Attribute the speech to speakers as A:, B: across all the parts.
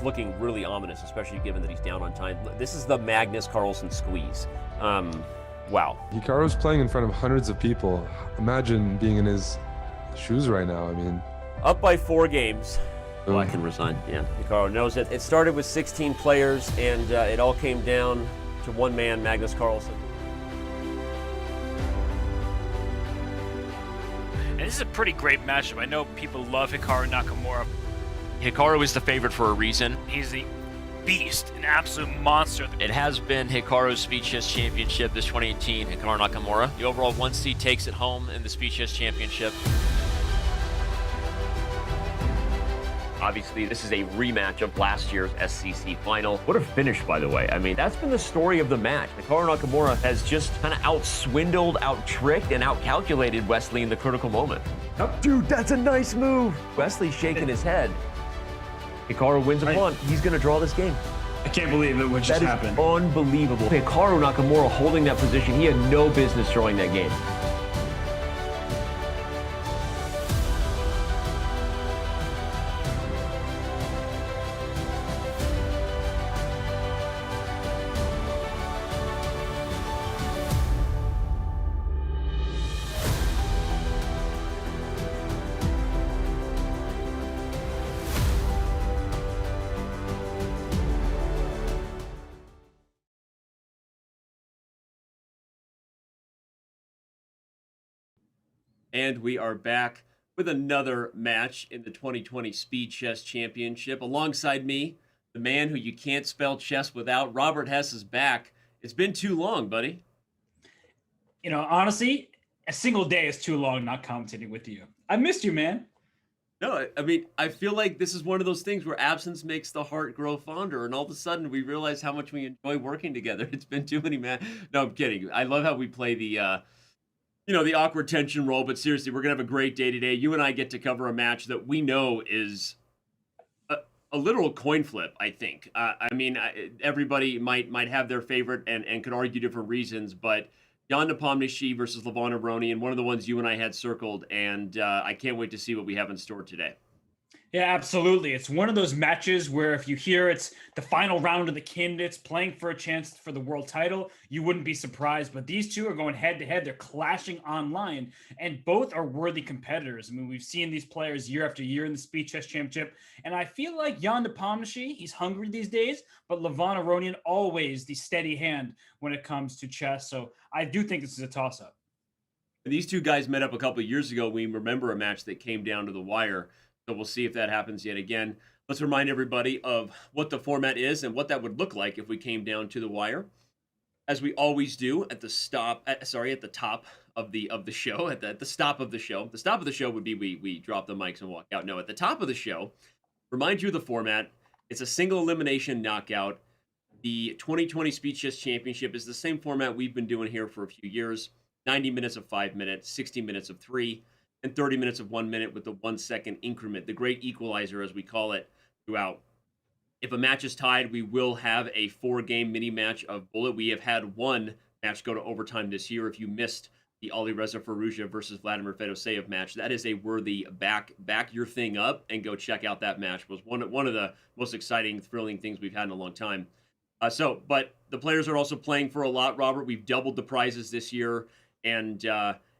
A: it's looking really ominous, especially given that he's down on time. This is the Magnus Carlsen squeeze. Wow.
B: Hikaru's playing in front of hundreds of people. Imagine being in his shoes right now. I mean,
A: up by 4 games. Oh, I can resign. Yeah, Hikaru knows it. It started with 16 players, and it all came down to one man, Magnus Carlsen.
C: And this is a pretty great matchup. I know people love Hikaru Nakamura.
D: Hikaru is the favorite for a reason.
C: He's the beast, an absolute monster.
D: It has been Hikaru's Speed Chess Championship this 2018, Hikaru Nakamura. The overall 1 seed takes it home in the Speed Chess Championship.
A: Obviously, this is a rematch of last year's SCC final. What a finish, by the way. I mean, that's been the story of the match. Hikaru Nakamura has just kind of out-swindled, out-tricked, and out-calculated Wesley in the critical moment. Oh, dude, that's a nice move. Wesley's shaking his head. Hikaru wins a pawn. He's going to draw this game.
E: I can't believe it what just happened.
A: That is unbelievable. Hikaru Nakamura holding that position. He had no business drawing that game. And we are back with another match in the 2020 Speed Chess Championship. Alongside me, the man who you can't spell chess without, Robert Hess, is back. It's been too long, buddy.
E: You know, honestly, a single day is too long not commentating with you. I missed you, man.
A: No, I mean, I feel like this is one of those things where absence makes the heart grow fonder, and all of a sudden we realize how much we enjoy working together. It's been too many, man. No, I'm kidding. I love how we play the... the awkward tension role, but seriously, we're going to have a great day today. You and I get to cover a match that we know is a literal coin flip, I think. Everybody might have their favorite and could argue different reasons, but Jan Nepomniachtchi versus Levon Aronian, one of the ones you and I had circled, and I can't wait to see what we have in store today.
E: Yeah, absolutely. It's one of those matches where if you hear it's the final round of the candidates playing for a chance for the world title, you wouldn't be surprised. But these two are going head to head. They're clashing online, and both are worthy competitors. I mean, we've seen these players year after year in the Speed Chess Championship, and I feel like Jan Nepomniachtchi, he's hungry these days, but Levon Aronian, always the steady hand when it comes to chess. So I do think this is a toss-up.
A: These two guys met up a couple of years ago. We remember a match that came down to the wire. So we'll see if that happens yet again. Let's remind everybody of what the format is and what that would look like if we came down to the wire. As we always do at the top of the show, at the stop of the show. The stop of the show would be we drop the mics and walk out. No, at the top of the show, remind you of the format. It's a single elimination knockout. The 2020 Speed Chess Championship is the same format we've been doing here for a few years. 90 minutes of 5 minutes, 60 minutes of 3, and 30 minutes of 1 minute with the 1 second increment, the great equalizer as we call it throughout. If a match is tied, we will have a 4-game mini match of Bullet. We have had one match go to overtime this year. If you missed the Alireza Firouzja versus Vladimir Fedoseev match, that is a worthy back your thing up and go check out that match. It was one of the most exciting, thrilling things we've had in a long time. But the players are also playing for a lot, Robert. We've doubled the prizes this year, and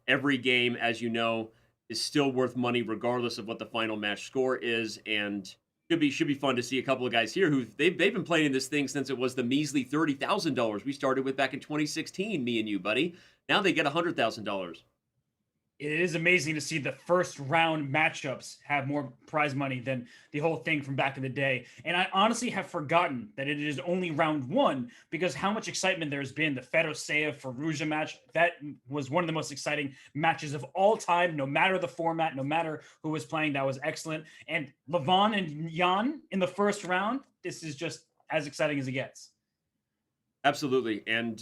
A: every game, as you know, is still worth money regardless of what the final match score is, and should be fun to see a couple of guys here who they've been playing in this thing since it was the measly $30,000 we started with back in 2016, me and you, buddy. Now they get $100,000.
E: It is amazing to see the first round matchups have more prize money than the whole thing from back in the day. And I honestly have forgotten that it is only round 1 because how much excitement there's been. The Fedoseev Firouzja match, that was one of the most exciting matches of all time, no matter the format, no matter who was playing. That was excellent. And Levon and Jan in the first round, this is just as exciting as it gets.
A: Absolutely. And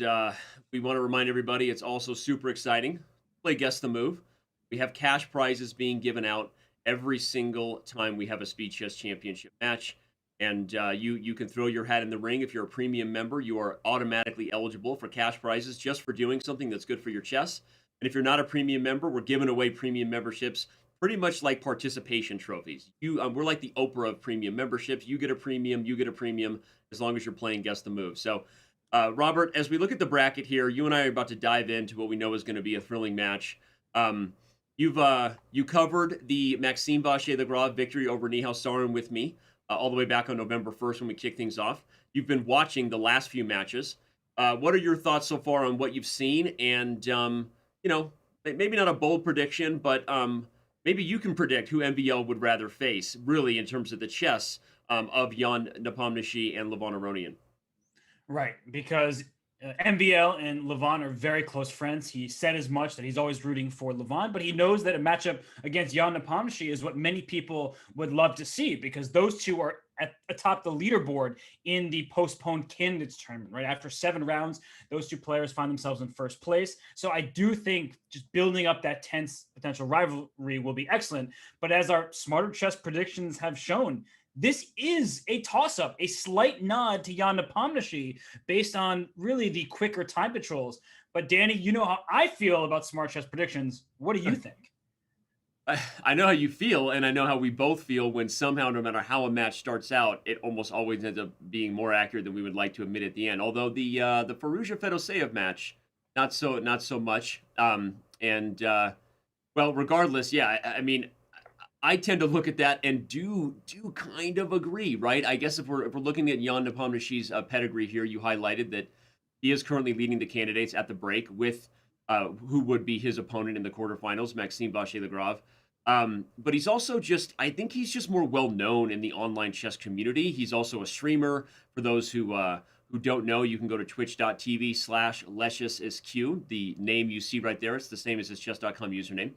A: we want to remind everybody it's also super exciting. Play Guess the Move. We have cash prizes being given out every single time we have a Speed Chess Championship match. And you can throw your hat in the ring. If you're a premium member, you are automatically eligible for cash prizes just for doing something that's good for your chess. And if you're not a premium member, we're giving away premium memberships pretty much like participation trophies. We're like the Oprah of premium memberships. You get a premium, you get a premium, as long as you're playing Guess the Move. So, Robert, as we look at the bracket here, you and I are about to dive into what we know is going to be a thrilling match. You covered the Maxime Vachier-Lagrave victory over Nihal Sarin with me all the way back on November 1st when we kicked things off. You've been watching the last few matches. What are your thoughts so far on what you've seen? And, maybe not a bold prediction, but maybe you can predict who MVL would rather face, really, in terms of the chess of Jan Nepomniachtchi and Levon Aronian.
E: Right, because MVL and Levon are very close friends. He said as much that he's always rooting for Levon, but he knows that a matchup against Jan Nepomniachtchi is what many people would love to see, because those two are atop the leaderboard in the postponed candidates tournament, right? After 7 rounds, those two players find themselves in first place. So I do think just building up that tense potential rivalry will be excellent. But as our Smarter Chess predictions have shown, this is a toss-up, a slight nod to Jan Nepomniachtchi based on really the quicker time controls. But Danny, you know how I feel about Smart Chess predictions. What do you think?
A: I know how you feel, and I know how we both feel when somehow, no matter how a match starts out, it almost always ends up being more accurate than we would like to admit at the end. Although the Firouzja-Fedoseev match, not so much. Regardless, yeah. I mean, I tend to look at that and do kind of agree, right? I guess if we're looking at Jan Nepomniachtchi's pedigree here, you highlighted that he is currently leading the candidates at the break with who would be his opponent in the quarterfinals, Maxime Vachier-Lagrave. But he's also I think he's just more well-known in the online chess community. He's also a streamer. For those who don't know, you can go to twitch.tv/LeciusIsQ, the name you see right there. It's the same as his Chess.com username.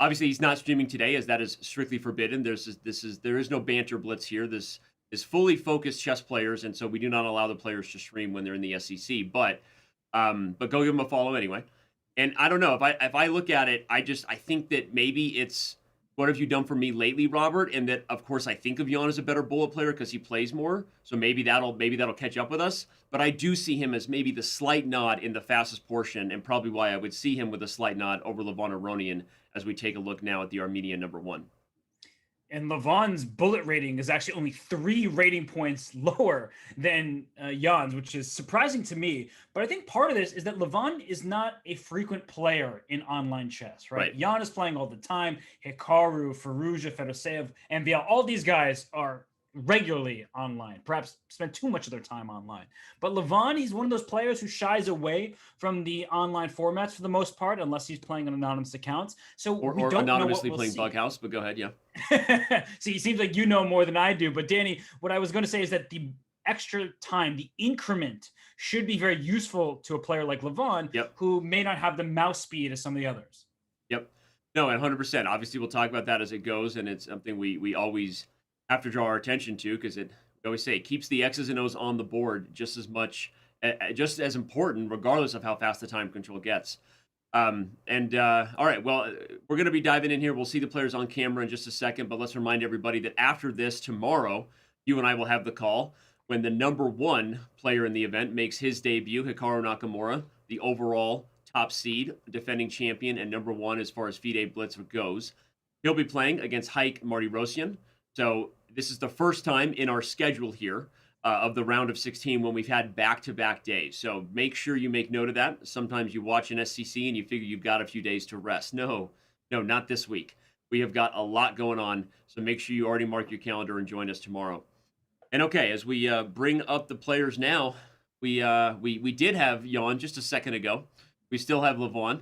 A: Obviously, he's not streaming today, as that is strictly forbidden. There is no banter blitz here. This is fully focused chess players, and so we do not allow the players to stream when they're in the SCC. But go give them a follow anyway. And I don't know, if I look at it, I think that maybe it's what have you done for me lately, Robert? And that, of course, I think of Jan as a better bullet player because he plays more. So maybe that'll catch up with us. But I do see him as maybe the slight nod in the fastest portion, and probably why I would see him with a slight nod over Levon Aronian as we take a look now at the Armenian number 1.
E: And Levon's bullet rating is actually only 3 rating points lower than Jan's, which is surprising to me. But I think part of this is that Levon is not a frequent player in online chess, right? Jan is playing all the time. Hikaru, Firouzja, Fedoseev, MVL, all these guys are regularly online, perhaps spend too much of their time online. But Levon, he's one of those players who shies away from the online formats for the most part, unless he's playing on anonymous accounts. So
A: or
E: we don't
A: anonymously
E: know what we'll
A: playing Bughouse, but go ahead, yeah.
E: See, it seems like you know more than I do. But Danny, what I was going to say is that the extra time, the increment, should be very useful to a player like Levon, who may not have the mouse speed as some of the others.
A: Yep. No, and 100%. Obviously, we'll talk about that as it goes, and it's something we always have to draw our attention to, because we always say it keeps the X's and O's on the board just as important, regardless of how fast the time control gets. All right, well, we're going to be diving in here. We'll see the players on camera in just a second, but let's remind everybody that after this, tomorrow, you and I will have the call when the number 1 player in the event makes his debut, Hikaru Nakamura, the overall top seed, defending champion, and number 1 as far as FIDE Blitz goes. He'll be playing against Haik Martirosyan. So this is the first time in our schedule here of the round of 16 when we've had back-to-back days. So make sure you make note of that. Sometimes you watch an SCC and you figure you've got a few days to rest. No, not this week. We have got a lot going on, so make sure you already mark your calendar and join us tomorrow. And okay, as we bring up the players now, we did have Jan just a second ago. We still have Levon.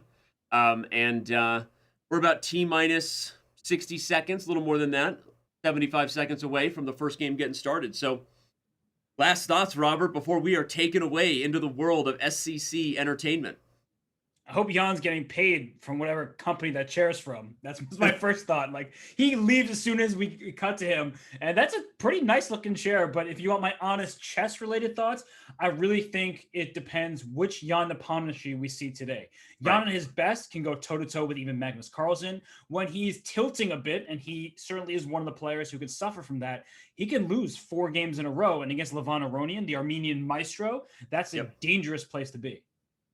A: We're about T-minus 60 seconds, a little more than that, 75 seconds away from the first game getting started. So last thoughts, Robert, before we are taken away into the world of SCC entertainment.
E: I hope Jan's getting paid from whatever company that chair's from. That's my first thought. Like, he leaves as soon as we cut to him. And that's a pretty nice looking chair. But if you want my honest chess related thoughts, I really think it depends which Jan Nepomniachtchi we see today. Jan at his best can go toe to toe with even Magnus Carlsen. When he's tilting a bit, and he certainly is one of the players who could suffer from that, he can lose 4 games in a row. And against Levon Aronian, the Armenian maestro, that's a dangerous place to be.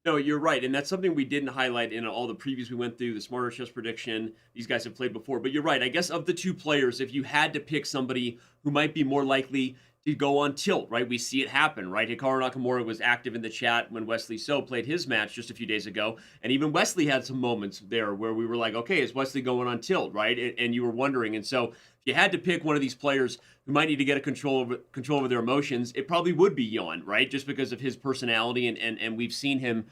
A: No, you're right, and that's something we didn't highlight in all the previews we went through, the Smarter Chess Prediction. These guys have played before, but you're right. I guess of the two players, if you had to pick somebody who might be more likely to go on tilt, right? We see it happen, right? Hikaru Nakamura was active in the chat when Wesley So played his match just a few days ago, and even Wesley had some moments there where we were like, okay, is Wesley going on tilt, right? And you were wondering, and so if you had to pick one of these players who might need to get a control over their emotions, it probably would be Jan, right? Just because of his personality, and we've seen him,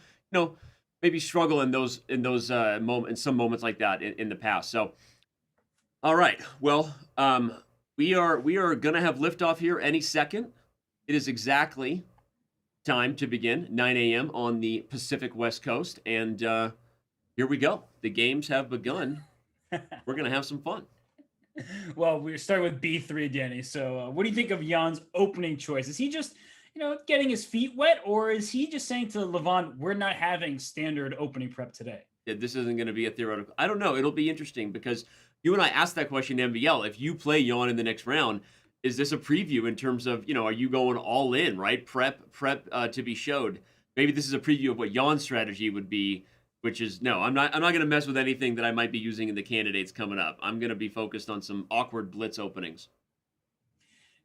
A: maybe struggle in in some moments like that in the past. So, all right, well, we are gonna have liftoff here any second. It is exactly time to begin, 9 a.m. on the Pacific West Coast, and here we go. The games have begun. We're gonna have some fun.
E: Well, we're starting with B3, Danny. So, what do you think of Jan's opening choice? Is he just, getting his feet wet, or is he just saying to Levon, we're not having standard opening prep today?
A: Yeah, this isn't going to be a theoretical. I don't know. It'll be interesting because you and I asked that question to MVL. If you play Jan in the next round, is this a preview in terms of, are you going all in, right? Prep to be showed. Maybe this is a preview of what Jan's strategy would be, which is no, I'm not going to mess with anything that I might be using in the candidates coming up. I'm going to be focused on some awkward blitz openings.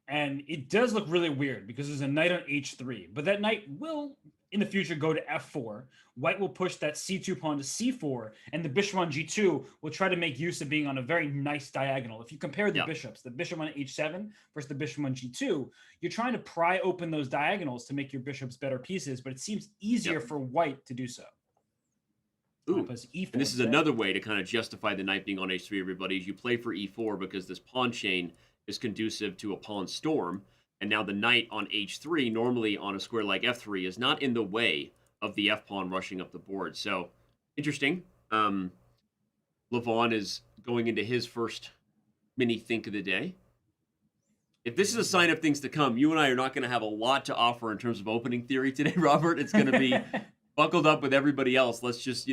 E: And it does look really weird because there's a knight on h3, but that knight will in the future go to f4. White will push that c2 pawn to c4, and the bishop on g2 will try to make use of being on a very nice diagonal. If you compare the bishops, the bishop on h7 versus the bishop on g2, you're trying to pry open those diagonals to make your bishops better pieces, but it seems easier for white to do so.
A: Ooh, and this is another way to kind of justify the knight being on h3, everybody, is you play for e4 because this pawn chain is conducive to a pawn storm, and now the knight on h3, normally on a square like f3, is not in the way of the f-pawn rushing up the board. So, interesting. Levon is going into his first mini think of the day. If this is a sign of things to come, you and I are not going to have a lot to offer in terms of opening theory today, Robert. It's going to be buckled up with everybody else. Let's just,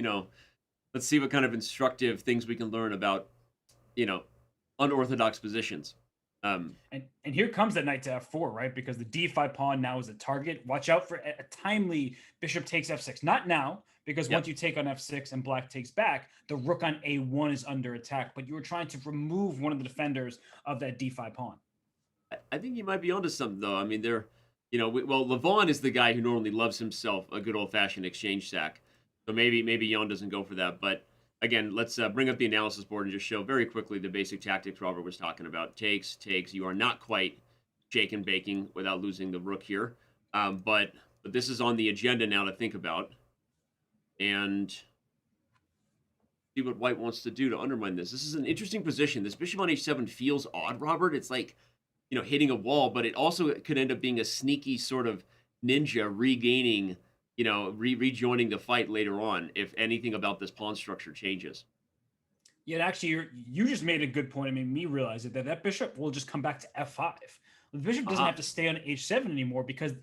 A: let's see what kind of instructive things we can learn about, unorthodox positions.
E: And here comes that knight to f4, right? Because the d5 pawn now is a target. Watch out for a timely bishop takes f6. Not now, because once you take on f6 and black takes back, the rook on a1 is under attack. But you were trying to remove one of the defenders of that d5 pawn.
A: I think you might be onto something, though. I mean, Levon is the guy who normally loves himself a good old-fashioned exchange sack. So maybe Jan doesn't go for that, but again, let's bring up the analysis board and just show very quickly the basic tactics Robert was talking about. Takes. You are not quite shake and baking without losing the rook here. But this is on the agenda now to think about. And see what white wants to do to undermine this. This is an interesting position. This bishop on h7 feels odd, Robert. It's like, hitting a wall, but it also could end up being a sneaky sort of ninja regaining rejoining the fight later on if anything about this pawn structure changes.
E: Yeah, actually, you just made a good point. I mean, me realize it, that bishop will just come back to f5. The bishop doesn't have to stay on h7 anymore because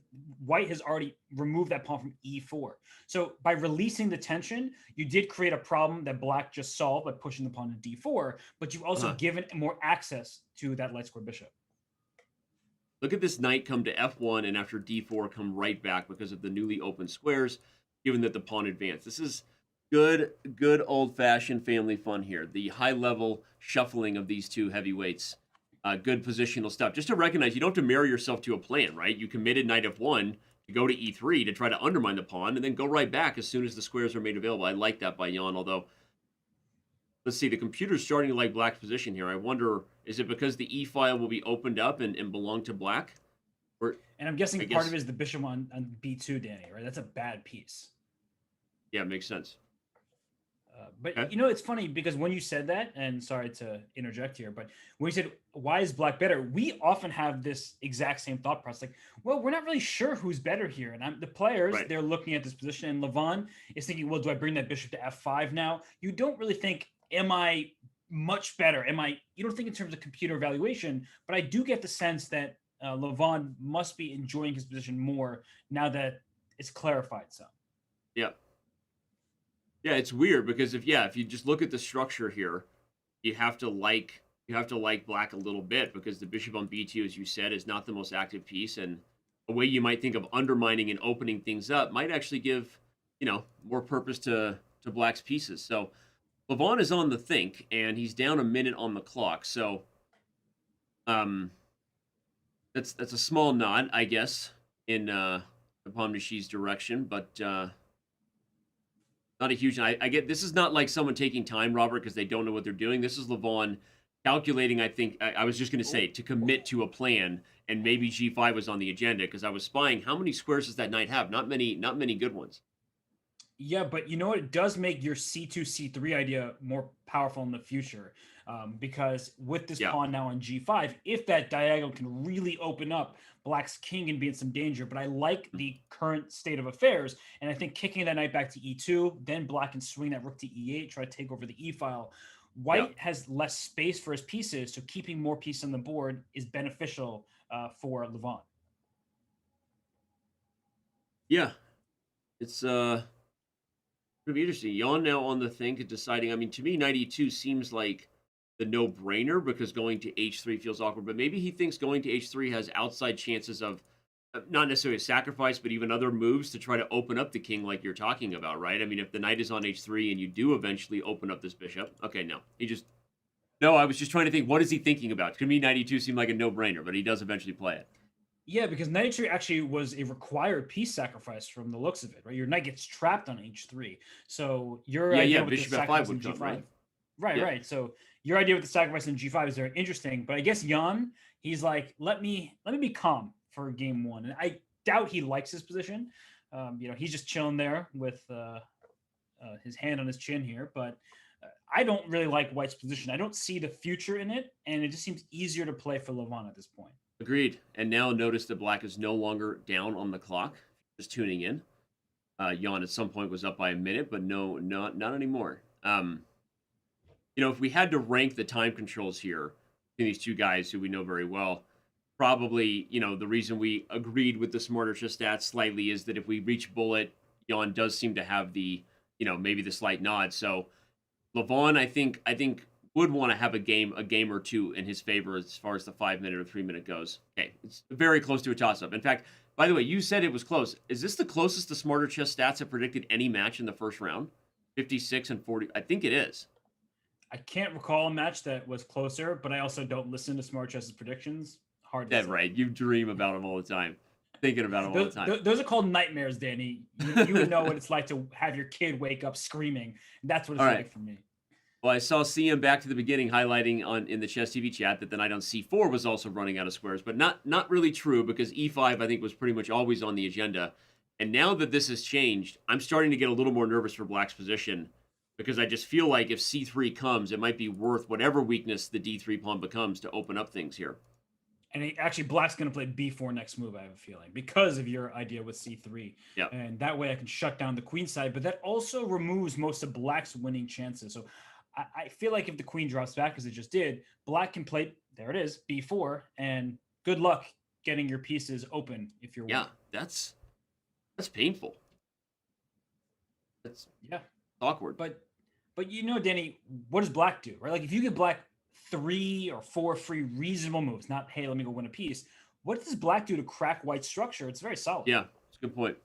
E: white has already removed that pawn from e4. So by releasing the tension, you did create a problem that black just solved by pushing the pawn to d4, but you've also given more access to that light square bishop.
A: Look at this knight come to f1 and after d4 come right back because of the newly opened squares, given that the pawn advanced. This is good old-fashioned family fun here. The high-level shuffling of these two heavyweights. Good positional stuff. Just to recognize, you don't have to marry yourself to a plan, right? You committed knight f1 to go to e3 to try to undermine the pawn and then go right back as soon as the squares are made available. I like that by Jan, although let's see, the computer's starting to like black's position here. I wonder, is it because the e file will be opened up and belong to black?
E: And I'm guessing part of it is the bishop on b2, Danny, right? That's a bad piece.
A: Yeah, makes sense.
E: But it's funny because when you said that, and sorry to interject here, but when you said, why is black better? We often have this exact same thought process. Like, well, we're not really sure who's better here. And the players, they're looking at this position, and Levon is thinking, well, do I bring that bishop to f5 now? You don't really think, am I much better? You don't think in terms of computer evaluation, but I do get the sense that Levon must be enjoying his position more now that it's clarified some.
A: Yeah. Yeah, it's weird because if you just look at the structure here, you have to like black a little bit because the bishop on b2, as you said, is not the most active piece, and a way you might think of undermining and opening things up might actually give more purpose to Black's pieces. So Levon is on the think, and he's down a minute on the clock. So um, that's a small nod, I guess, in Nepomniachtchi's direction, but not a huge. I get this is not like someone taking time, Robert, because they don't know what they're doing. This is Levon calculating. I think I was just going to say to commit to a plan, and maybe G5 was on the agenda because I was spying. How many squares does that knight have? Not many good ones.
E: Yeah, but you know what? It does make your C2, C3 idea more powerful in the future. Because with this pawn now on G5, if that diagonal can really open up, Black's king can be in some danger. But I like the current state of affairs. And I think kicking that knight back to E2, then Black can swing that rook to E8, try to take over the E file. White has less space for his pieces, so keeping more pieces on the board is beneficial for Levon.
A: Yeah, it's going to be interesting. Jan now on the think and deciding. I mean, to me, knight E2 seems like the no-brainer because going to H3 feels awkward. But maybe he thinks going to H3 has outside chances of not necessarily a sacrifice, but even other moves to try to open up the king like you're talking about, right? I mean, if the knight is on H3 and you do eventually open up this bishop. Okay, no. No, I was just trying to think, what is he thinking about? To me, knight E2 seemed like a no-brainer, but he does eventually play it.
E: Yeah, because knight h3 actually was a required piece sacrifice from the looks of it, right? Your knight gets trapped on h3. So your idea with
A: bishop
E: the
A: f5
E: sacrifice
A: would
E: in
A: come,
E: g5.
A: right?
E: Right. So your idea with the sacrifice in g5 is very interesting, but I guess Jan, he's like, let me be calm for game one. And I doubt he likes his position. He's just chilling there with his hand on his chin here, but I don't really like White's position. I don't see the future in it, and it just seems easier to play for Levon at this point.
A: Agreed. And now notice that Black is no longer down on the clock. Just tuning in. Jan at some point was up by a minute, but no, not anymore. If we had to rank the time controls here in these two guys who we know very well, probably, the reason we agreed with the smarter chess stats slightly is that if we reach bullet, Jan does seem to have the, maybe the slight nod. So Levon, I think would want to have a game or two in his favor as far as the 5-minute or 3-minute goes. Okay, it's very close to a toss-up. In fact, by the way, you said it was close. Is this the closest the smarter chess stats have predicted any match in the first round? 56 and 40. I think it is.
E: I can't recall a match that was closer, but I also don't listen to Smart Chess's predictions. Hard to
A: That's
E: say.
A: right. You dream about them all the time. Thinking about them all the time.
E: Those are called nightmares, Danny. You would know what it's like to have your kid wake up screaming. That's what it's like for me.
A: Well, I saw CM back to the beginning highlighting in the Chess TV chat that the knight on C4 was also running out of squares, but not really true because E5 I think was pretty much always on the agenda. And now that this has changed, I'm starting to get a little more nervous for Black's position because I just feel like if C3 comes, it might be worth whatever weakness the D3 pawn becomes to open up things here.
E: And actually, Black's going to play B4 next move, I have a feeling, because of your idea with C3.
A: Yeah.
E: And that way I can shut down the queen side, but that also removes most of Black's winning chances. So I feel like if the queen drops back, as it just did, Black can play, there it is, B4, and good luck getting your pieces open if you're winning.
A: That's painful. That's awkward.
E: But Danny, what does Black do, right? Like if you get Black 3 or 4 free reasonable moves, not, hey, let me go win a piece. What does Black do to crack White's structure? It's very solid.
A: Yeah, it's a good point.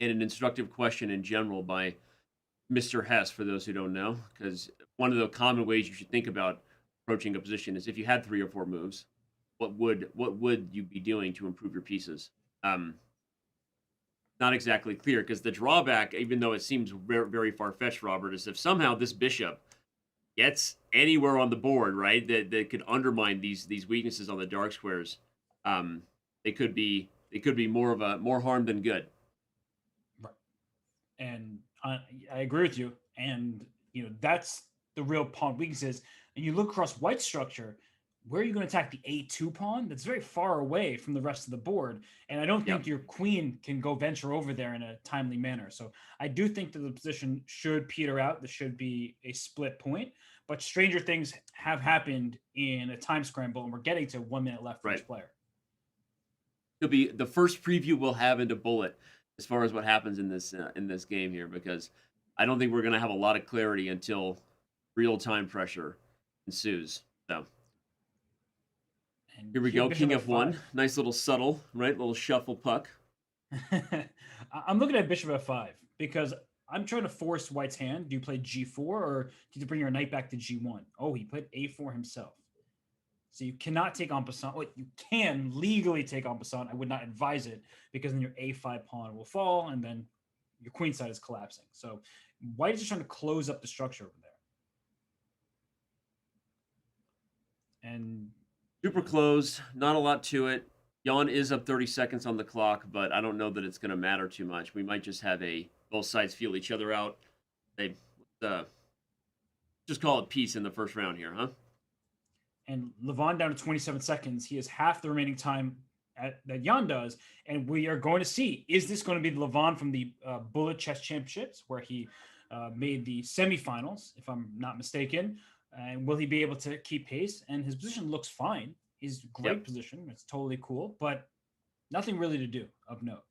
A: And an instructive question in general by Mr. Hess, for those who don't know, because one of the common ways you should think about approaching a position is if you had 3 or 4 moves, what would you be doing to improve your pieces? Not exactly clear, because the drawback, even though it seems very, very far-fetched, Robert, is if somehow this bishop gets anywhere on the board, right, that could undermine these weaknesses on the dark squares, it could be more harm than good.
E: Right. And I agree with you. And that's the real pawn weaknesses. And you look across White's structure, where are you going to attack the A2 pawn? That's very far away from the rest of the board. And I don't think your queen can go venture over there in a timely manner. So I do think that the position should peter out. This should be a split point. But stranger things have happened in a time scramble, and we're getting to 1 minute left for each player.
A: It'll be the first preview we'll have into Bullet as far as what happens in this game here, because I don't think we're going to have a lot of clarity until real-time pressure ensues. So
E: and
A: here we go, King F1. Nice little subtle, right? Little shuffle puck.
E: I'm looking at bishop f5 because I'm trying to force white's hand. Do you play g4 or do you bring your knight back to g1? Oh, he played a4 himself. So you cannot take en passant. Well, you can legally take en passant. I would not advise it because then your a5 pawn will fall and then your queen side is collapsing. So white is just trying to close up the structure over there. And
A: super close, not a lot to it. Jan is up 30 seconds on the clock, but I don't know that it's going to matter too much. We might just have both sides feel each other out. They just call it peace in the first round here, huh?
E: And Levon down to 27 seconds. He has half the remaining time that Jan does. And we are going to see, is this going to be the Levon from the Bullet Chess Championships, where he made the semifinals, if I'm not mistaken? And will he be able to keep pace? And his position looks fine. He's great position. It's totally cool, but nothing really to do of note.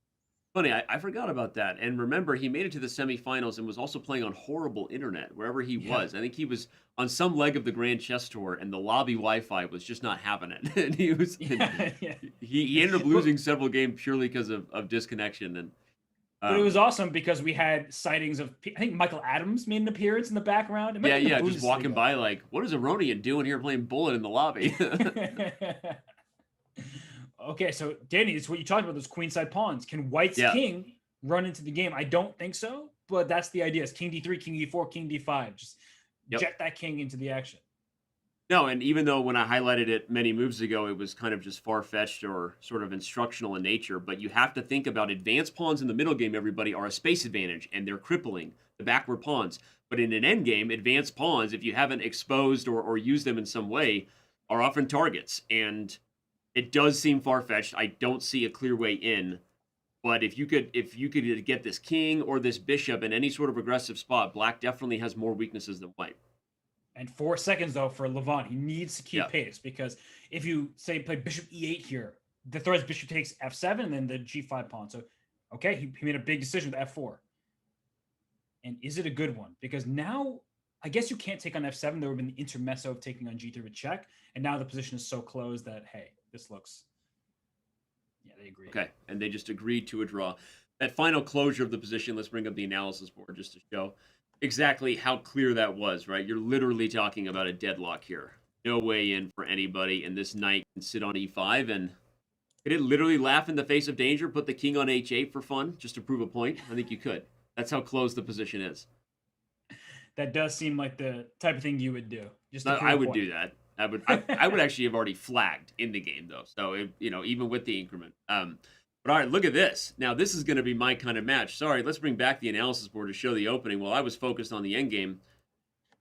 A: Funny, I forgot about that. And remember, he made it to the semifinals and was also playing on horrible internet wherever he was. I think he was on some leg of the Grand Chess Tour, and the lobby Wi-Fi was just not having it. And he was he ended up losing several games purely because of disconnection. And
E: but it was awesome because we had sightings of, I think Michael Adams made an appearance in the background.
A: Just walking by like, what is Aronian doing here playing Bullet in the lobby?
E: Okay, so Danny, it's what you talked about, those queenside pawns. Can white's king run into the game? I don't think so, but that's the idea. It's king d3, king e4, king d5. Just jet that king into the action.
A: No, and even though when I highlighted it many moves ago, it was kind of just far-fetched or sort of instructional in nature, but you have to think about advanced pawns in the middle game, everybody, are a space advantage, and they're crippling the backward pawns. But in an endgame, advanced pawns, if you haven't exposed or used them in some way, are often targets. And it does seem far-fetched. I don't see a clear way in. But if you could get this king or this bishop in any sort of aggressive spot, black definitely has more weaknesses than white.
E: And 4 seconds, though, for Levon. He needs to keep pace because if you, say, play bishop e8 here, the threat bishop takes f7 and then the g5 pawn. So, okay, he made a big decision with f4. And is it a good one? Because now, I guess you can't take on f7. There would have been the intermezzo of taking on g3 with check. And now the position is so close that, hey, this looks... Yeah, they agree.
A: Okay, and they just agreed to a draw. That final closure of the position, let's bring up the analysis board just to show exactly how clear that was, right? You're literally talking about a deadlock here. No way in for anybody, and this knight can sit on e5, and could it literally laugh in the face of danger, put the king on h8 for fun, just to prove a point? I think you could. That's how close the position is.
E: That does seem like the type of thing you would do. Just
A: I would do that. I would actually have already flagged in the game, though. So, even with the increment. But all right, look at this. Now, this is going to be my kind of match. Sorry, let's bring back the analysis board to show the opening. While I was focused on the endgame,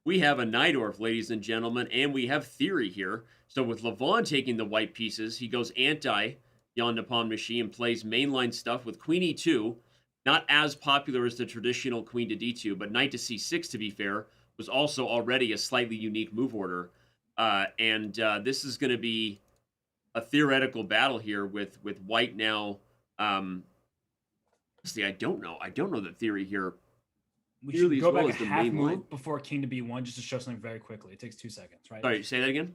A: we have a Najdorf, ladies and gentlemen, and we have theory here. So with Levon taking the white pieces, he goes anti-Jan Nepomniachtchi and plays mainline stuff with queen e2. Not as popular as the traditional queen to d2, but knight to c6, to be fair, was also already a slightly unique move order. This is going to be a theoretical battle here with white now. See, I don't know the theory here.
E: We should go back a half move before king to b1 just to show something very quickly. It takes 2 seconds, right?
A: Sorry, say that again?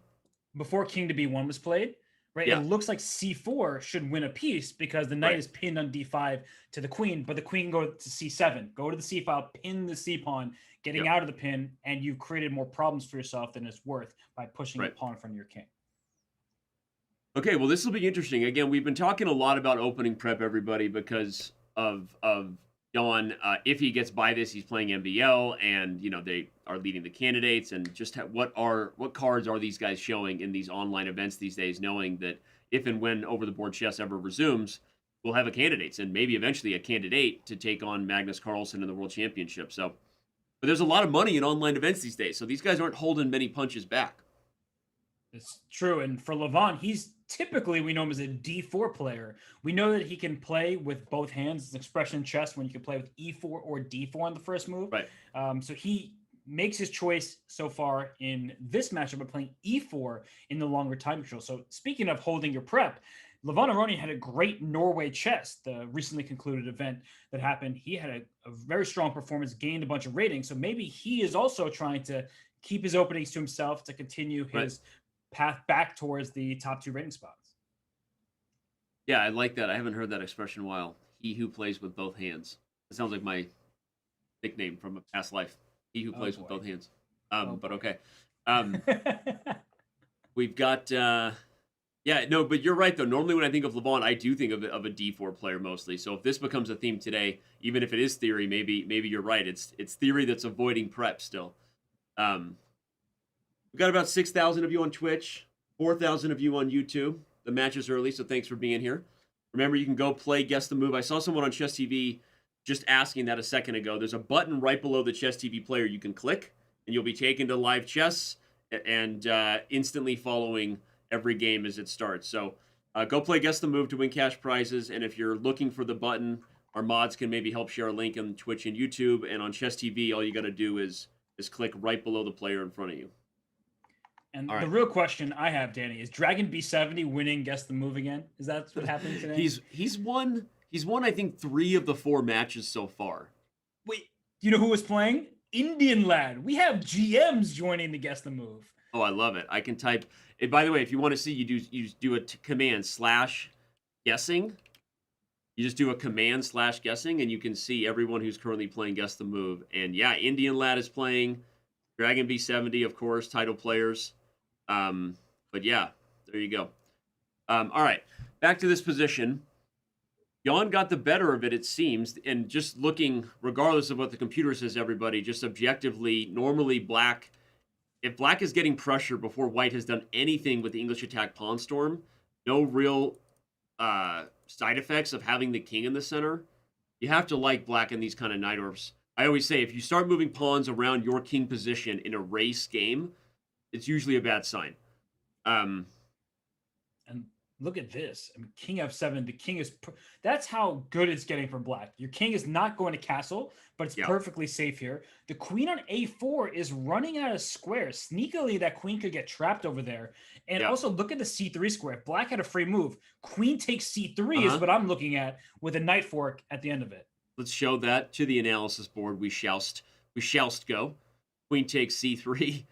E: Before king to b1 was played, right? Yeah. It looks like c4 should win a piece because the knight is pinned on d5 to the queen, but the queen can go to c7, go to the c file, pin the c pawn, getting out of the pin, and you've created more problems for yourself than it's worth by pushing the pawn in front of your king.
A: Okay, well, this will be interesting. Again, we've been talking a lot about opening prep, everybody, because of Jan. If he gets by this, he's playing MBL, and they are leading the candidates. And just what cards are these guys showing in these online events these days, knowing that if and when over-the-board chess ever resumes, we'll have a candidates and maybe eventually a candidate to take on Magnus Carlsen in the World Championship. So, but there's a lot of money in online events these days, so these guys aren't holding many punches back.
E: It's true. And for Levon, we know him as a d4 player. We know that he can play with both hands. It's an expression in chess when you can play with e4 or d4 on the first move.
A: Right.
E: So he makes his choice so far in this matchup by playing e4 in the longer time control. So speaking of holding your prep, Levon Aronian had a great Norway chess, the recently concluded event that happened. He had a very strong performance, gained a bunch of ratings. So maybe he is also trying to keep his openings to himself to continue his path back towards the top 2 rating spots.
A: Yeah, I like that. I haven't heard that expression in a while. He who plays with both hands. It sounds like my nickname from a past life. He who plays with both hands. But okay. We've got yeah, no, but you're right though. Normally when I think of Levon, I do think of a D4 player mostly. So if this becomes a theme today, even if it is theory, maybe you're right. It's theory that's avoiding prep still. We've got about 6,000 of you on Twitch, 4,000 of you on YouTube. The match is early, so thanks for being here. Remember, you can go play Guess the Move. I saw someone on Chess TV just asking that a second ago. There's a button right below the Chess TV player you can click, and you'll be taken to live chess and instantly following every game as it starts. So go play Guess the Move to win cash prizes, and if you're looking for the button, our mods can maybe help share a link on Twitch and YouTube, and on Chess TV, all you got to do is click right below the player in front of you.
E: And the real question I have, Danny, is Dragon B70 winning Guess the Move again? Is that what happened today?
A: He's won I think 3 of the 4 matches so far.
E: Wait, do you know who was playing? Indian Lad. We have GMs joining the Guess the Move.
A: Oh, I love it. I can type. And by the way, if you want to see, you do a command /guessing. You just do a command /guessing, and you can see everyone who's currently playing Guess the Move. And yeah, Indian Lad is playing. Dragon B70, of course, title players. But yeah, there you go. All right, back to this position. Jan got the better of it, it seems, and just looking, regardless of what the computer says, everybody, just objectively, normally Black, if Black is getting pressure before White has done anything with the English attack pawn storm, no real side effects of having the king in the center, you have to like Black in these kind of night orbs. I always say, if you start moving pawns around your king position in a race game, it's usually a bad sign.
E: And look at this. I mean, King F7, the king is... That's how good it's getting for Black. Your king is not going to castle, but it's perfectly safe here. The queen on A4 is running out of squares. Sneakily, that queen could get trapped over there. And also, look at the C3 square. Black had a free move. Queen takes C3 is what I'm looking at with a knight fork at the end of it.
A: Let's show that to the analysis board. We shallst go. Queen takes C3.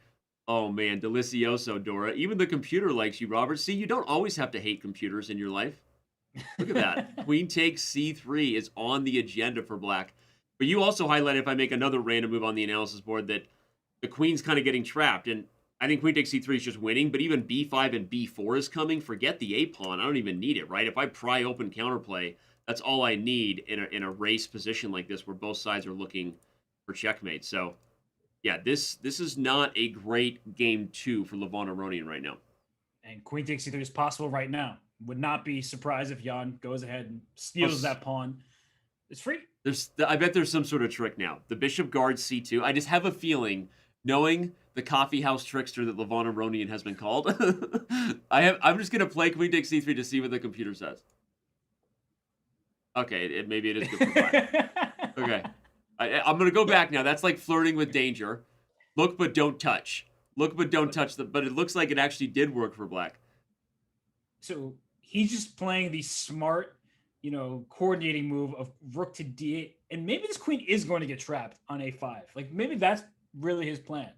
A: Oh, man, delicioso, Dora. Even the computer likes you, Robert. See, you don't always have to hate computers in your life. Look at that. Queen takes C3 is on the agenda for Black. But you also highlighted, if I make another random move on the analysis board, that the queen's kind of getting trapped. And I think Queen takes C3 is just winning, but even B5 and B4 is coming. Forget the A-pawn. I don't even need it, right? If I pry open counterplay, that's all I need in a race position like this where both sides are looking for checkmate. So... yeah, this is not a great game 2 for Levon Aronian right now.
E: And Queen takes C3 is possible right now. Would not be surprised if Jan goes ahead and steals that pawn. It's free.
A: I bet there's some sort of trick now. The bishop guards C2. I just have a feeling, knowing the coffee house trickster that Levon Aronian has been called, I'm just gonna play Queen takes C3 to see what the computer says. Okay, maybe it is good for Black. Okay. I'm going to go back now. That's like flirting with danger. Look, but don't touch. Look, but don't touch. But it looks like it actually did work for Black.
E: So he's just playing the smart, coordinating move of rook to D8. And maybe this queen is going to get trapped on A5. Like, maybe that's really his plan,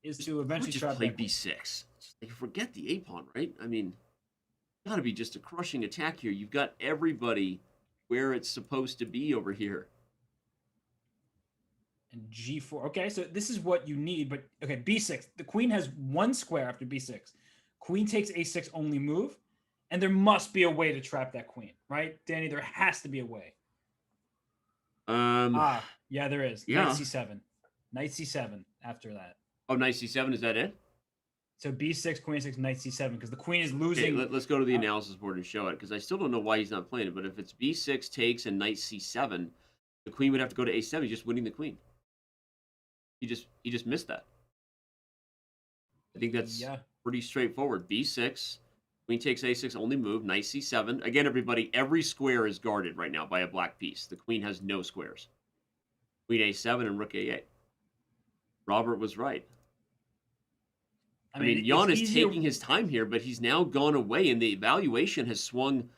E: is to eventually trap
A: play B6. Like, forget the A-pawn, right? I mean, it's got to be just a crushing attack here. You've got everybody where it's supposed to be over here.
E: And G4. Okay, so this is what you need, but okay, B6. The queen has 1 square after B6. Queen takes A6 only move, and there must be a way to trap that queen, right? Danny, there has to be a way. Yeah, there is.
A: Yeah.
E: Knight C7. Knight C7 after that.
A: Oh, Knight C7, is that it?
E: So B6, Queen A6, Knight C7, because the queen is losing.
A: Okay, let's go to the analysis board and show it, because I still don't know why he's not playing it, but if it's B6 takes and Knight C7, the queen would have to go to A7. He's just winning the queen. He just missed that. I think that's pretty straightforward. B6, queen takes A6, only move, Knight C7. Again, everybody, every square is guarded right now by a black piece. The queen has no squares. Queen A7 and Rook A8. Robert was right. I mean, Jan is taking his time here, but he's now gone away, and the evaluation has swung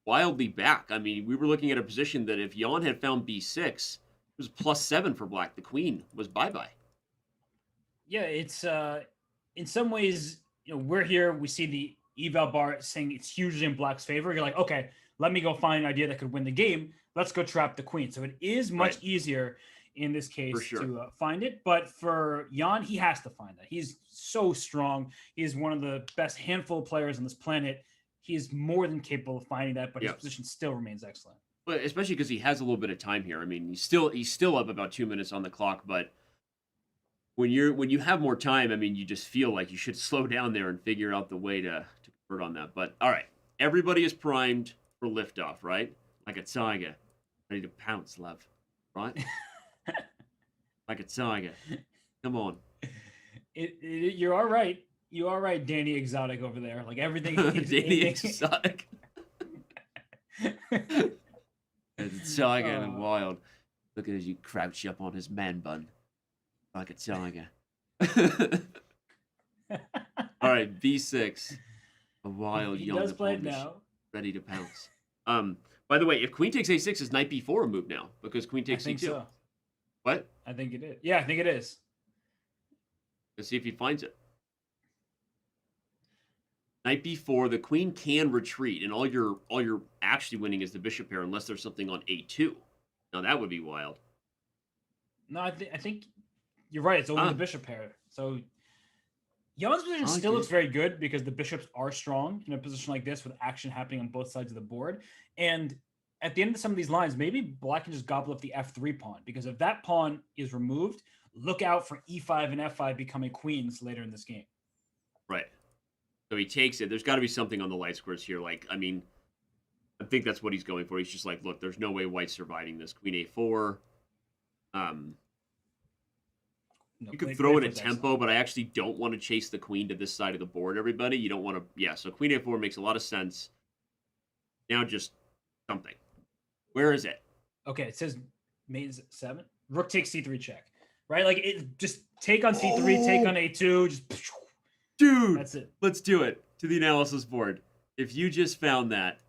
A: wildly back. I mean, we were looking at a position that if Jan had found B6, it was +7 for black. The queen was bye-bye.
E: Yeah, it's in some ways, we're here. We see the eval bar saying it's hugely in black's favor, you're like, okay, let me go find an idea that could win the game. Let's go trap the queen. So it is much easier in this case to find it. But for Jan, he has to find that. He's so strong. He's one of the best handful of players on this planet. He is more than capable of finding that, but his position still remains excellent.
A: But especially because he has a little bit of time here. I mean, he's still up about 2 minutes on the clock, but when you have more time, I mean, you just feel like you should slow down there and figure out the way to convert on that. But all right, everybody is primed for liftoff, right? Like a tiger, ready to pounce, love, right? Like a tiger. Come on.
E: You're all right. You are right, Danny Exotic over there. Like everything.
A: Danny Exotic. It's tiger and wild. Look at as you crouch up on his man bun. Like a tiger. All right, B6. A wild young
E: does play it now.
A: Ready to pounce. By the way, if queen takes a6, is knight b4 a move now? Because queen takes c2.
E: So.
A: What?
E: I think it is. Yeah, I think it is.
A: Let's see if he finds it. Knight b4, the queen can retreat, and all you're actually winning is the bishop pair, unless there's something on a2. Now that would be wild.
E: No, I think you're right. It's only the bishop pair. So Jan's position still looks very good because the bishops are strong in a position like this with action happening on both sides of the board. And at the end of some of these lines, maybe black can just gobble up the f3 pawn, because if that pawn is removed, look out for e5 and f5 becoming queens later in this game.
A: Right. So he takes it. There's got to be something on the light squares here. Like, I mean, I think that's what he's going for. He's just like, look, there's no way white's surviving this. Queen a4. You could throw in a tempo, but I actually don't want to chase the queen to this side of the board, everybody. You don't want to... Yeah, so queen a4 makes a lot of sense. Now just something. Where is it?
E: Okay, it says mate 7. Rook takes c3 check. Right? Like, it just take on c3, take on a2, just...
A: Dude,
E: that's it.
A: Let's do it to the analysis board. If you just found that,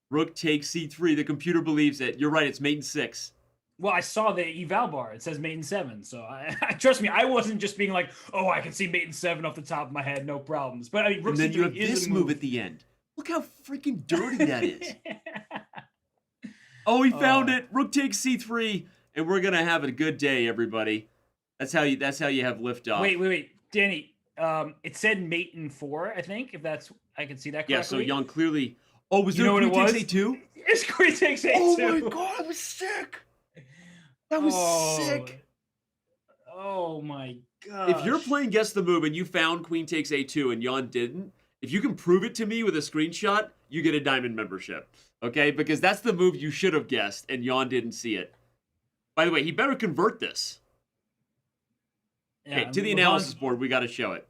A: rook takes c3, the computer believes it. You're right, it's mate 6.
E: Well, I saw the eval bar. It says mate 7. So I trust me, I wasn't just being like, oh, I can see mate 7 off the top of my head, no problems. But I mean, rook
A: and then
E: c3
A: you have
E: is
A: this
E: a
A: move at the end. Look how freaking dirty that is. Oh, he found it. Rook takes c3, and we're gonna have a good day, everybody. That's how you have liftoff.
E: Wait, Danny. It said mate in 4, I think, if that's, I can see that correctly.
A: Yeah, so Jan clearly... Oh, was there
E: a
A: queen takes a2?
E: It's queen takes a2.
A: Oh my god, I was sick. That was sick.
E: Oh my god.
A: If you're playing Guess the Move and you found queen takes a2 and Jan didn't, if you can prove it to me with a screenshot, you get a diamond membership. Okay? Because that's the move you should have guessed and Jan didn't see it. By the way, he better convert this. Yeah, okay, to the analysis board, we got to show it.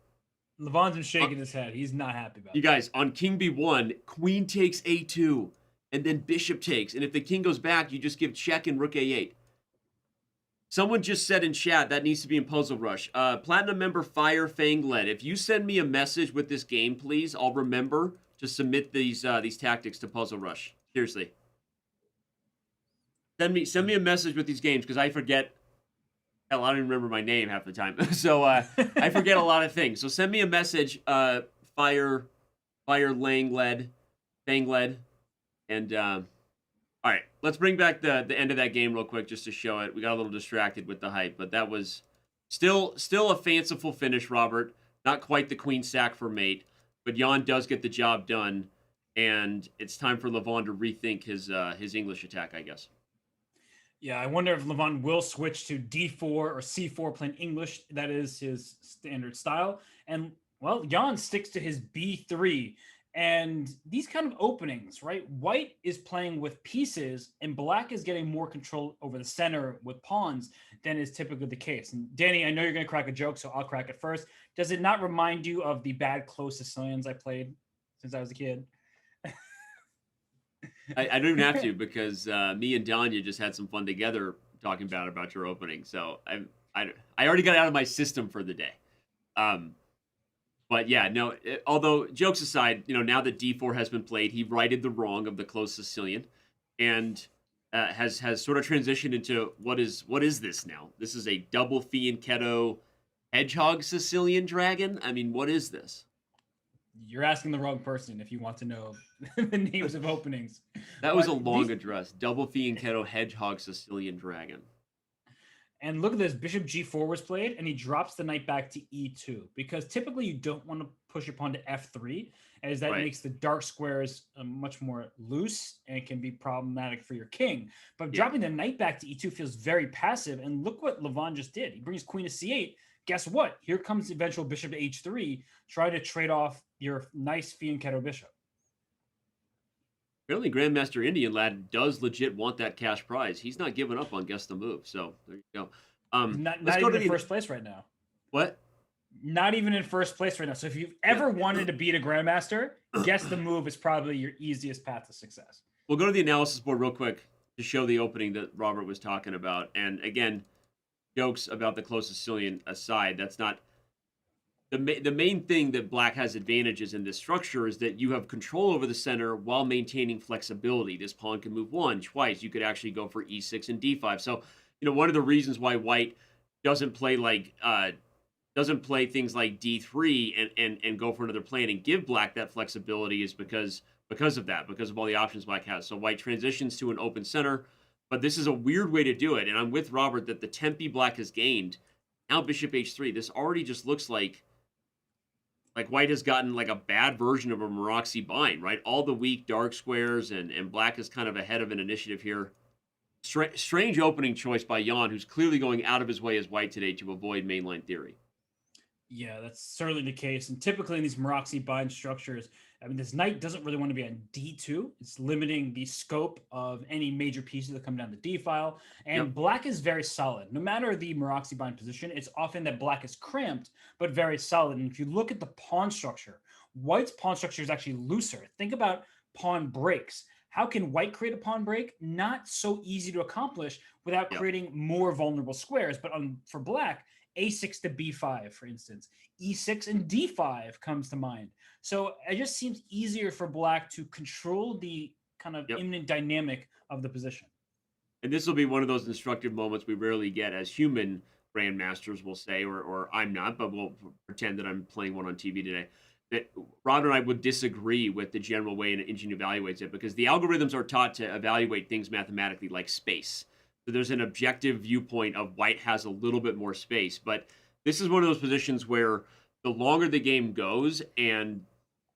E: Levon's been shaking his head. He's not happy about it.
A: You guys, on king b1, queen takes a2, and then bishop takes. And if the king goes back, you just give check and rook a8. Someone just said in chat, that needs to be in Puzzle Rush. Platinum member Fire Fangled, if you send me a message with this game, please, I'll remember to submit these tactics to Puzzle Rush. Seriously. Send me a message with these games, because I forget... Hell, I don't even remember my name half the time. So I forget a lot of things. So send me a message, Fire Fangled. And, all right, let's bring back the end of that game real quick just to show it. We got a little distracted with the hype, but that was still a fanciful finish, Robert. Not quite the queen sack for mate, but Jan does get the job done. And it's time for Levon to rethink his English attack, I guess.
E: Yeah, I wonder if Levon will switch to d4 or c4 playing English. That is his standard style. And, well, Jan sticks to his b3. And these kind of openings, right? White is playing with pieces, and black is getting more control over the center with pawns than is typically the case. And, Danny, I know you're going to crack a joke, so I'll crack it first. Does it not remind you of the bad close Sicilians I played since I was a kid?
A: I don't even have to, because me and Danya just had some fun together talking about your opening. So I already got it out of my system for the day. But yeah, no. Although jokes aside, now that d4 has been played, he righted the wrong of the close Sicilian, and has sort of transitioned into what is this now? This is a double Fianchetto hedgehog Sicilian dragon. I mean, what is this?
E: You're asking the wrong person if you want to know the names of openings.
A: That was a
E: But
A: long
E: these-
A: address. Double Fianchetto, Hedgehog, Sicilian Dragon.
E: And look at this. Bishop g4 was played, and he drops the knight back to e2 because typically you don't want to push your pawn to f3, as that
A: Right.
E: makes the dark squares much more loose and can be problematic for your king. But
A: Yeah.
E: dropping the knight back to e2 feels very passive. And look what Levon just did. He brings queen to c8. Guess what? Here comes the eventual bishop to h3. Try to trade off your nice fianchetto bishop.
A: Apparently, Grandmaster Indian Lad does legit want that cash prize. He's not giving up on Guess the Move. So there you go.
E: Not
A: Let's go
E: even
A: to
E: in
A: the
E: first place right now.
A: what?
E: Not even in first place right now. So if you've ever wanted to beat a grandmaster, Guess the Move is probably your easiest path to success.
A: We'll go to the analysis board real quick to show the opening that Robert was talking about. And again, jokes about the close Sicilian aside, that's not the main thing that Black has advantages in this structure is that you have control over the center while maintaining flexibility. This pawn can move one, twice. You could actually go for e6 and d5. So, one of the reasons why White doesn't play things like d3 and go for another plan and give Black that flexibility is because of that, because of all the options Black has. So White transitions to an open center, but this is a weird way to do it. And I'm with Robert that the tempi Black has gained. Now bishop h3. This already just looks like White has gotten like a bad version of a Maroczy bind, right? All the weak dark squares, and Black is kind of ahead of an initiative here. Strange opening choice by Jan, who's clearly going out of his way as White today to avoid mainline theory.
E: Yeah, that's certainly the case. And typically in these Maroczy bind structures, this knight doesn't really want to be on d2. It's limiting the scope of any major pieces that come down the d file. And Black is very solid. No matter the Maroczy bind position, it's often that Black is cramped, but very solid. And if you look at the pawn structure, White's pawn structure is actually looser. Think about pawn breaks. How can White create a pawn break? Not so easy to accomplish without creating more vulnerable squares. But for Black, a6 to b5, for instance, e6 and d5 comes to mind. So it just seems easier for Black to control the kind of imminent dynamic of the position.
A: And this will be one of those instructive moments we rarely get as human grandmasters, will say, or I'm not, but we'll pretend that I'm playing one on TV today. That Rob and I would disagree with the general way an engine evaluates it, because the algorithms are taught to evaluate things mathematically like space. So there's an objective viewpoint of White has a little bit more space. But this is one of those positions where the longer the game goes and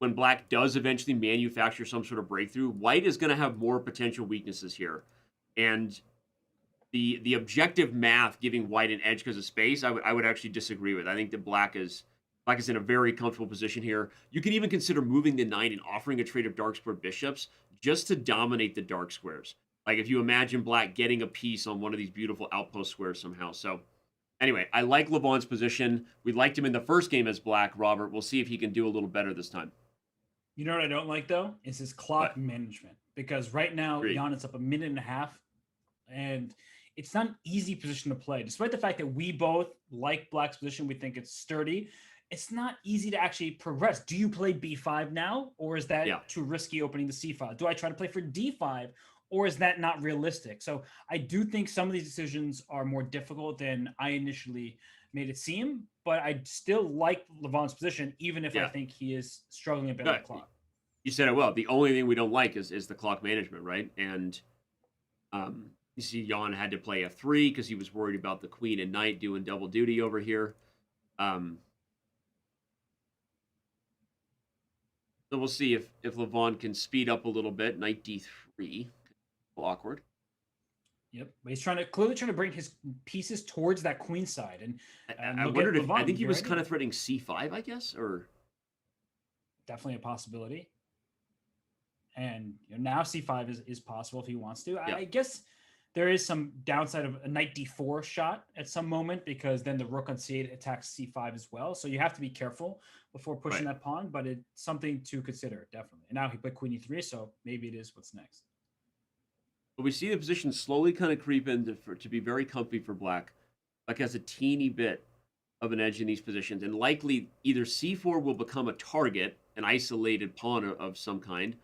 A: when Black does eventually manufacture some sort of breakthrough, White is going to have more potential weaknesses here. And the objective math giving White an edge because of space, I would actually disagree with. I think that Black is in a very comfortable position here. You can even consider moving the knight and offering a trade of dark square bishops just to dominate the dark squares. Like if you imagine Black getting a piece on one of these beautiful outpost squares somehow. So anyway, I like Levon's position. We liked him in the first game as Black, Robert. We'll see if he can do a little better this time.
E: You know what I don't like, though? Is his clock management. Because right now, Jan is up 1.5 minutes, and it's not an easy position to play. Despite the fact that we both like Black's position, we think it's sturdy, it's not easy to actually progress. Do you play b5 now, or is that too risky opening the c file? Do I try to play for d5, or is that not realistic? So I do think some of these decisions are more difficult than I initially made it seem, but I still like Levon's position, even if I think he is struggling a bit on the clock.
A: You said it well. The only thing we don't like is the clock management, right? And you see Jan had to play f3 because he was worried about the queen and knight doing double duty over here. So we'll see if Levon can speed up a little bit. Knight d3. Awkward.
E: Yep, but he's clearly trying to bring his pieces towards that queen side. And
A: I wondered if I think he was kind of threatening c5, I guess, or
E: definitely a possibility. And now c5 is possible if he wants to. I guess there is some downside of a knight d4 shot at some moment, because then the rook on c8 attacks c5 as well. So you have to be careful before pushing that pawn, but it's something to consider, definitely. And now he played queen e3, so maybe it is what's next.
A: But we see the position slowly kind of creep in to be very comfy for Black. Black has a teeny bit of an edge in these positions, and likely either c4 will become a target, an isolated pawn of some kind,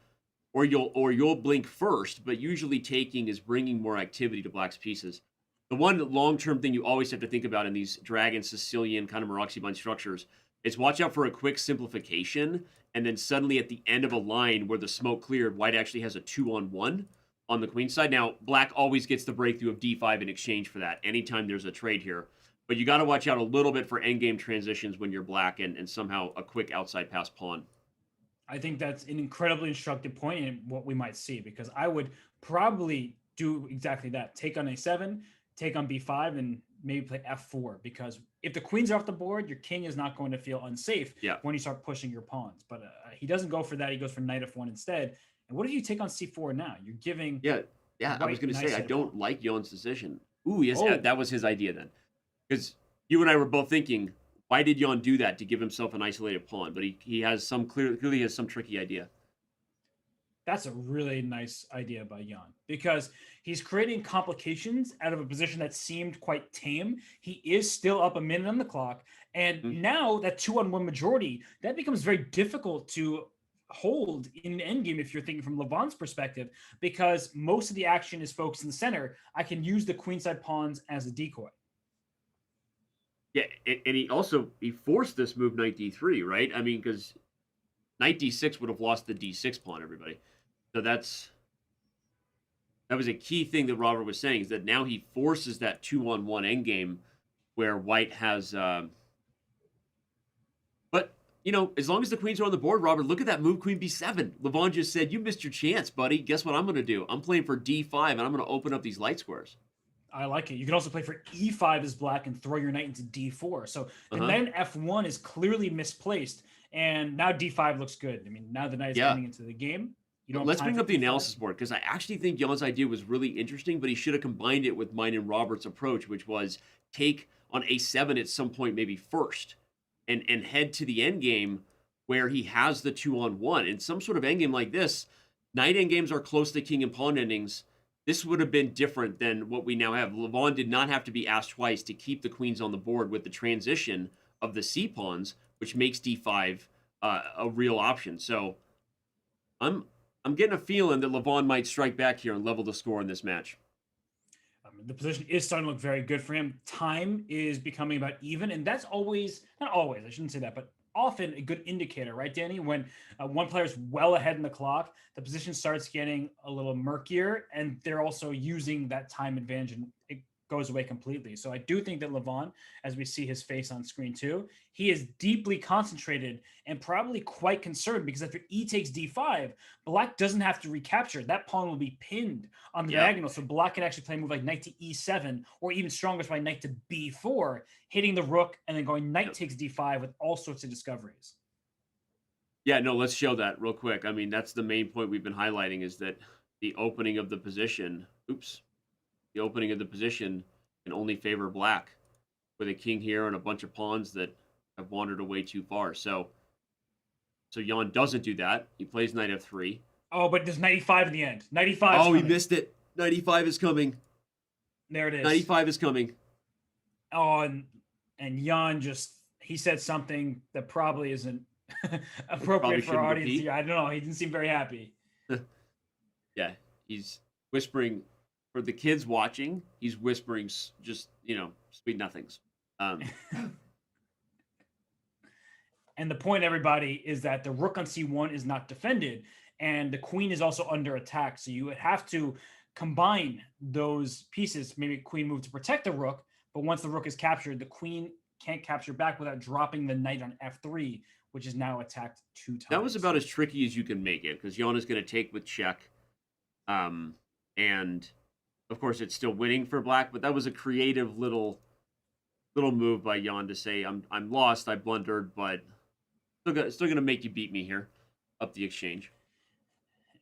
A: or you'll blink first, but usually taking is bringing more activity to Black's pieces. The one long-term thing you always have to think about in these dragon, Sicilian kind of Maroczy bind structures It's watch out for a quick simplification, and then suddenly at the end of a line where the smoke cleared, white actually has a 2-on-1 on the queen side. Now, black always gets the breakthrough of d5 in exchange for that anytime there's a trade here. But you got to watch out a little bit for endgame transitions when you're black and somehow a quick outside pass pawn.
E: I think that's an incredibly instructive point in what we might see, because I would probably do exactly that. Take on a7, take on b5, and maybe play f4, because if the queens are off the board, your king is not going to feel unsafe when you start pushing your pawns. But he doesn't go for that. He goes for knight f1 instead. And what if you take on c4 now? You're giving
A: I was going to say, I don't like Jan's decision. Ooh, yes, that was his idea then. Because you and I were both thinking, why did Jan do that to give himself an isolated pawn? But he has some clearly has some tricky idea.
E: That's a really nice idea by Jan, because he's creating complications out of a position that seemed quite tame. He is still up a minute on the clock. And now that 2-on-1 majority, that becomes very difficult to hold in endgame if you're thinking from Levon's perspective, because most of the action is focused in the center. I can use the queenside pawns as a decoy.
A: Yeah, and he forced this move knight d3, right? I mean, because knight d6 would have lost the d6 pawn, everybody. So that was a key thing that Robert was saying, is that now he forces that 2-on-1 endgame where white has... But, as long as the queens are on the board, Robert, look at that move, queen b7. Levon just said, you missed your chance, buddy. Guess what I'm going to do? I'm playing for d5, and I'm going to open up these light squares.
E: I like it. You can also play for e5 as black and throw your knight into d4. So the knight in f1 is clearly misplaced, and now d5 looks good. I mean, now the knight is coming into the game.
A: Let's bring up the analysis board, because I actually think Jan's idea was really interesting, but he should have combined it with mine and Robert's approach, which was take on a7 at some point, maybe first, and head to the endgame where he has the 2-on-1. In some sort of endgame like this, knight endgames are close to king and pawn endings. This would have been different than what we now have. Levon did not have to be asked twice to keep the queens on the board with the transition of the c pawns, which makes d5 a real option. So I'm getting a feeling that Levon might strike back here and level the score in this match.
E: The position is starting to look very good for him. Time is becoming about even, and that's always, not always, I shouldn't say that, but often a good indicator, right, Danny? When one player is well ahead in the clock, the position starts getting a little murkier, and they're also using that time advantage, and it goes away completely. So I do think that Levon, as we see his face on screen too, he is deeply concentrated and probably quite concerned, because after e takes d5, black doesn't have to recapture. That pawn will be pinned on the diagonal, so black can actually play a move like knight to e7, or even stronger by knight to b4, hitting the rook and then going knight takes d5 with all sorts of discoveries.
A: Yeah, no, let's show that real quick. I mean, that's the main point we've been highlighting, is that the opening of the position, the opening of the position can only favor black, with a king here and a bunch of pawns that have wandered away too far. So Jan doesn't do that. He plays knight f3.
E: Oh, but there's knight e5 in the end. Knight e5.
A: Oh, he missed it. Knight e5 is coming.
E: There it is.
A: Knight e5 is coming.
E: Oh, and Jan he said something that probably isn't appropriate for our audience. Yeah, I don't know. He didn't seem very happy.
A: Yeah, he's whispering. For the kids watching, he's whispering just, sweet nothings.
E: And the point, everybody, is that the rook on c1 is not defended, and the queen is also under attack. So you would have to combine those pieces, maybe queen move to protect the rook, but once the rook is captured, the queen can't capture back without dropping the knight on f3, which is now attacked 2 times.
A: That was about as tricky as you can make it, because Jan is going to take with check. And of course, it's still winning for black, but that was a creative little move by Jan to say, I'm lost, I blundered, but still going to make you beat me here, up the exchange.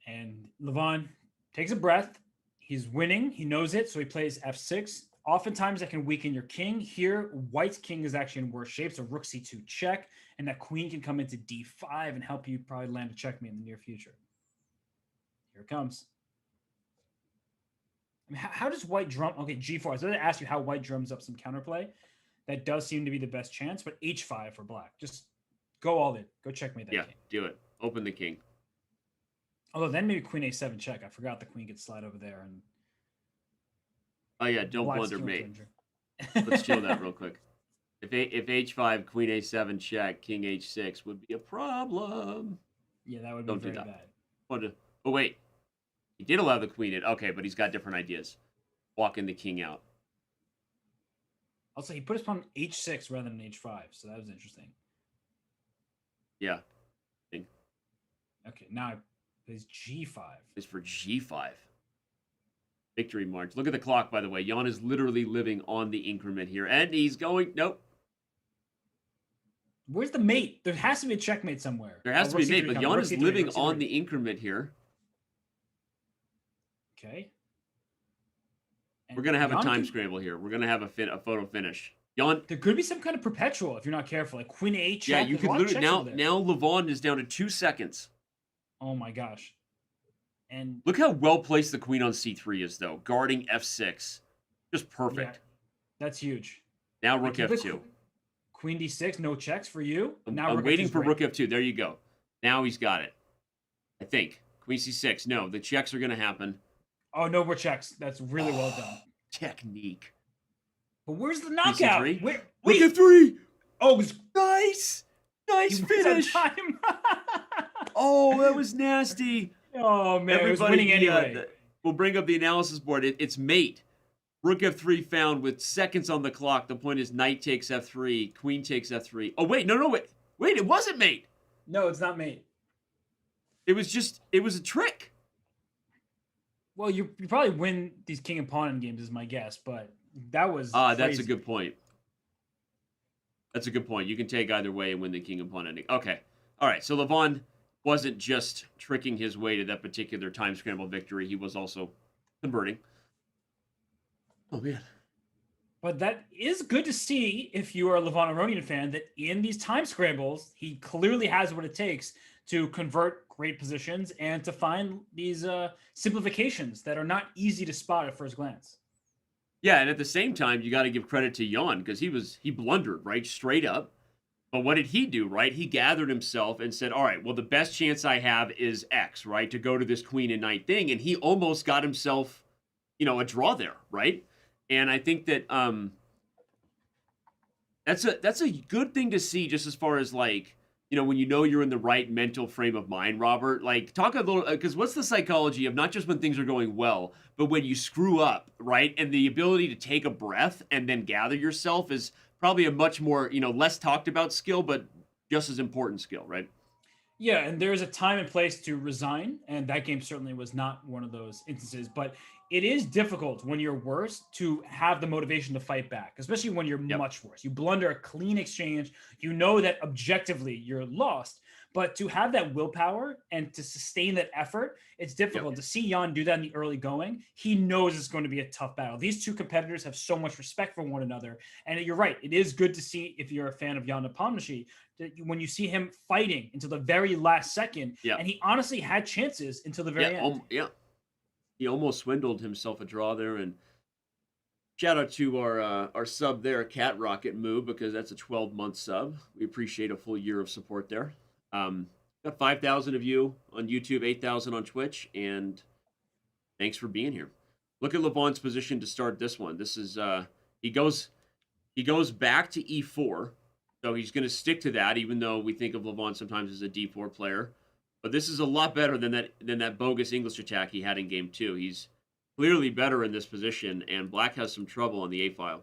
E: And Levon takes a breath. He's winning. He knows it, so he plays f6. Oftentimes, that can weaken your king. Here, white's king is actually in worse shape, so rook c2 check, and that queen can come into d5 and help you probably land a checkmate in the near future. Here it comes. I mean, how does white drum? Okay, g4. I was going to ask you how white drums up some counterplay. That does seem to be the best chance, but h5 for black. Just go all in. Go checkmate that king.
A: Yeah, do it. Open the king.
E: Although then maybe queen a7 check. I forgot the queen could slide over there. And
A: oh, yeah, don't blunder mate. Let's show that real quick. If h5, queen a7 check, king h6 would be a problem.
E: Yeah, that would be
A: Don't do
E: very
A: that.
E: bad.
A: Oh, wait. He did allow the queen in. Okay, but he's got different ideas. Walking the king out.
E: Also, he put his pawn h6 rather than h5, so that was interesting.
A: Yeah.
E: Okay, now his g5.
A: Is for g5. Victory march. Look at the clock, by the way. Jan is literally living on the increment here. And he's going... Nope.
E: Where's the mate? There has to be a checkmate somewhere.
A: There has to be a mate, but Jan is living on
E: the...
A: the increment here.
E: Okay. And
A: We're going to have a time
E: could...
A: scramble here. We're going to have a photo finish. Jan...
E: There could be some kind of perpetual if you're not careful. Like queen a8 check.
A: Yeah, you could literally... Now Levon is down to 2 seconds.
E: Oh my gosh. And
A: look how well placed the queen on c3 is, though. Guarding f6. Just perfect.
E: Yeah, that's huge.
A: Now rook f2.
E: Queen d6, no checks for you.
A: I'm waiting for rook f2. There you go. Now he's got it. I think. Queen c6. No, the checks are going to happen.
E: Oh, no more checks. That's really well done.
A: Technique.
E: But where's the knockout?
A: Wait.
E: Rook
A: f3.
E: Oh, it was...
A: Nice. Nice finish.
E: Time.
A: Oh, that was nasty.
E: Oh, man.
A: Everybody,
E: it was winning anyway.
A: We'll bring up the analysis board. It's mate. Rook f3 found with seconds on the clock. The point is knight takes f3, queen takes f3. Oh, wait. No, wait. Wait, it wasn't mate.
E: No, it's not mate.
A: It was a trick.
E: Well, you probably win these king and pawn games is my guess, but that was
A: that's a good point. That's a good point. You can take either way and win the king and pawn ending. Okay. All right. So Levon wasn't just tricking his way to that particular time scramble victory. He was also converting. Oh, man.
E: But that is good to see if you are a Levon Aronian fan that in these time scrambles, he clearly has what it takes to convert great positions and to find these simplifications that are not easy to spot at first glance.
A: Yeah, and at the same time, you got to give credit to Jan because he blundered, right, straight up. But what did he do, right? He gathered himself and said, all right, well, the best chance I have is X, right, to go to this queen and knight thing. And he almost got himself, a draw there, right? And I think that that's a good thing to see just as far as, like, when you're in the right mental frame of mind, Robert. Like, talk a little, because what's the psychology of not just when things are going well, but when you screw up, right? And the ability to take a breath and then gather yourself is probably a much more, less talked about skill, but just as important skill, right?
E: Yeah, and there's a time and place to resign, and that game certainly was not one of those instances, but it is difficult when you're worse to have the motivation to fight back, especially when you're much worse. You blunder a clean exchange, you know that objectively you're lost, but to have that willpower and to sustain that effort, it's difficult. To see Jan do that in the early going, he knows it's going to be a tough battle. These two competitors have so much respect for one another, and you're right, it is good to see, if you're a fan of Jan Nepomniachtchi, when you see him fighting until the very last second, and he honestly had chances until the very end.
A: He almost swindled himself a draw there, and shout out to our sub there, Cat Rocket Move, because that's a 12-month sub. We appreciate a full year of support there. Got 5,000 of you on YouTube, 8,000 on Twitch, and thanks for being here. Look at Levon's position to start this one. This is he goes back to e4. So he's going to stick to that, even though we think of Levon sometimes as a d4 player. But this is a lot better than that bogus English attack he had in game 2. He's clearly better in this position, and Black has some trouble on the A file.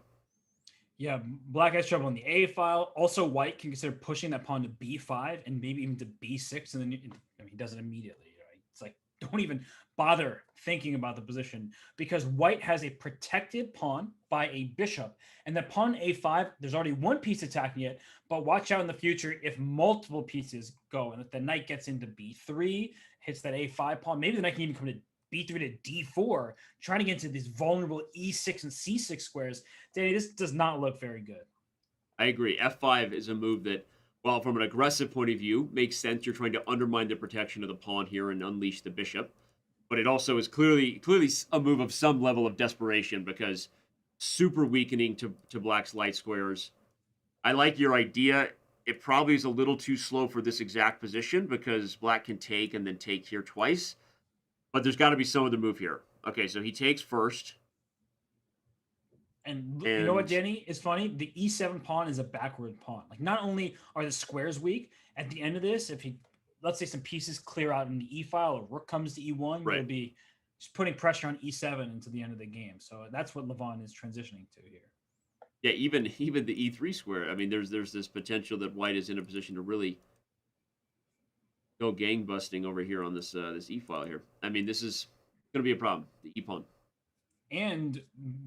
E: Yeah, Black has trouble on the A file. Also, White can consider pushing that pawn to b5 and maybe even to b6, and then he does it immediately. Right? It's like, don't even bother thinking about the position, because White has a protected pawn by a bishop, and that pawn a5, there's already one piece attacking it, but watch out in the future if multiple pieces go, and if the knight gets into b3, hits that a5 pawn, maybe the knight can even come to b3 to d4, trying to get into these vulnerable e6 and c6 squares. Danny, this does not look very good.
A: I agree. f5 is a move that, well, from an aggressive point of view, makes sense. You're trying to undermine the protection of the pawn here and unleash the bishop. But it also is clearly a move of some level of desperation, because super weakening to Black's light squares. I like your idea. It probably is a little too slow for this exact position, because Black can take and then take here twice. But there's got to be some other move here. Okay, so he takes first.
E: And you know what,
A: And
E: Danny? It's funny. The e7 pawn is a backward pawn. Like, not only are the squares weak, at the end of this, if he, let's say some pieces clear out in the e file, or rook comes to e1,
A: Right.
E: it'll be just putting pressure on e7 until the end of the game. So that's what Levon is transitioning to here.
A: yeah, even the e3 square. I mean, there's this potential that white is in a position to really go gang busting over here on this this e file here. I mean, this is going to be a problem. The e pawn.
E: And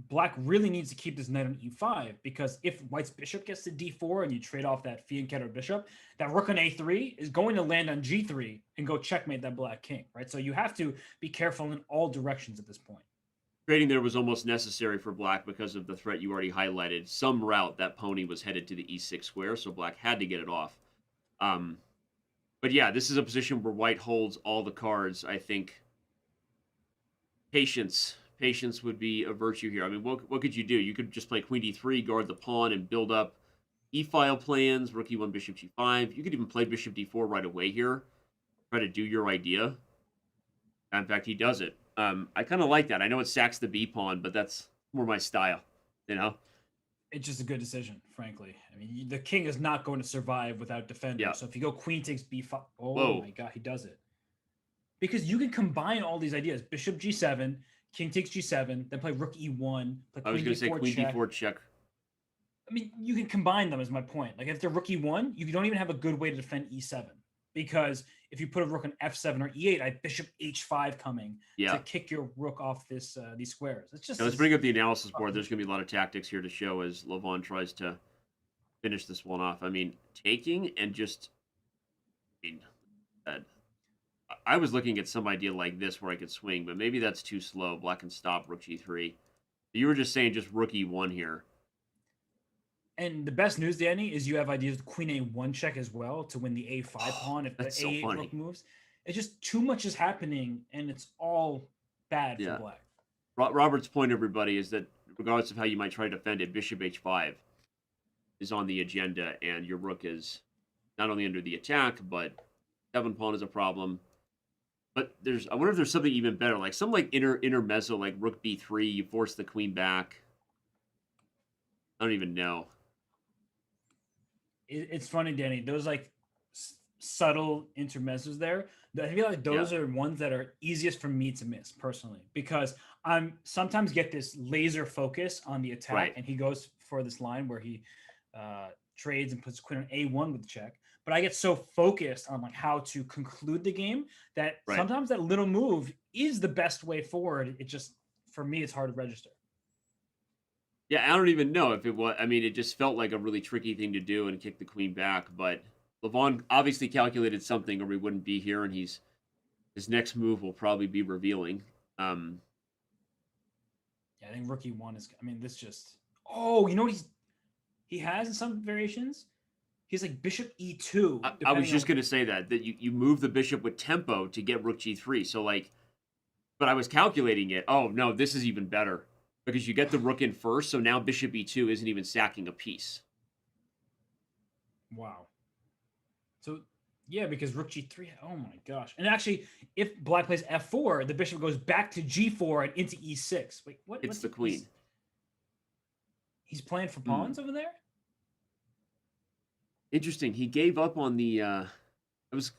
E: black really needs to keep this knight on e5, because if white's bishop gets to d4 and you trade off that fianchetto bishop, that rook on a3 is going to land on g3 and go checkmate that black king, right? So you have to be careful in all directions at this point.
A: Trading there was almost necessary for black because of the threat you already highlighted. Some route that pony was headed to the e6 square, so black had to get it off. But yeah, this is a position where white holds all the cards. I think patience would be a virtue here. I mean, what could you do? You could just play queen d3, guard the pawn, and build up e-file plans, rook e1, bishop g5. You could even play bishop d4 right away here. Try to do your idea. In fact, he does it. I kind of like that. I know it sacks the b pawn, but that's more my style, you know?
E: It's just a good decision, frankly. I mean, the king is not going to survive without defending.
A: Yeah.
E: So if you go queen takes b5, oh
A: Whoa.
E: my god, he does it. Because you can combine all these ideas. Bishop g7, king takes g7, then play rook e1, play
A: I was
E: queen
A: going to say
E: d4
A: queen
E: check.
A: d4 check.
E: I mean, you can combine them, is my point. Like, if they're rook e1, you don't even have a good way to defend e7. Because if you put a rook on f7 or e8, I have bishop h5 coming to kick your rook off this these squares. It's just.
A: Now let's bring up the analysis board. There's going to be a lot of tactics here to show as Levon tries to finish this one off. I mean, taking and just. I was looking at some idea like this where I could swing, but maybe that's too slow. Black can stop rook g3. You were just saying just rook e1 here.
E: And the best news, Danny, is you have ideas with queen a1 check as well to win the a5 pawn if the a8
A: so
E: rook moves. It's just too much is happening, and it's all bad for black.
A: Robert's point, everybody, is that regardless of how you might try to defend it, bishop h5 is on the agenda, and your rook is not only under the attack, but 7 pawn is a problem. But I wonder if there's something even better, like some like intermezzo, like rook b3, you force the queen back. I don't even know.
E: It's funny, Danny. Those like subtle intermezzos there. I feel like those are ones that are easiest for me to miss personally, because I'm sometimes get this laser focus on the attack, and he goes for this line where he trades and puts queen on a1 with the check. But I get so focused on like how to conclude the game that sometimes that little move is the best way forward. It just, for me, it's hard to register.
A: Yeah, I don't even know if it was. I mean, it just felt like a really tricky thing to do and kick the queen back. But Levon obviously calculated something, or we wouldn't be here. And his next move will probably be revealing.
E: Yeah, I think rook e1 is. I mean, this just. Oh, you know what he has in some variations. He's like bishop e2.
A: I was just going to say that you move the bishop with tempo to get rook g3. So like, but I was calculating it. Oh no, this is even better. Because you get the rook in first, so now bishop e2 isn't even sacking a piece.
E: Wow. So, yeah, because rook g3, oh my gosh. And actually, if black plays f4, the bishop goes back to g4 and into e6. Wait, what?
A: It's the queen.
E: He's playing for pawns over there?
A: Interesting. He gave up on the... it was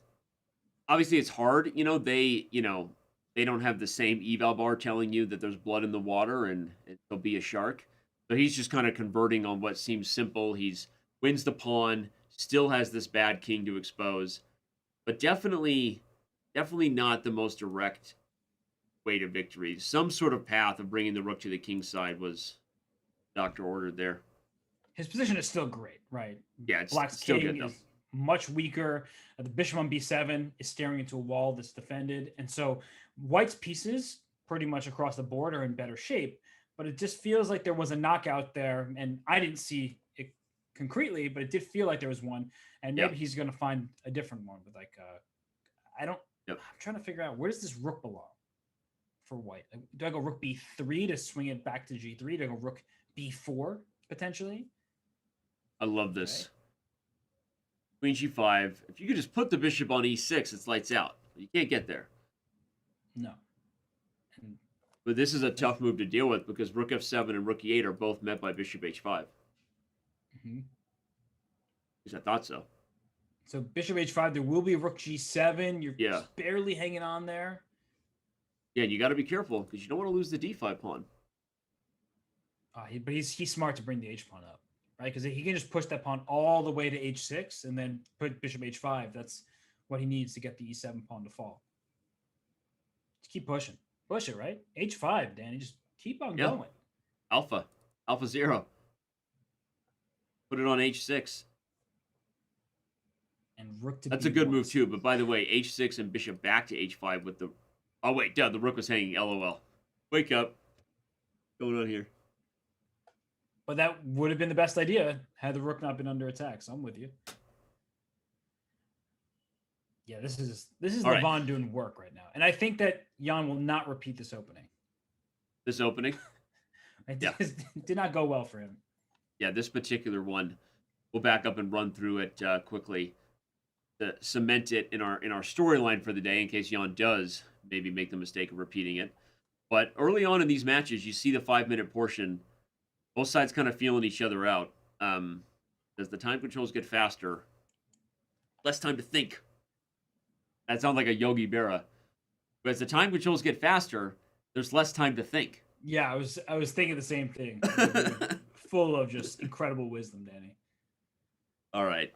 A: obviously, it's hard. They don't have the same eval bar telling you that there's blood in the water and there'll be a shark. So he's just kind of converting on what seems simple. He's wins the pawn, still has this bad king to expose, but definitely not the most direct way to victory. Some sort of path of bringing the rook to the king's side was doctor ordered there.
E: His position is still great, right?
A: Yeah, it's
E: Black's
A: still
E: king
A: good, though.
E: is much weaker. The bishop on b7 is staring into a wall that's defended. And so white's pieces pretty much across the board are in better shape, but it just feels like there was a knockout there. And I didn't see it concretely, but it did feel like there was one. And maybe he's going to find a different one with like, I'm trying to figure out, where does this rook belong for white? Like, do I go rook b3 to swing it back to g3? Do I go rook b4 potentially?
A: I love this. Queen g5. If you could just put the bishop on e6, it's lights out. You can't get there.
E: No. And
A: But this is a tough move to deal with because rook f7 and rook e8 are both met by bishop h5.
E: Mm-hmm.
A: At least I thought so.
E: So bishop h5, there will be rook g7. You're
A: Yeah.
E: just barely hanging on there.
A: Yeah, and you got to be careful because you don't want to lose the d5 pawn.
E: But he's smart to bring the h pawn up, right? Because he can just push that pawn all the way to h6 and then put bishop h5. That's what he needs to get the e7 pawn to fall. Just keep pushing. Push it, right? h5, Danny. Just keep on going.
A: Alpha 0. Put it on h6.
E: And rook to
A: That's a good move too. But by the way, h6 and bishop back to h5 with the... Oh, wait, duh, the rook was hanging. LOL. Wake up. What's going on here?
E: But that would have been the best idea had the rook not been under attack. So I'm with you. Yeah, this is Levon
A: right.
E: doing work right now. And I think that Jan will not repeat this opening.
A: This opening?
E: It did not go well for him.
A: Yeah, this particular one, we'll back up and run through it quickly to cement it in our storyline for the day in case Jan does maybe make the mistake of repeating it. But early on in these matches, you see the 5-minute portion, both sides kind of feeling each other out. As the time controls get faster, less time to think. That sounds like a Yogi Berra. But as the time controls get faster, there's less time to think.
E: Yeah, I was thinking the same thing. Full of just incredible wisdom, Danny.
A: All right.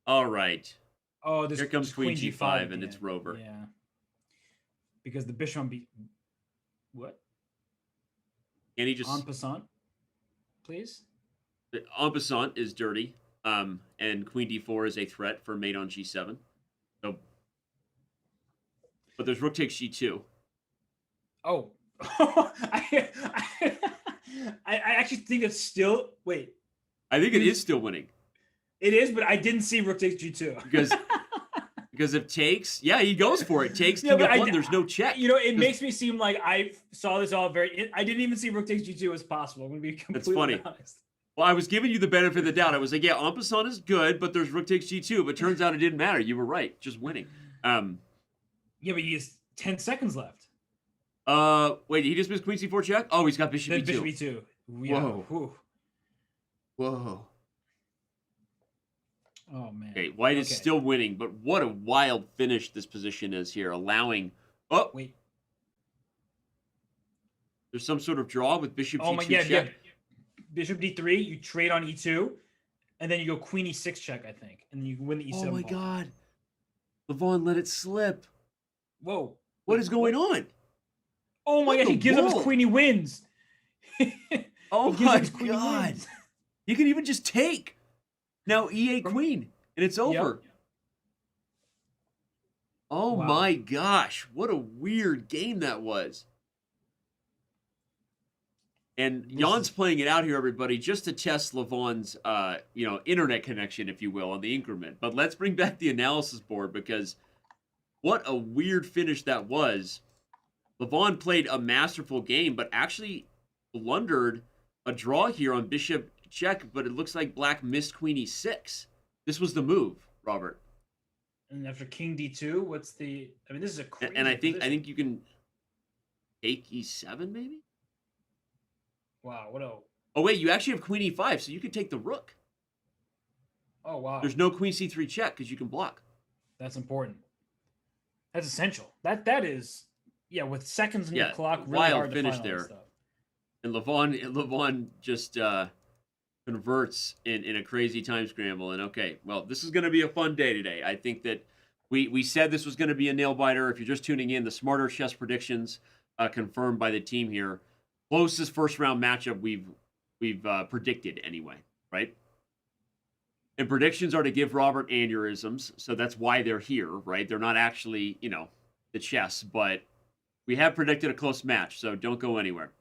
A: All right.
E: Oh, this
A: here comes Queen G5 and it's Rover.
E: Yeah. Because the bishop on what?
A: And he just
E: en passant, please.
A: En passant is dirty. And Queen D4 is a threat for mate on G7. So, but there's rook takes G2.
E: Oh. I actually think it's still wait.
A: I think it is still winning.
E: It is, but I didn't see rook takes G2.
A: Because if takes, yeah, he goes for it. Takes king f1, there's no check.
E: You know, it makes me seem like I saw this all I didn't even see rook takes G2 as possible. I'm going to be completely honest.
A: Well, I was giving you the benefit of the doubt. I was like, yeah, en passant is good, but there's rook takes G2. But turns out it didn't matter. You were right. Just winning.
E: Yeah, but he has 10 seconds left.
A: Wait, he just missed Queen C4 check? Oh, he's got Bishop E2.
E: Bishop E2. Yeah.
A: Whoa. Whoa.
E: Oh, man.
A: Okay, White is still winning, but what a wild finish this position is here, allowing... Oh!
E: Wait.
A: There's some sort of draw with Bishop G2 check.
E: Yeah. Bishop D3, you trade on E2, and then you go Queen E6 check, I think, and then you win the E7
A: Oh, my
E: ball.
A: God. Levon let it slip.
E: Whoa.
A: What is going on?
E: Oh, my God, he gives up his queen, he wins.
A: Oh, my God. He can even just take. Now E8 queen, and it's over. Yep. Oh, wow. My gosh. What a weird game that was. And Jan's playing it out here, everybody, just to test Levon's, internet connection, if you will, on the increment. But let's bring back the analysis board because what a weird finish that was. Levon played a masterful game, but actually blundered a draw here on Bishop check, but it looks like Black missed Queen E6. This was the move, Robert.
E: And after King D2, what's the... I mean, this is a crazy
A: And I think you can take E7, maybe?
E: Wow, what a...
A: Oh, wait, you actually have Queen E5, so you can take the rook.
E: Oh, wow.
A: There's no Queen C3 check because you can block.
E: That's important. That's essential. That is... Yeah, with seconds on the clock, really
A: wild
E: hard to
A: finish
E: find
A: there.
E: Stuff.
A: And Levon just converts in a crazy time scramble. And okay, well, this is going to be a fun day today. I think that we said this was going to be a nail biter. If you're just tuning in, the Smarter Chess predictions confirmed by the team here. Closest first round matchup we've predicted anyway, right? And predictions are to give Robert aneurysms, so that's why they're here, right? They're not actually, the chess, but we have predicted a close match, so don't go anywhere.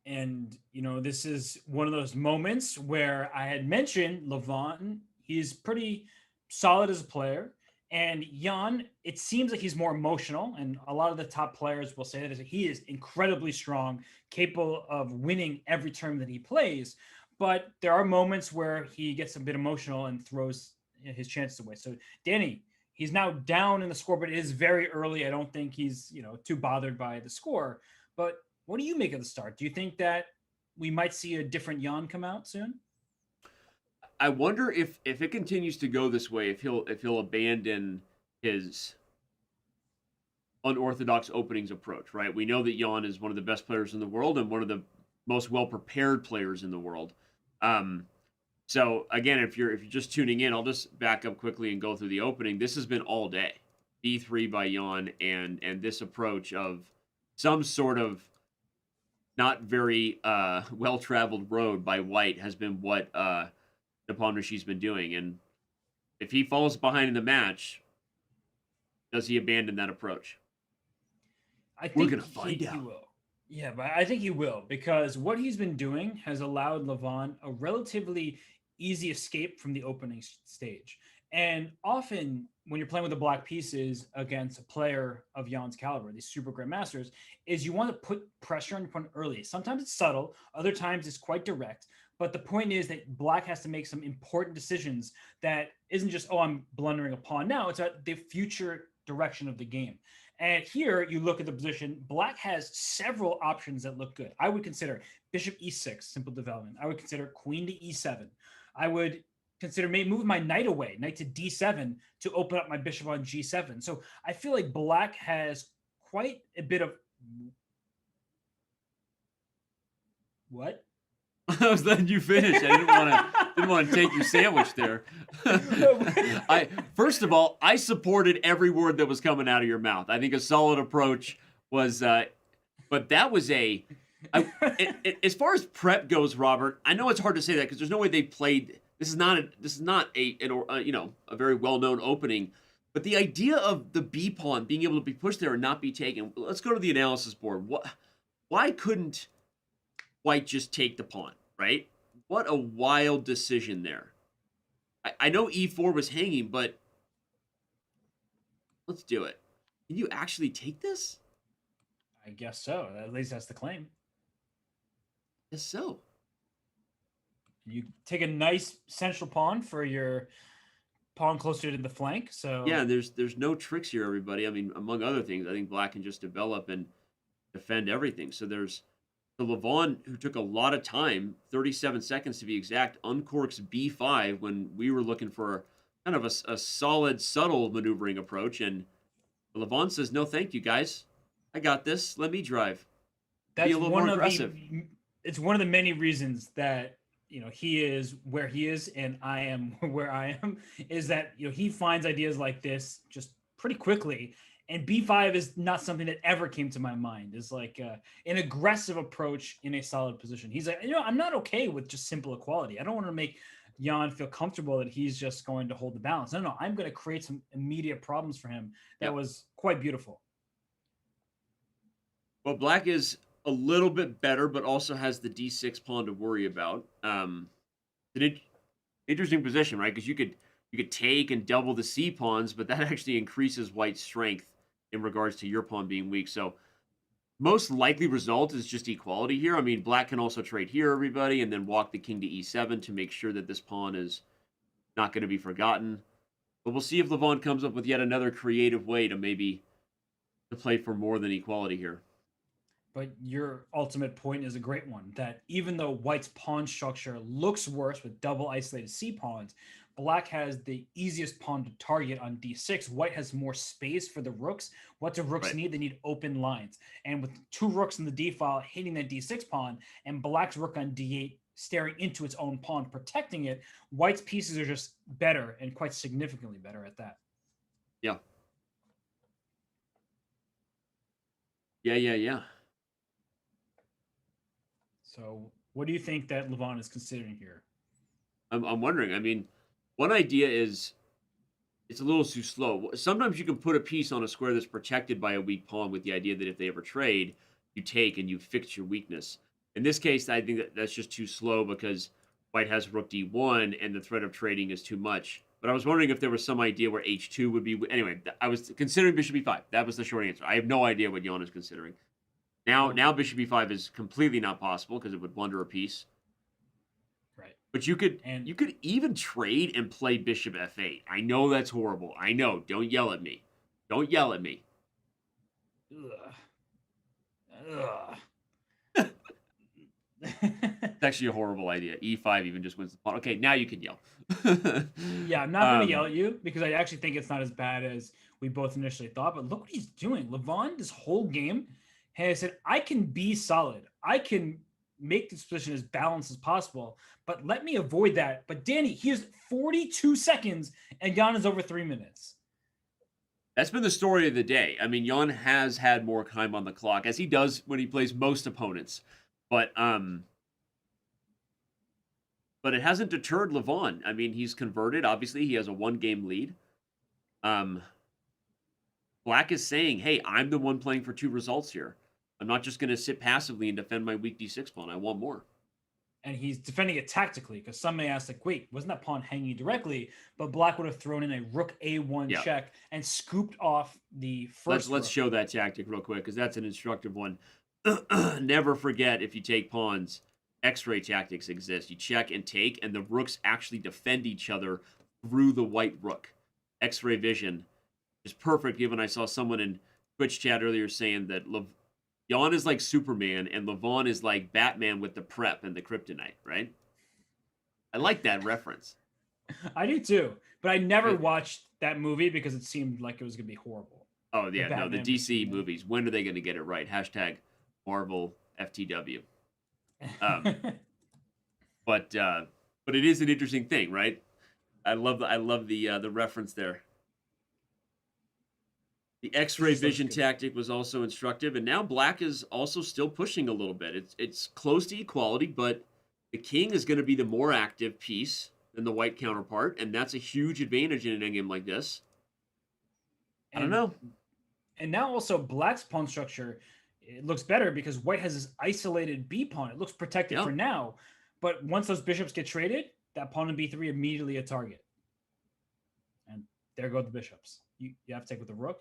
E: And, this is one of those moments where I had mentioned Levon. He's pretty solid as a player. And Jan, it seems like he's more emotional. And a lot of the top players will say that he is incredibly strong, capable of winning every term that he plays. But there are moments where he gets a bit emotional and throws his chances away. So, Danny, he's now down in the score, but it is very early. I don't think he's, too bothered by the score. But what do you make of the start? Do you think that we might see a different Jan come out soon?
A: I wonder if it continues to go this way, if he'll abandon his unorthodox openings approach, right? We know that Jan is one of the best players in the world and one of the most well-prepared players in the world. So again, if you're just tuning in, I'll just back up quickly and go through the opening. This has been all day. B3 by Jan and this approach of some sort of not very well-traveled road by White has been what Nepomniachtchi's been doing. And if he falls behind in the match, does he abandon that approach?
E: I think
A: We're going to find out.
E: He will. Yeah, but I think he will, because what he's been doing has allowed Levon a relatively easy escape from the opening stage. And often when you're playing with the black pieces against a player of Jan's caliber, these super grandmasters, is you want to put pressure on your opponent early. Sometimes it's subtle, other times it's quite direct. But the point is that black has to make some important decisions that isn't just, oh, I'm blundering a pawn. Now it's about the future direction of the game. And here you look at the position, black has several options that look good. I would consider bishop e6, simple development. I would consider queen to e7. I would consider maybe move my knight away, knight to d7 to open up my bishop on g7. So I feel like black has quite a bit of... What?
A: I was letting you finish. I didn't want to take your sandwich there. First of all, I supported every word that was coming out of your mouth. I think a solid approach was, but that was as far as prep goes, Robert. I know it's hard to say that because there's no way they played. This is not a very well-known opening. But the idea of the B pawn being able to be pushed there and not be taken. Let's go to the analysis board. Why couldn't White just take the pawn, right? What a wild decision there. I know e4 was hanging, but let's do it. Can you actually take this?
E: I guess so. At least that's the claim.
A: Yes, so.
E: You take a nice central pawn for your pawn closer to the flank. So
A: yeah, there's no tricks here, everybody. I mean, among other things, I think black can just develop and defend everything. So there's the Levon, who took a lot of time, 37 seconds to be exact, uncorks b5 when we were looking for kind of a solid, subtle maneuvering approach. And Levon says, no, thank you, guys. I got this. Let me drive.
E: That's
A: be a little more aggressive.
E: It's one of the many reasons that, he is where he is and I am where I am, is that, he finds ideas like this just pretty quickly. And b5 is not something that ever came to my mind. It's like an aggressive approach in a solid position. He's like, I'm not okay with just simple equality. I don't want to make Jan feel comfortable that he's just going to hold the balance. No, I'm going to create some immediate problems for him. That was quite beautiful.
A: Well, black is a little bit better, but also has the d6 pawn to worry about. An interesting position, right? Because you could take and double the c pawns, but that actually increases White's strength in regards to your pawn being weak. So most likely result is just equality here. I mean, black can also trade here, everybody, and then walk the king to e7 to make sure that this pawn is not going to be forgotten. But we'll see if Levon comes up with yet another creative way to play for more than equality here.
E: But your ultimate point is a great one, that even though White's pawn structure looks worse with double isolated c pawns, black has the easiest pawn to target on d6. White has more space for the rooks. What do rooks need? They need open lines. And with two rooks in the d file hitting that d6 pawn and black's rook on d8 staring into its own pawn, protecting it, White's pieces are just better and quite significantly better at that.
A: Yeah. Yeah.
E: So what do you think that Levon is considering here?
A: I'm wondering. I mean, one idea is it's a little too slow. Sometimes you can put a piece on a square that's protected by a weak pawn with the idea that if they ever trade, you take and you fix your weakness. In this case, I think that's just too slow because White has rook d1 and the threat of trading is too much. But I was wondering if there was some idea where h2 would be... Anyway, I was considering bishop e5. That was the short answer. I have no idea what Jan is considering. Now bishop e5 is completely not possible because it would blunder a piece.
E: Right.
A: But you could even trade and play bishop f8. I know that's horrible. I know. Don't yell at me. Don't yell at me.
E: Ugh.
A: It's actually a horrible idea. E5 even just wins the pawn. Okay, now you can yell.
E: Yeah, I'm not going to yell at you because I actually think it's not as bad as we both initially thought. But look what he's doing. Levon, this whole game, has said, I can be solid. I can make this position as balanced as possible, but let me avoid that. But Danny, he has 42 seconds and Jan is over 3 minutes.
A: That's been the story of the day. I mean, Jan has had more time on the clock, as he does when he plays most opponents. But it hasn't deterred Levon. I mean, he's converted. Obviously, he has a 1-game lead. Black is saying, hey, I'm the one playing for 2 results here. I'm not just going to sit passively and defend my weak d6 pawn. I want more.
E: And he's defending it tactically because some may ask, like, wait, wasn't that pawn hanging directly? But Black would have thrown in a rook a1 check and scooped off the first.
A: Let's show that tactic real quick because that's an instructive one. Never forget, if you take pawns, X-ray tactics exist. You check and take, and the rooks actually defend each other through the white rook. X-ray vision is perfect, given I saw someone in Twitch chat earlier saying that Jan is like Superman, and Levon is like Batman with the prep and the kryptonite, right? I like that reference.
E: I do too, but I never watched that movie because it seemed like it was going to be horrible.
A: Oh, yeah, no, the DC movies. When are they going to get it right? Hashtag Marvel FTW. But it is an interesting thing, right? I love the reference there. The X-ray vision tactic was also instructive, and now Black is also still pushing a little bit. It's close to equality, but the king is going to be the more active piece than the white counterpart, and that's a huge advantage in an endgame like this. I don't know.
E: And now also Black's pawn structure, it looks better because White has this isolated B pawn. It looks protected for now, but once those bishops get traded, that pawn in B3 immediately a target. And there go the bishops. You have to take with the rook.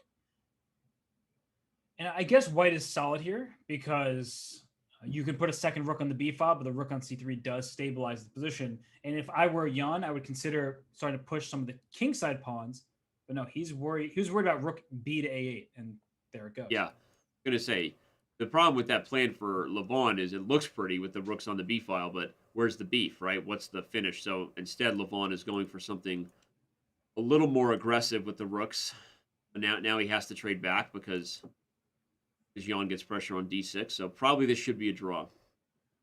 E: And I guess White is solid here because you can put a second rook on the b file, but the rook on c3 does stabilize the position. And if I were Jan, I would consider starting to push some of the kingside pawns. But no, he's worried. He was worried about rook b to a8, and there it goes.
A: Yeah, I'm gonna say the problem with that plan for Levon is it looks pretty with the rooks on the b file, but where's the beef, right? What's the finish? So instead, Levon is going for something a little more aggressive with the rooks. But now he has to trade back because Jan gets pressure on d6, so probably this should be a draw.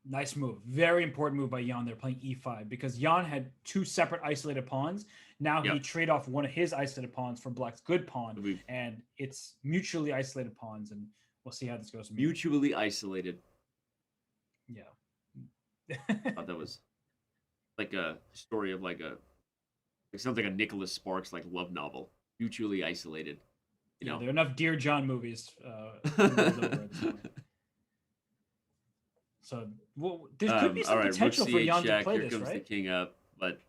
E: Nice move. Very important move by Jan. They're playing e5 because Jan had 2 separate isolated pawns. Now he trade off one of his isolated pawns for Black's good pawn, and it's mutually isolated pawns, and we'll see how this goes.
A: Mutually isolated.
E: Yeah.
A: I thought that was like a story of it sounds like a Nicholas Sparks love novel. Mutually isolated. You know,
E: there are enough Dear John movies. So, there could be some potential for Jan to play
A: this,
E: right?
A: The king up, but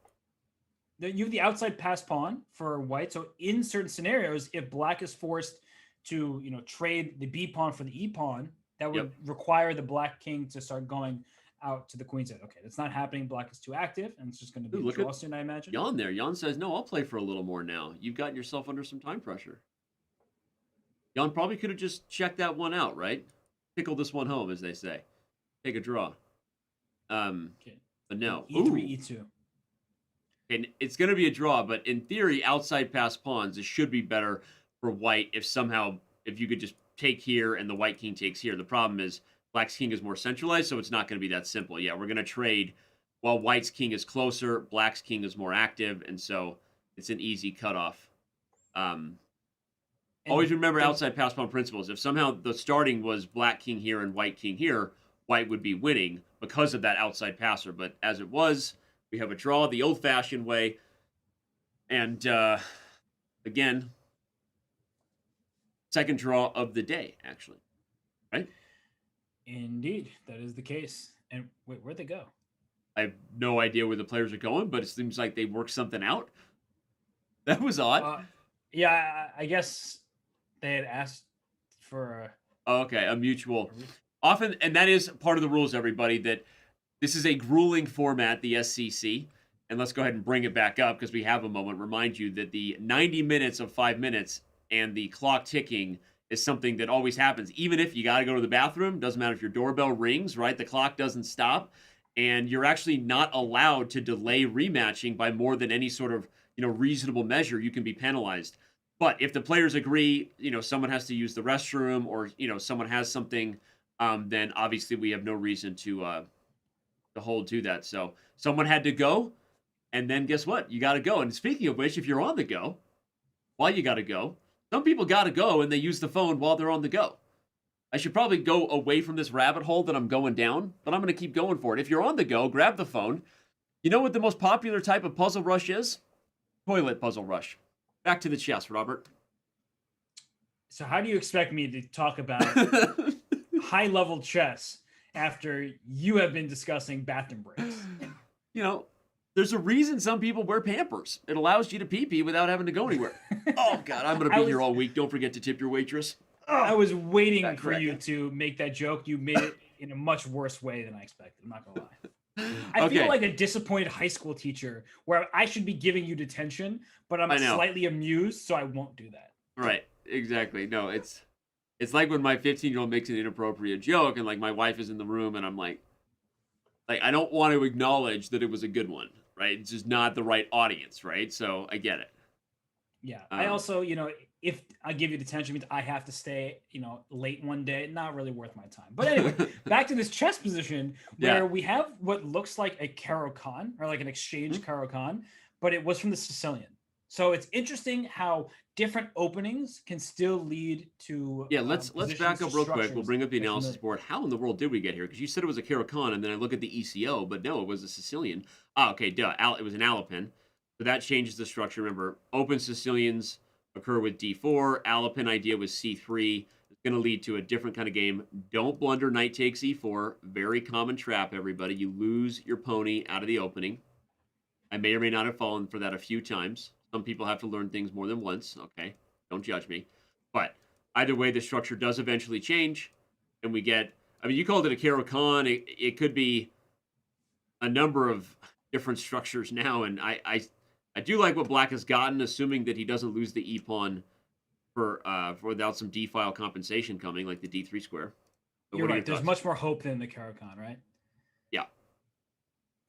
E: you have the outside pass pawn for White. So, in certain scenarios, if Black is forced to, trade the B pawn for the E pawn, that would require the Black king to start going out to the queen's side. Okay, that's not happening. Black is too active, and it's just going to be a draw soon, I imagine.
A: Jan there. Jan says, "No, I'll play for a little more now. You've gotten yourself under some time pressure." Jan probably could have just checked that one out, right? Pickle this one home, as they say. Take a draw.
E: Okay.
A: But no.
E: E3, E2.
A: And it's going to be a draw, but in theory, outside pass pawns, it should be better for White if you could just take here and the White king takes here. The problem is Black's king is more centralized, so it's not going to be that simple. Yeah, we're going to trade while White's king is closer, Black's king is more active, and so it's an easy cutoff. Always remember outside pass pawn principles. If somehow the starting was Black king here and White king here, White would be winning because of that outside passer. But as it was, we have a draw the old-fashioned way. And again, second draw of the day, actually. Right?
E: Indeed, that is the case. And wait, where'd they go?
A: I have no idea where the players are going, but it seems like they worked something out. That was odd.
E: Yeah, I guess they had asked for
A: a mutual. Often, and that is part of the rules, everybody, that this is a grueling format, the SCC. And let's go ahead and bring it back up because we have a moment. Remind you that the 90 minutes of 5 minutes and the clock ticking is something that always happens. Even if you got to go to the bathroom, doesn't matter if your doorbell rings, right? The clock doesn't stop, and you're actually not allowed to delay rematching by more than any sort of reasonable measure. You can be penalized. But if the players agree, someone has to use the restroom or someone has something, then obviously we have no reason to hold to that. So someone had to go, and then guess what? You got to go. And speaking of which, if you're on the go, while you got to go, some people got to go and they use the phone while they're on the go. I should probably go away from this rabbit hole that I'm going down, but I'm going to keep going for it. If you're on the go, grab the phone. You know what the most popular type of puzzle rush is? Toilet puzzle rush. Back to the chess, Robert.
E: So how do you expect me to talk about high-level chess after you have been discussing bathroom breaks?
A: There's a reason some people wear Pampers. It allows you to pee-pee without having to go anywhere. Oh, God, I'm going to be here all week. Don't forget to tip your waitress.
E: I was waiting for you to make that joke. You made it in a much worse way than I expected. I'm not going to lie. I feel like a disappointed high school teacher where I should be giving you detention, but I'm slightly amused, so I won't do that.
A: Right. Exactly. No, it's like when my 15-year-old makes an inappropriate joke and like my wife is in the room and I'm like I don't want to acknowledge that it was a good one, right? It's just not the right audience, right? So I get it.
E: Yeah. I also, if I give you detention, means I have to stay, late one day. Not really worth my time. But anyway, back to this chess position where we have what looks like a Caro-Kann or like an exchange Caro-Kann, but it was from the Sicilian. So it's interesting how different openings can still lead to
A: let's back up real quick. We'll bring up the analysis board. How in the world did we get here? Because you said it was a Caro-Kann, and then I look at the ECO, but no, it was a Sicilian. Oh, okay, duh. It was an Alapin. So that changes the structure. Remember, open Sicilians occur with D4. Alapin idea was C3. It's going to lead to a different kind of game. Don't blunder knight takes E4. Very common trap, everybody. You lose your pony out of the opening. I may or may not have fallen for that a few times. Some people have to learn things more than once. Okay, don't judge me. But either way, the structure does eventually change. And we get, you called it a Caro-Kann. It could be a number of different structures now. And I do like what Black has gotten, assuming that he doesn't lose the E-pawn for without some D-file compensation coming, like the D3 square. But
E: You're right. There's much more hope than the Caro-Kann, right?
A: Yeah.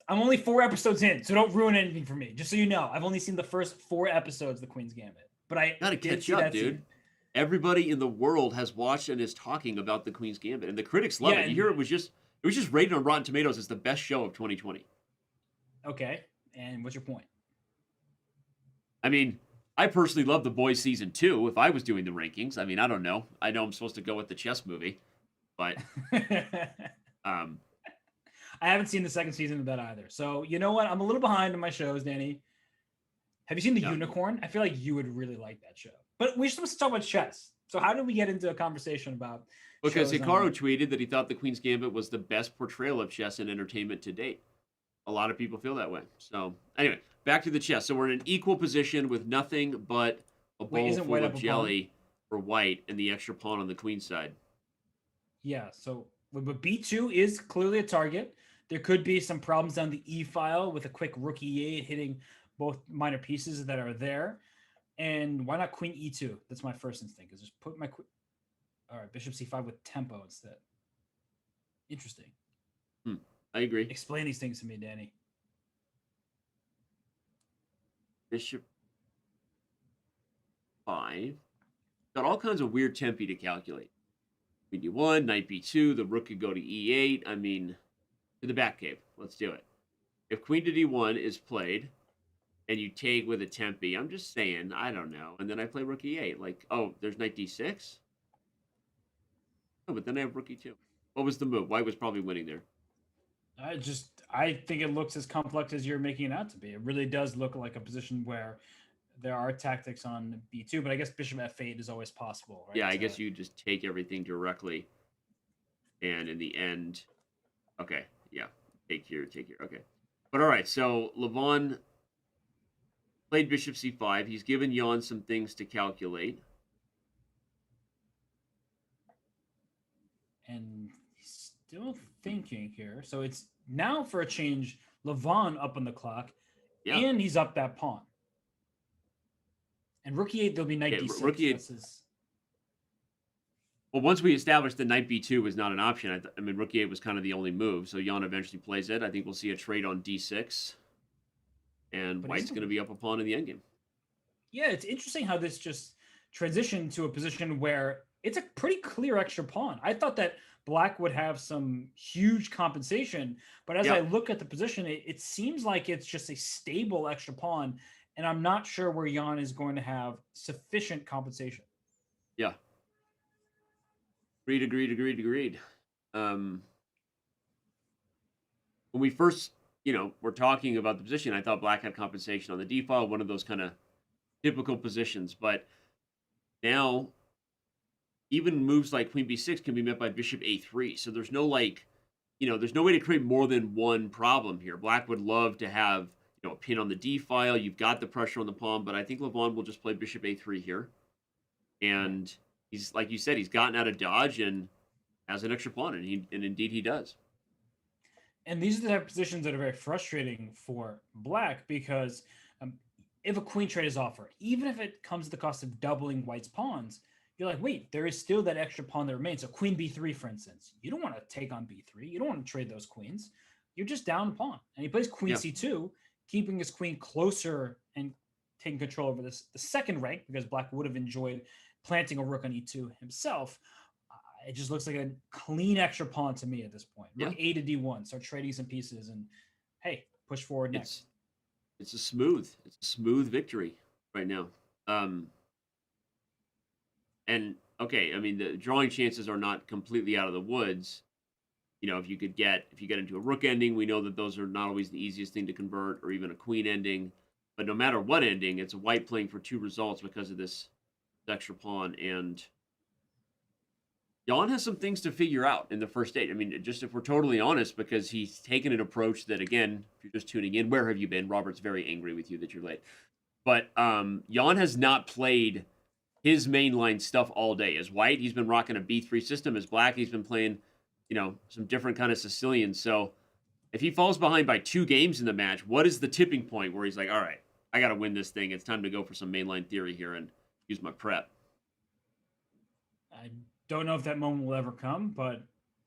E: I'm only 4 episodes in, so don't ruin anything for me. Just so you know, I've only seen the first 4 episodes of The Queen's Gambit. But I
A: gotta catch up, dude. Everybody in the world has watched and is talking about The Queen's Gambit, and the critics love it. You hear it was just rated on Rotten Tomatoes as the best show of 2020.
E: Okay, and what's your point?
A: I personally love The Boys season 2. If I was doing the rankings, I don't know. I know I'm supposed to go with the chess movie, but
E: I haven't seen the second season of that either. So you know what? I'm a little behind on my shows, Danny. Have you seen The Unicorn? I feel like you would really like that show. But we're supposed to talk about chess. So how did we get into a conversation about
A: because Hikaru tweeted that he thought The Queen's Gambit was the best portrayal of chess in entertainment to date. A lot of people feel that way. So anyway, back to the chess. So we're in an equal position with nothing but a bowl full of jelly for white and the extra pawn on the queen side.
E: Yeah, so but B2 is clearly a target. There could be some problems on the E file with a quick rook E8 hitting both minor pieces that are there. And why not queen E2? That's my first instinct, is just put my all right, bishop C5 with tempo instead. Interesting.
A: I agree.
E: Explain these things to me, Danny.
A: Bishop 5. Got all kinds of weird tempi to calculate. Queen D1, knight B2, the rook could go to E8. To the back cave. Let's do it. If queen to D1 is played, and you take with a tempi, I'm just saying, I don't know. And then I play rook E8. Like, oh, there's knight D6? Oh, but then I have rook E2. What was the move? White was probably winning there.
E: I think it looks as complex as you're making it out to be. It really does look like a position where there are tactics on B2, but I guess bishop F8 is always possible, right?
A: Yeah, I guess you just take everything directly. And in the end, okay, yeah, take here, okay. But all right, so Levon played bishop C5. He's given Jan some things to calculate.
E: And he's still thinking here. So it's now for a change, Levon up on the clock, and he's up that pawn. And rook E8, there'll be knight D6.
A: Rook E8. Well, once we established that knight b2 was not an option, I mean, rook e8 was kind of the only move. So Jan eventually plays it. I think we'll see a trade on d6. And
E: But
A: white's going to be up a pawn in the endgame.
E: Yeah, it's interesting how this just transitioned to a position where it's a pretty clear extra pawn. I thought that black would have some huge compensation, but as I look at the position, it seems like it's just a stable extra pawn, and I'm not sure where Jan is going to have sufficient compensation.
A: Yeah. Agreed. When we first, were talking about the position, I thought black had compensation on the d file, one of those kind of typical positions. But now, even moves like queen b6 can be met by bishop a3. So there's no there's no way to create more than one problem here. Black would love to have, a pin on the d file. You've got the pressure on the pawn, but I think Levon will just play bishop a3 here. And he's, like you said, he's gotten out of dodge and has an extra pawn, and indeed he does.
E: And these are the type of positions that are very frustrating for black because if a queen trade is offered, even if it comes at the cost of doubling white's pawns, you're like, wait, there is still that extra pawn that remains. So queen b3, for instance, you don't want to take on b3. You don't want to trade those queens. You're just down a pawn. And he plays queen c2, keeping his queen closer and taking control over the second rank, because black would have enjoyed planting a rook on e2 himself. It just looks like a clean extra pawn to me at this point. Rook a to d1, start trading some pieces, and hey, push forward next.
A: It's a smooth victory right now. And okay, I mean, the drawing chances are not completely out of the woods. If you get into a rook ending, we know that those are not always the easiest thing to convert, or even a queen ending. But no matter what ending, it's a white playing for 2 results because of this extra pawn. And Jan has some things to figure out in the first stage. I mean, just if we're totally honest, because he's taken an approach that, again, if you're just tuning in, where have you been? Robert's very angry with you that you're late. But Jan has not played his mainline stuff all day. As white, he's been rocking a b3 system. As black, he's been playing, some different kind of Sicilian. So if he falls behind by 2 games in the match, what is the tipping point where he's like, all right, I got to win this thing. It's time to go for some mainline theory here and use my prep.
E: I don't know if that moment will ever come, but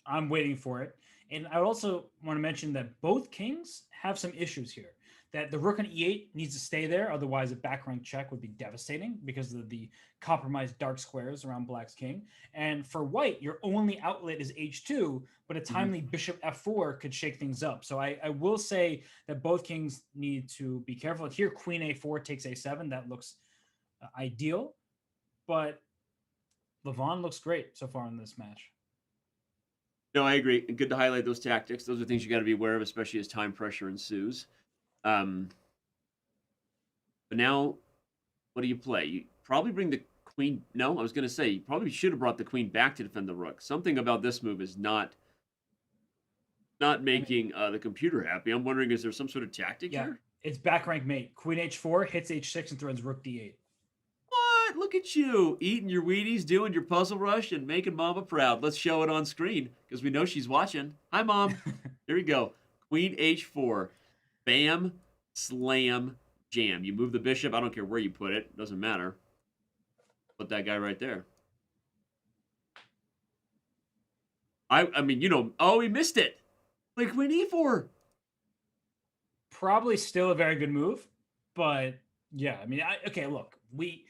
E: I'm waiting for it. And I also want to mention that both kings have some issues here. That the rook on e8 needs to stay there, otherwise a back rank check would be devastating because of the compromised dark squares around black's king. And for white, your only outlet is h2, but a timely bishop f4 could shake things up. So I will say that both kings need to be careful. Here, queen a4 takes a7. That looks ideal, but Levon looks great so far in this match.
A: No, I agree. Good to highlight those tactics. Those are things you got to be aware of, especially as time pressure ensues. But now, what do you play? You probably bring the queen. No, I was going to say, you probably should have brought the queen back to defend the rook. Something about this move is not making the computer happy. I'm wondering, is there some sort of tactic here?
E: It's back rank mate. Queen h4 hits h6 and threatens rook d8.
A: What? Look at you, eating your Wheaties, doing your puzzle rush, and making Mama proud. Let's show it on screen, because we know she's watching. Hi, Mom. Here we go. Queen h4. Bam, slam, jam. You move the bishop. I don't care where you put it. Doesn't matter. Put that guy right there. I mean, oh, he missed it. Like queen e4.
E: Probably still a very good move, but yeah, I mean, okay, look, we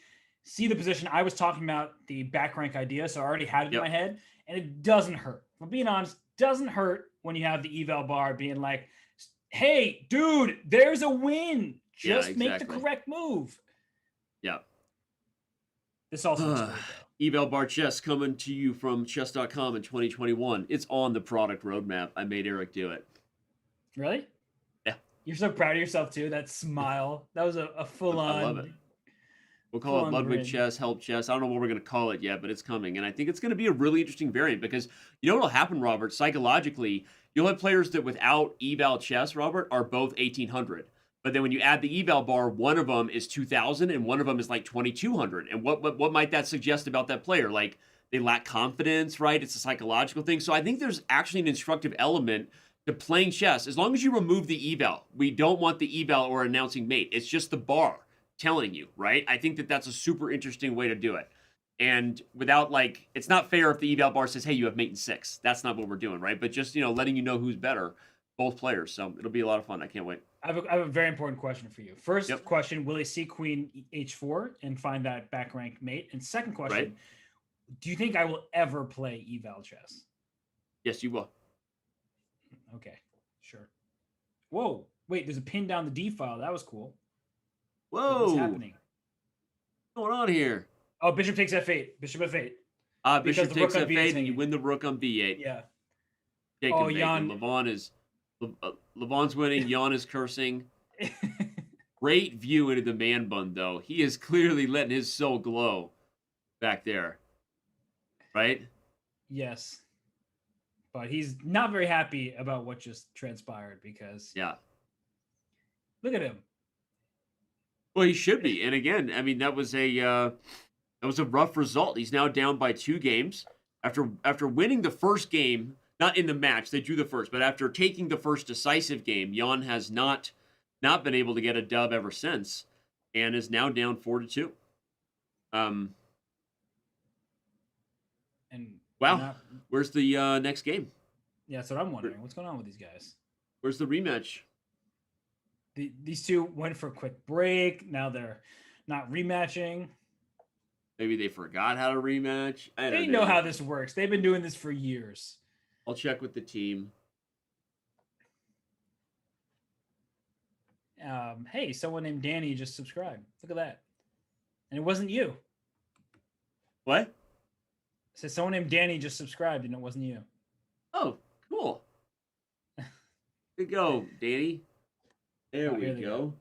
E: see the position. I was talking about the back rank idea, so I already had it in my head, and it doesn't hurt. If I'm being honest, doesn't hurt when you have the eval bar being like, hey, dude, there's a win. Just make the correct move.
A: Yeah.
E: This also looks great,
A: Eval Bar Chess coming to you from Chess.com in 2021. It's on the product roadmap. I made Eric do it.
E: Really?
A: Yeah.
E: You're so proud of yourself, too. That smile. That was a full-on...
A: I love it. We'll call it Ludwig Chess, Help Chess. I don't know what we're going to call it yet, but it's coming. And I think it's going to be a really interesting variant because you know what will happen, Robert? Psychologically, you'll have players that without eval chess, Robert, are both 1800. But then when you add the eval bar, one of them is 2000 and one of them is like 2200. And what might that suggest about that player? Like they lack confidence, right? It's a psychological thing. So I think there's actually an instructive element to playing chess. As long as you remove the eval, we don't want the eval or announcing mate. It's just the bar telling you, right? I think that that's a super interesting way to do it. And without like, it's not fair if the eval bar says, hey, you have mate in 6. That's not what we're doing, right? But just, letting you know who's better, both players. So it'll be a lot of fun. I can't wait.
E: I have a very important question for you. First
A: Yep.
E: question, will he see queen h4 and find that back rank mate? And second question,
A: Right.
E: do you think I will ever play eval chess?
A: Yes, you will.
E: Okay, sure. Whoa, wait, there's a pin down the D file. That was cool.
A: Whoa.
E: What's happening?
A: What's going on here?
E: Oh, bishop takes f8. Bishop f8.
A: Bishop
E: the
A: takes
E: rook on
A: f8
E: B8.
A: and you win the rook on b8.
E: Yeah.
A: Take
E: Oh,
A: and bake.
E: Jan.
A: Levon's winning. Jan is cursing. Great view into the man bun, though. He is clearly letting his soul glow back there. Right?
E: Yes. But he's not very happy about what just transpired because
A: Yeah.
E: look at him.
A: Well, he should be. And again, I mean, that was a rough result. He's now down by 2 games after winning the first game. Not in the match, they drew the first, but after taking the first decisive game, Jan has not been able to get a dub ever since, and is now down 4-2.
E: And
A: Wow. Where's the next game?
E: Yeah, that's what I'm wondering. What's going on with these guys?
A: Where's the rematch?
E: These two went for a quick break. Now they're not rematching.
A: Maybe they forgot how to rematch. I don't
E: They know how this works. They've been doing this for years.
A: I'll check with the team.
E: Hey, someone named Danny just subscribed. Look at that. And it wasn't you.
A: What?
E: So someone named Danny just subscribed and it wasn't you.
A: Oh, cool. Good go, Danny. There we
E: here they
A: go.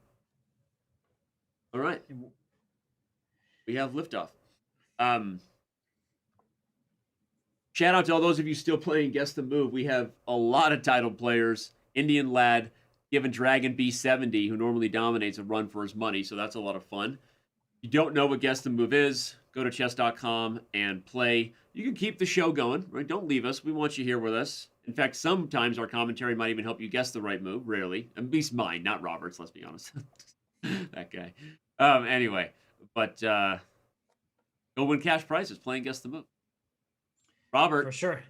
A: All right. We have liftoff. Shout out to all those of you still playing Guess the Move. We have a lot of title players. Indian Lad giving Dragon B70, who normally dominates, a run for his money, so that's a lot of fun. If you don't know what Guess the Move is, go to Chess.com and play. You can keep the show going, right? Don't leave us. We want you here with us. In fact, sometimes our commentary might even help you guess the right move, rarely. At least mine, not Robert's, let's be honest. That guy. Anyway, but go win cash prizes playing Guess the Move. Robert,
E: For sure.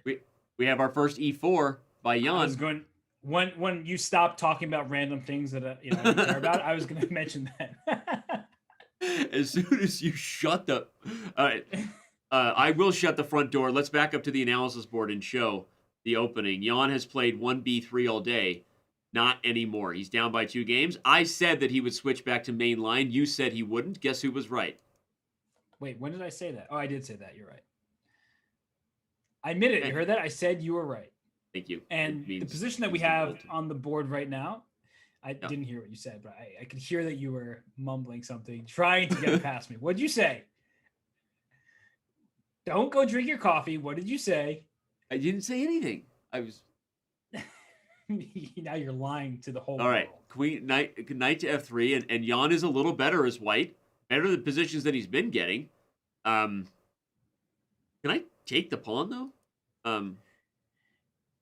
A: we have our first E4 by
E: I was
A: Jan.
E: going when you stopped talking about random things that I don't care about, I was going to mention that.
A: As soon as you shut the... All right. I will shut the front door. Let's back up to the analysis board and show the opening. Jan has played 1B3 all day. Not anymore. He's down by 2 games. I said that he would switch back to main line. You said he wouldn't. Guess who was right?
E: Wait, when did I say that? Oh, I did say that. You're right. I admit it. You heard that? I said you were right.
A: Thank you.
E: And the position that we have on the board right now, I didn't hear what you said, but I could hear that you were mumbling something, trying to get past me. What did you say? Don't go drink your coffee. What did you say?
A: I didn't say anything. I was...
E: Now you're lying to the whole
A: All right.
E: world.
A: Queen, knight to F3, and Jan is a little better as white. Better the positions that he's been getting. Can I take the pawn, though?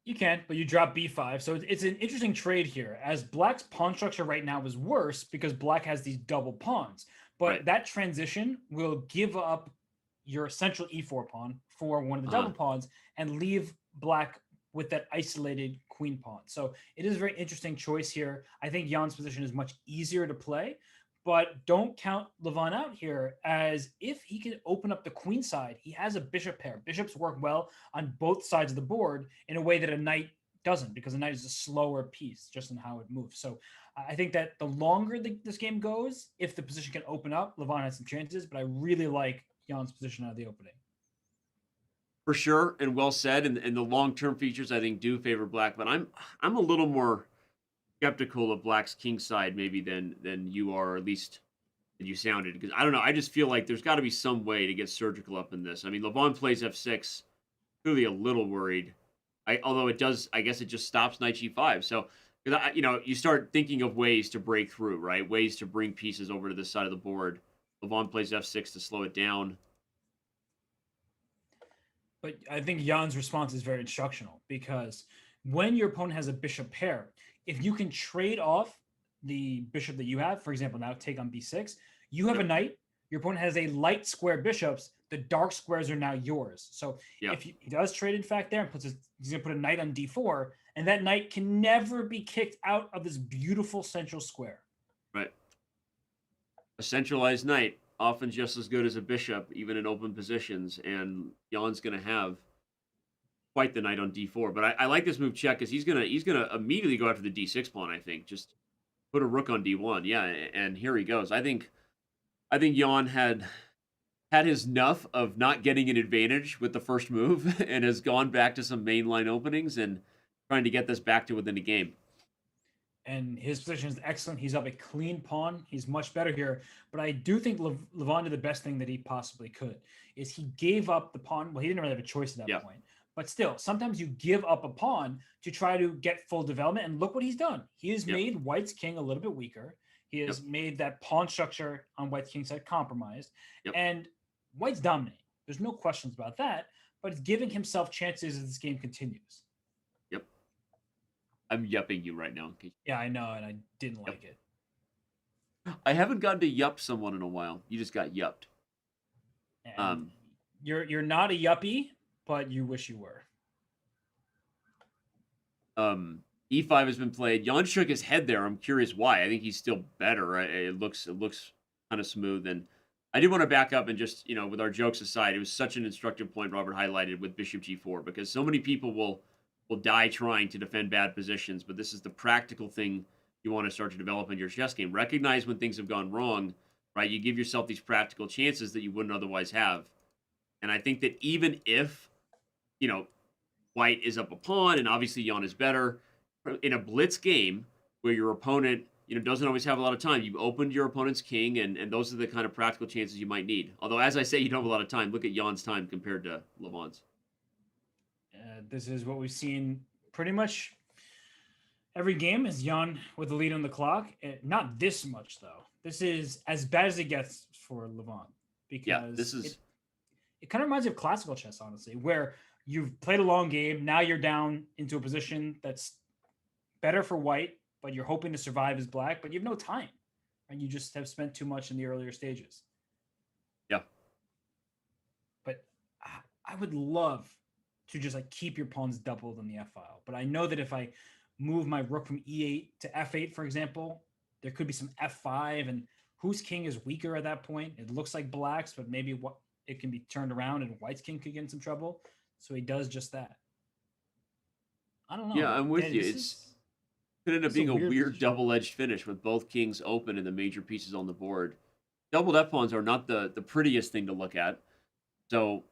E: You can, but you drop b5. So it's an interesting trade here, as Black's pawn structure right now is worse because Black has these double pawns. But
A: Right.
E: that transition will give up your central e4 pawn for one of the double pawns and leave Black with that isolated queen pawn. So it is a very interesting choice here. I think Jan's position is much easier to play, but don't count Levon out here, as if he can open up the queen side, he has a bishop pair. Bishops work well on both sides of the board in a way that a knight doesn't, because a knight is a slower piece just in how it moves. So I think that the longer this game goes, if the position can open up, Levon has some chances, but I really like Jan's position out of the opening.
A: For sure, and well said. And the long-term features, I think, do favor Black, but I'm a little more skeptical of Black's king side maybe than you are, or at least than you sounded, because I don't know, I just feel like there's got to be some way to get surgical up in this. I mean, Levon plays f6, clearly a little worried. Although it does, I guess it just stops knight g5. So, you start thinking of ways to break through, right? Ways to bring pieces over to this side of the board. Levon plays f6 to slow it down.
E: But I think Jan's response is very instructional, because when your opponent has a bishop pair, if you can trade off the bishop that you have, for example, now take on b6, you have a knight, your opponent has a light square bishops, the dark squares are now yours. So
A: Yeah.
E: if he does trade, in fact, there and he's going to put a knight on d4, and that knight can never be kicked out of this beautiful central square.
A: Right. A centralized knight, often just as good as a bishop, even in open positions, and Jan's going to have quite the knight on d4. But I like this move check because he's gonna immediately go after the d6 pawn. I think just put a rook on d1. Yeah, and here he goes. I think Jan had his enough of not getting an advantage with the first move and has gone back to some mainline openings and trying to get this back to within a game.
E: And his position is excellent. He's up a clean pawn. He's much better here. But I do think Levon did the best thing that he possibly could, is he gave up the pawn. Well, he didn't really have a choice at that point. But still, sometimes you give up a pawn to try to get full development. And look what he's done. He has made White's king a little bit weaker. He has made that pawn structure on White's king side compromised. And White's dominating. There's no questions about that. But it's giving himself chances as this game continues.
A: Yep. I'm yupping you right now.
E: Yeah, I know. And I didn't like it.
A: I haven't gotten to yup someone in a while. You just got yupped.
E: And you're not a yuppie, but you wish you were.
A: E5 has been played. Jan shook his head there. I'm curious why. I think he's still better. It looks kind of smooth. And I did want to back up and just, with our jokes aside, it was such an instructive point Robert highlighted with bishop g4, because so many people will die trying to defend bad positions, but this is the practical thing you want to start to develop in your chess game. Recognize when things have gone wrong, right? You give yourself these practical chances that you wouldn't otherwise have. And I think that even if, White is up a pawn, and obviously Jan is better, in a blitz game where your opponent, doesn't always have a lot of time, you've opened your opponent's king, and those are the kind of practical chances you might need. Although, as I say, you don't have a lot of time. Look at Jan's time compared to Levon's.
E: This is what we've seen pretty much every game, is Jan with the lead on the clock. Not this much, though. This is as bad as it gets for Levon. Because it kind of reminds me of classical chess, honestly, where you've played a long game. Now you're down into a position that's better for White, but you're hoping to survive as Black, but you have no time. And you just have spent too much in the earlier stages.
A: Yeah.
E: But I would love to just keep your pawns doubled on the F file. But I know that if I move my rook from E8 to F8, for example, there could be some F5, and whose king is weaker at that point? It looks like Black's, but maybe it can be turned around and White's king could get in some trouble. So he does just that. I don't know.
A: Yeah, I'm with you. It's could end up being a weird double-edged finish with both kings open and the major pieces on the board. Doubled F pawns are not the prettiest thing to look at. So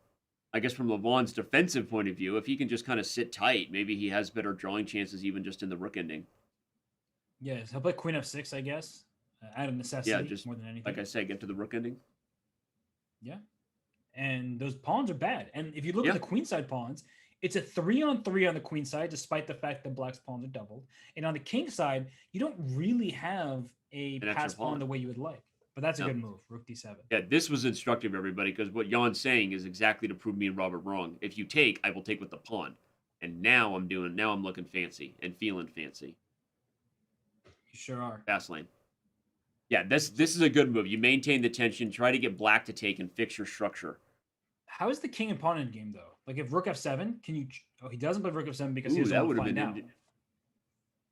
A: I guess from Levon's defensive point of view, if he can just kind of sit tight, maybe he has better drawing chances even just in the rook ending.
E: Yes, he'll play queen f6, I guess, out of necessity, just more than anything.
A: Like I say, get to the rook ending.
E: Yeah. And those pawns are bad. And if you look at the queenside pawns, it's a 3-on-3 on the queen side, despite the fact that Black's pawns are doubled. And on the king side, you don't really have an pass pawn the way you would like. But that's a good move, rook d7.
A: Yeah, this was instructive, everybody, because what Jan's saying is exactly to prove me and Robert wrong. If you take, I will take with the pawn. And now I'm looking fancy and feeling fancy.
E: You sure are.
A: Fast lane. Yeah, this is a good move. You maintain the tension, try to get Black to take and fix your structure.
E: How is the king and pawn in game, though? Like, if rook f7, can you... Oh, he doesn't play rook f7 because he doesn't want to find out.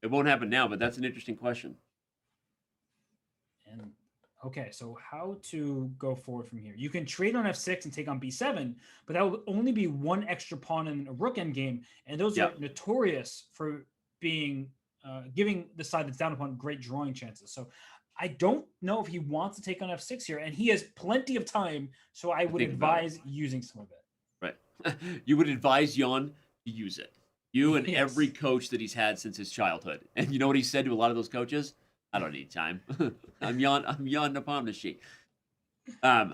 A: It won't happen now, but that's an interesting question.
E: And, okay, so how to go forward from here? You can trade on f6 and take on b7, but that will only be one extra pawn in a rook endgame, and those are notorious for being... giving the side that's down upon great drawing chances. So I don't know if he wants to take on f6 here, and he has plenty of time, so I would advise using some of it.
A: Right. You would advise Jan to use it. You and every coach that he's had since his childhood. And you know what he said to a lot of those coaches? I don't need time. I'm Jan Nepomniachtchi. And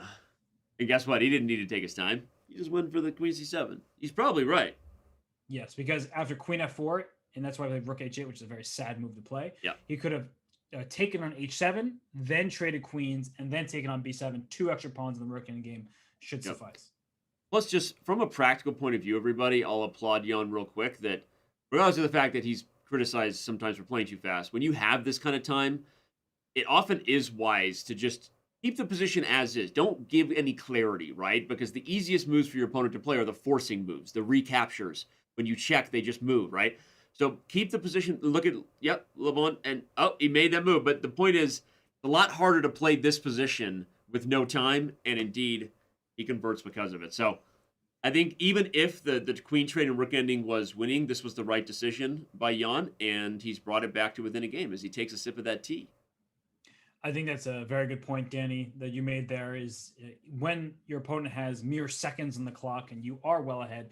A: guess what? He didn't need to take his time. He just went for the queen c7. He's probably right.
E: Yes, because after queen f4, and that's why I played rook h8, which is a very sad move to play.
A: Yeah.
E: He could have taken on h7, then traded queens, and then taken on b7. 2 extra pawns in the rook ending game should suffice.
A: Plus, just from a practical point of view, everybody, I'll applaud Jan real quick that, regardless of the fact that he's criticized sometimes for playing too fast, when you have this kind of time, it often is wise to just keep the position as is. Don't give any clarity, right? Because the easiest moves for your opponent to play are the forcing moves, the recaptures. When you check, they just move, right? So keep the position. Look at, yep, Levon, and oh, he made that move. But the point is, it's a lot harder to play this position with no time, and indeed, he converts because of it. So I think even if the queen trade and rook ending was winning, this was the right decision by Jan, and he's brought it back to within a game as he takes a sip of that tea.
E: I think that's a very good point, Danny, that you made there is when your opponent has mere seconds on the clock and you are well ahead.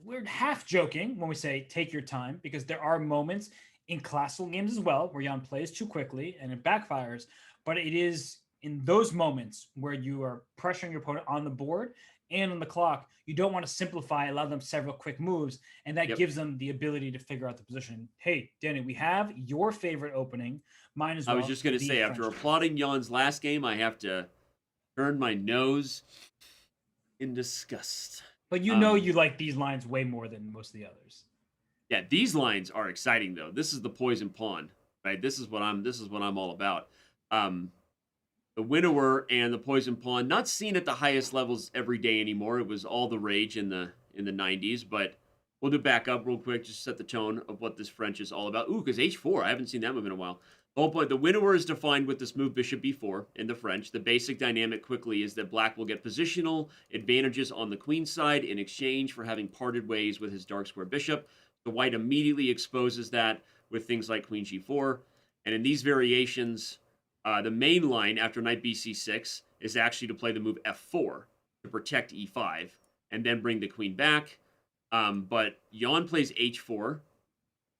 E: We're half joking when we say take your time because there are moments in classical games as well where Jan plays too quickly and it backfires. But it is in those moments where you are pressuring your opponent on the board and on the clock, you don't want to simplify, allow them several quick moves, and that gives them the ability to figure out the position. Hey, Danny, we have your favorite opening. Mine as well.
A: I was just going to say, after applauding Jan's last game, I have to turn my nose in disgust.
E: But you know you like these lines way more than most of the others.
A: Yeah, these lines are exciting though. This is the poison pawn, right? This is what I'm all about. The winnower and the poison pawn, not seen at the highest levels every day anymore. It was all the rage in the 90s, but we'll do back up real quick, just set the tone of what this French is all about. Ooh, because H4, I haven't seen that move in a while. The whole point, the winnower is defined with this move Bishop B4 in the French. The basic dynamic quickly is that black will get positional advantages on the queen side in exchange for having parted ways with his dark square bishop. The white immediately exposes that with things like queen G4. And in these variations, the main line after knight bc6 is actually to play the move f4 to protect e5 and then bring the queen back. But Jan plays h4,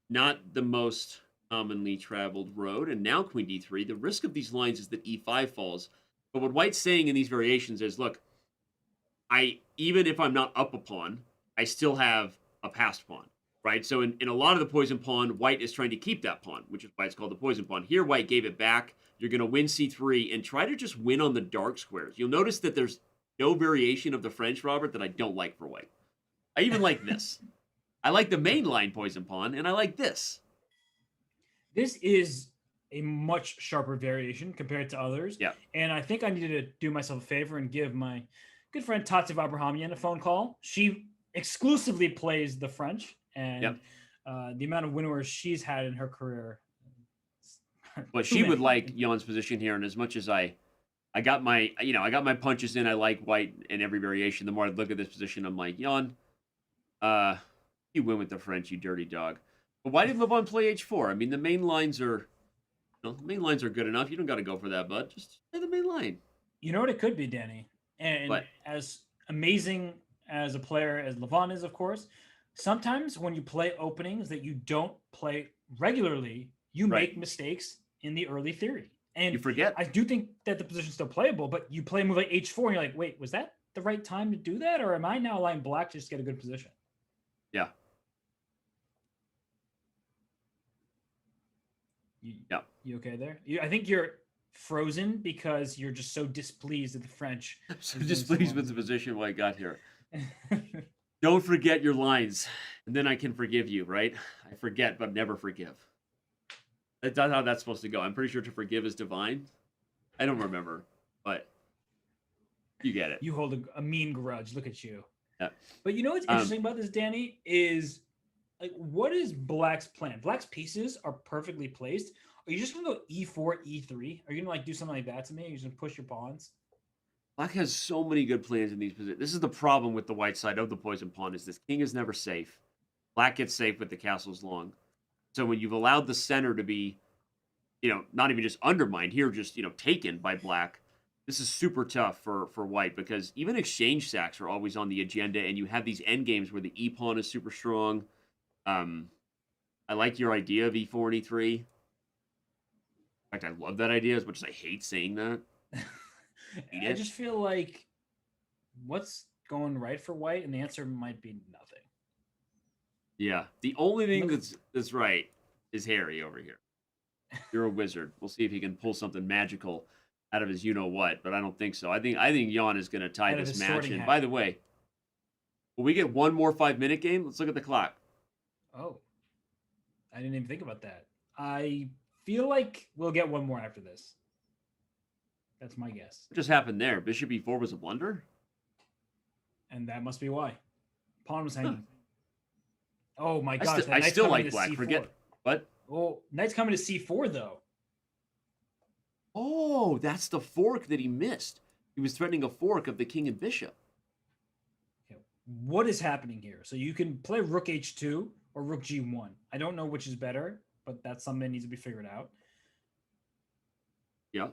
A: not the most commonly traveled road, and now queen d3. The risk of these lines is that e5 falls. But what White's saying in these variations is, look, even if I'm not up a pawn, I still have a passed pawn, right? So in a lot of the poison pawn, White is trying to keep that pawn, which is why it's called the poison pawn. Here, White gave it back. You're going to win c3 and try to just win on the dark squares. You'll notice that there's no variation of the French, Robert, that I don't like for White. I even like this. I like the main line poison pawn, and I like this.
E: This is a much sharper variation compared to others.
A: Yeah.
E: And I think I needed to do myself a favor and give my good friend Tatev Abrahamian a phone call. She exclusively plays the French, and the amount of winners she's had in her career.
A: But she would like Jan's position here, and as much as I got my punches in, I like White in every variation. The more I look at this position, I'm like, Jan, you win with the French, you dirty dog. But why did Levon play h4? I mean, the main lines are good enough. You don't got to go for that, bud. Just play the main line.
E: You know what it could be, Danny? And as amazing as a player as Levon is, of course, sometimes when you play openings that you don't play regularly, you make mistakes in the early theory. And
A: you forget.
E: I do think that the position's still playable, but you play a move like h4 and you're like, wait, was that the right time to do that? Or am I now allowing black to just get a good position?
A: Yeah.
E: You okay there? I think you're frozen because you're just so displeased at the French.
A: I'm so displeased with the position White got here. Don't forget your lines, and then I can forgive you, right? I forget, but never forgive. That's not how that's supposed to go. I'm pretty sure to forgive is divine. I don't remember, but you get it.
E: You hold a mean grudge. Look at you.
A: Yeah.
E: But you know what's interesting about this, Danny, is like, what is Black's plan? Black's pieces are perfectly placed. Are you just going to go e4, e3? Are you going to like do something like that to me? Are you just going to push your pawns?
A: Black has so many good plans in these positions. This is the problem with the white side of the poison pawn, is this king is never safe. Black gets safe with the castles long. So when you've allowed the center to be, not even just undermined, here just, taken by Black, this is super tough for White, because even exchange sacks are always on the agenda, and you have these end games where the e-pawn is super strong. I like your idea of e4 and e3. In fact, I love that idea as much as I hate saying that.
E: I just feel like what's going right for White, and the answer might be nothing.
A: Yeah, the only thing that's right is Harry over here. You're a wizard. We'll see if he can pull something magical out of his you-know-what, but I don't think so. I think Jan is going to tie this match in. By the way, will we get one more 5-minute game? Let's look at the clock.
E: Oh, I didn't even think about that. I feel like we'll get one more after this. That's my guess.
A: What just happened there? Bishop e4 was a blunder?
E: And that must be why. Pawn was hanging. Oh my
A: I,
E: gosh.
A: I still like black.
E: C4.
A: Forget what?
E: Oh, knight's coming to c4 though.
A: Oh, that's the fork that he missed. He was threatening a fork of the king and bishop.
E: Okay. What is happening here? So you can play rook h2 or rook g1. I don't know which is better, but that's something that needs to be figured out.
A: Yeah.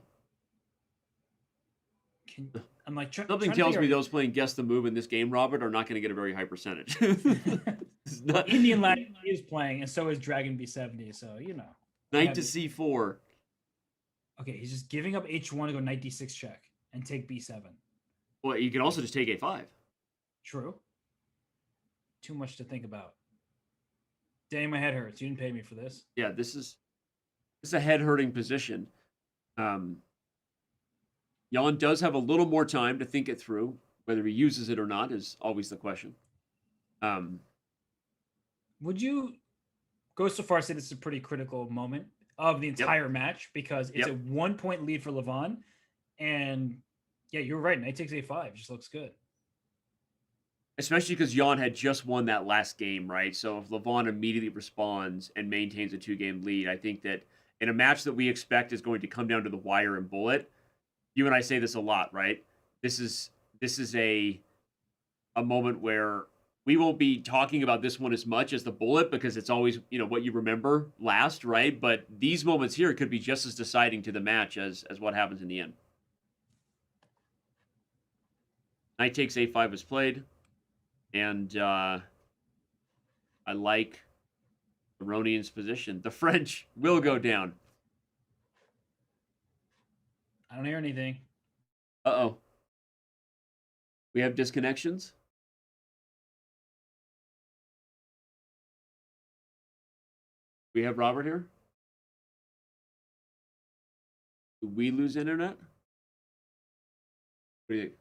E: I'm like
A: something tells me those playing guess the move in this game, Robert, are not going to get a very high percentage.
E: Well, Indian Lad is playing, and so is Dragon B70. So
A: knight to c4.
E: Okay, he's just giving up h1 to go knight d6 check and take b7.
A: Well, you can also just take a5.
E: True. Too much to think about. Dang, my head hurts. You didn't pay me for this.
A: Yeah, this is a head-hurting position. Jan does have a little more time to think it through. Whether he uses it or not is always the question.
E: Would you go so far as to say this is a pretty critical moment of the entire match because it's a 1-point lead for Levon, and yeah, you're right. Knight takes a5 just looks good.
A: Especially because Jan had just won that last game, right? So if Levon immediately responds and maintains a 2-game lead, I think that in a match that we expect is going to come down to the wire and bullet, you and I say this a lot, right? This is a moment where we won't be talking about this one as much as the bullet because it's always, what you remember last, right? But these moments here could be just as deciding to the match as what happens in the end. Knight takes a5 is played. And I like Aronian's position. The French will go down.
E: I don't hear anything.
A: Uh-oh. We have disconnections. We have Robert here. Do we lose internet? What do you think?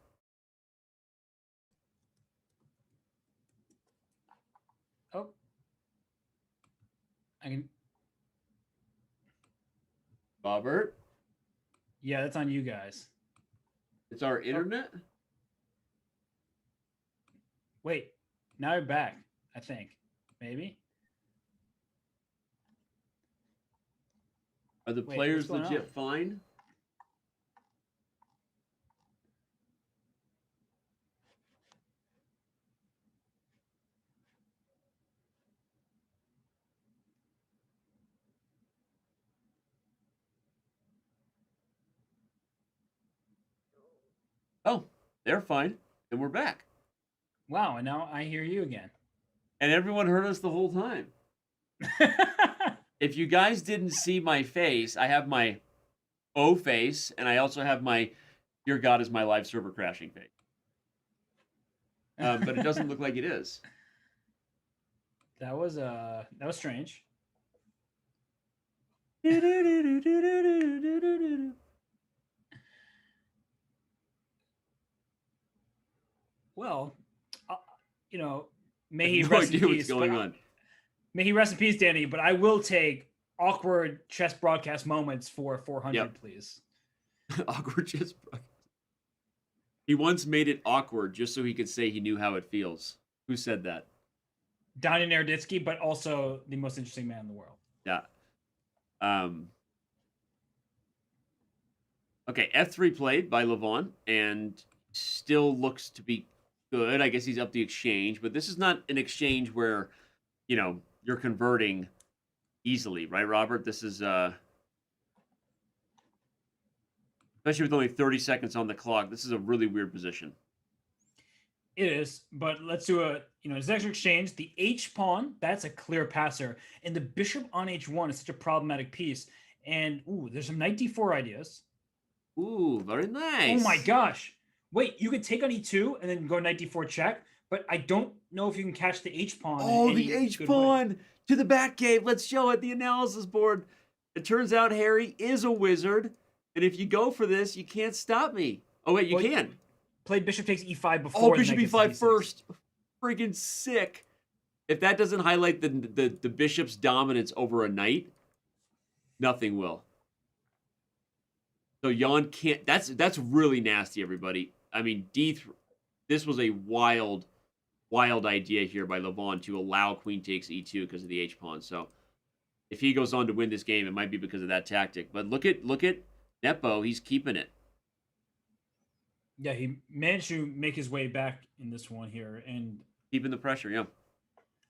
E: Oh. I can.
A: Robert?
E: Yeah, that's on you guys.
A: It's our internet?
E: Wait, now you're back, I think. Maybe?
A: Are the
E: Wait,
A: players
E: what's going
A: legit
E: on?
A: fine? Oh, they're fine. And we're back.
E: Wow, and now I hear you again.
A: And everyone heard us the whole time. If you guys didn't see my face, I have my O face, and I also have my "Dear God, is my live server crashing" face. But it doesn't look like it is.
E: That was strange. Well, may he
A: No
E: rest in
A: idea
E: peace.
A: what's going on.
E: May he rest in peace, Danny. But I will take awkward chess broadcast moments for 400, please.
A: Awkward chess broadcast. He once made it awkward just so he could say he knew how it feels. Who said that?
E: Donnie Naroditsky, but also the most interesting man in the world.
A: Yeah. Okay, F3 played by Levon, and still looks to be good. I guess he's up the exchange, but this is not an exchange where, you're converting easily, right, Robert? This is, especially with only 30 seconds on the clock, this is a really weird position.
E: It is, but let's do this extra exchange. The H pawn, that's a clear passer, and the bishop on H1 is such a problematic piece. And there's some knight D4 ideas.
A: Ooh, very nice.
E: Oh my gosh! Wait, you could take on E2 and then go knight D4 check, but I don't know if you can catch the H pawn.
A: Oh, the H pawn to the back gate. Let's show it. The analysis board. It turns out Harry is a wizard, and if you go for this, you can't stop me. Oh wait, you can.
E: Played bishop takes E5 before.
A: Oh, bishop E5 first. Friggin' sick. If that doesn't highlight the bishop's dominance over a knight, nothing will. So Jan can't. That's really nasty, everybody. I mean, this was a wild idea here by Levon to allow queen takes e2 because of the h pawn. So if he goes on to win this game, it might be because of that tactic. But look at Nepo. He's keeping it.
E: Yeah, he managed to make his way back in this one here, and
A: Keeping the pressure. Yeah.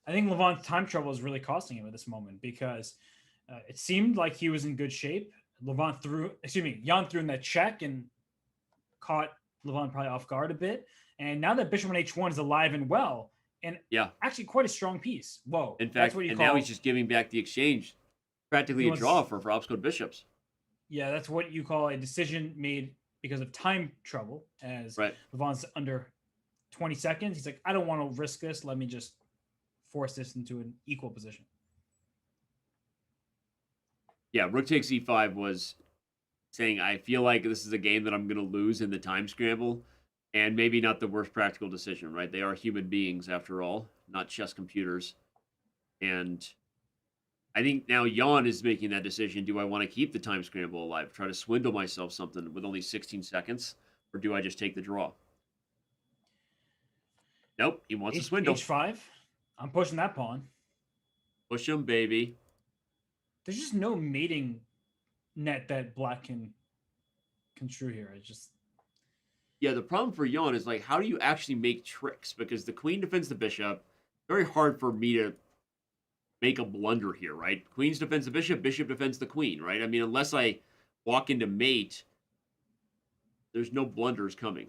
E: I think Levon's time trouble is really costing him at this moment because it seemed like he was in good shape. Jan threw in that check and caught Levon probably off guard a bit. And now that bishop on h1 is alive and well, and actually quite a strong piece. Whoa.
A: In fact, now he's just giving back the exchange. Practically a draw for obscure bishops.
E: Yeah, that's what you call a decision made because of time trouble. As Levon's under 20 seconds, he's like, I don't want to risk this. Let me just force this into an equal position.
A: Yeah, rook takes e5 was saying, I feel like this is a game that I'm going to lose in the time scramble, and maybe not the worst practical decision, right? They are human beings, after all, not chess computers. And I think now Jan is making that decision. Do I want to keep the time scramble alive, try to swindle myself something with only 16 seconds, or do I just take the draw? Nope, he wants to swindle.
E: h5. I'm pushing that pawn.
A: Push him, baby.
E: There's just no mating net that black can construe here.
A: Yeah, the problem for Jan is, like, how do you actually make tricks? Because the queen defends the bishop. Very hard for me to make a blunder here, right? Queen's defends the bishop, bishop defends the queen, right? I mean, unless I walk into mate, there's no blunders coming.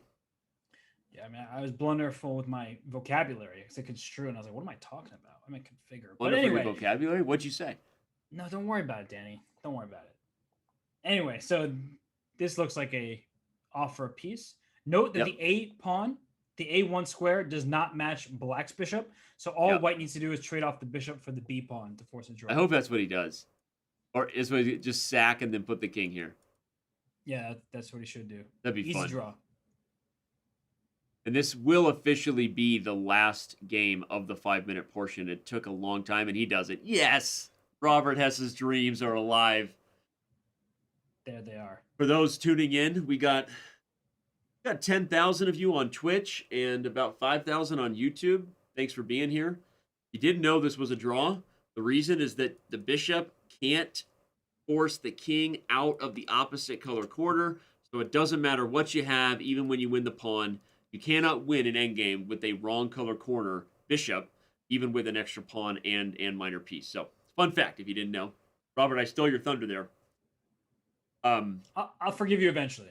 E: Yeah, I mean, I was blunderful with my vocabulary because I construe, and I was like, what am I talking about? I mean, configure. But anyway,
A: your vocabulary? What'd you say?
E: No, don't worry about it, Danny. Don't worry about it. Anyway, so this looks like a offer a piece. Note that the A pawn, the A1 square, does not match black's bishop. So all white needs to do is trade off the bishop for the B pawn to force a draw.
A: I hope that's what he does. Or is what he just sack and then put the king here.
E: Yeah, that's what he should do.
A: That'd be fun.
E: Easy draw.
A: And this will officially be the last game of the 5-minute portion. It took a long time, and he does it. Yes! Robert Hess's dreams are alive.
E: There they are.
A: For those tuning in, we got 10,000 of you on Twitch and about 5,000 on YouTube. Thanks for being here. You didn't know this was a draw. The reason is that the bishop can't force the king out of the opposite color quarter, so it doesn't matter what you have, even when you win the pawn. You cannot win an endgame with a wrong color corner bishop, even with an extra pawn and minor piece. So, fun fact if you didn't know. Robert, I stole your thunder there.
E: I'll forgive you eventually.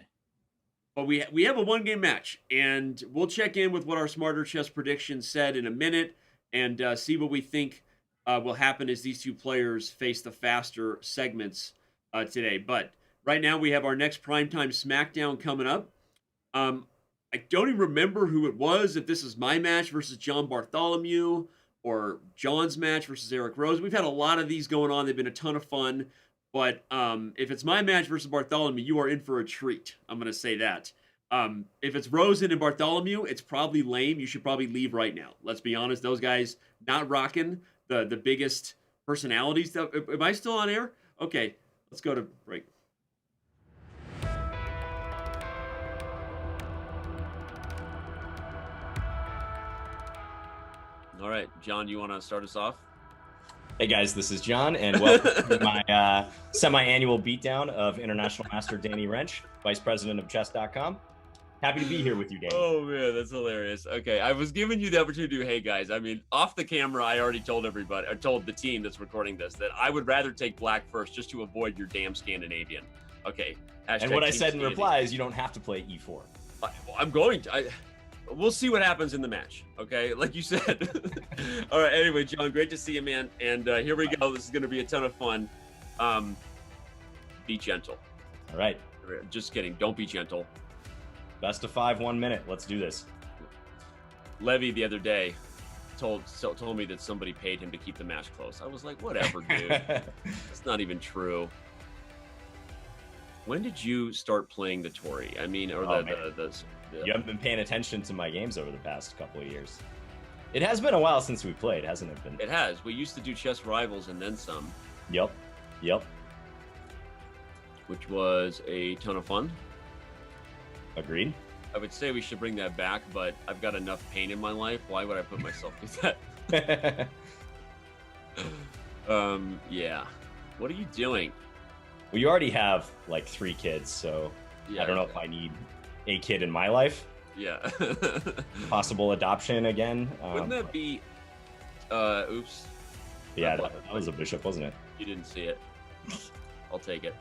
A: But we have a one-game match, and we'll check in with what our Smarter Chess predictions said in a minute and see what we think will happen as these two players face the faster segments today. But right now we have our next primetime SmackDown coming up. I don't even remember who it was, if this is my match versus John Bartholomew or John's match versus Eric Rose. We've had a lot of these going on. They've been a ton of fun. But if it's my match versus Bartholomew, you are in for a treat. I'm going to say that. If it's Rosen and Bartholomew, it's probably lame. You should probably leave right now. Let's be honest. Those guys not rocking the biggest personalities. Am I still on air? Okay, let's go to break. All right, John, you want to start us off?
F: Hey guys, this is John, and welcome to my semi-annual beatdown of International Master Danny Wrench, Vice President of Chess.com. Happy to be here with you, Danny.
A: Oh man, that's hilarious. Okay, I was giving you the opportunity to do, hey guys, I mean, off the camera, I already told everybody, I told the team that's recording this, that I would rather take black first just to avoid your damn Scandinavian. Okay.
F: And what I said in reply is you don't have to play e4.
A: I'm going to. We'll see what happens in the match, okay? Like you said. All right, anyway, John, great to see you, man. And here we go. This is going to be a ton of fun. Be gentle.
F: All right.
A: Just kidding. Don't be gentle.
F: Best of 5, 1 minute. Let's do this.
A: Levy the other day told me that somebody paid him to keep the match close. I was like, whatever, dude. It's not even true. When did you start playing the Tory? I mean, or
F: You haven't been paying attention to my games over the past couple of years. It has been a while since we played, hasn't it been?
A: It has. We used to do Chess Rivals and then some.
F: Yep.
A: which was a ton of fun.
F: Agreed.
A: I would say we should bring that back, but I've got enough pain in my life. Why would I put myself through that? Yeah. What are you doing?
F: Well, you already have like 3 kids, so
A: Yeah,
F: I don't know if I need a kid in my life.
A: Yeah.
F: Possible adoption again.
A: Wouldn't that be? Oops.
F: Yeah, that was a bishop, wasn't it?
A: You didn't see it. I'll take it.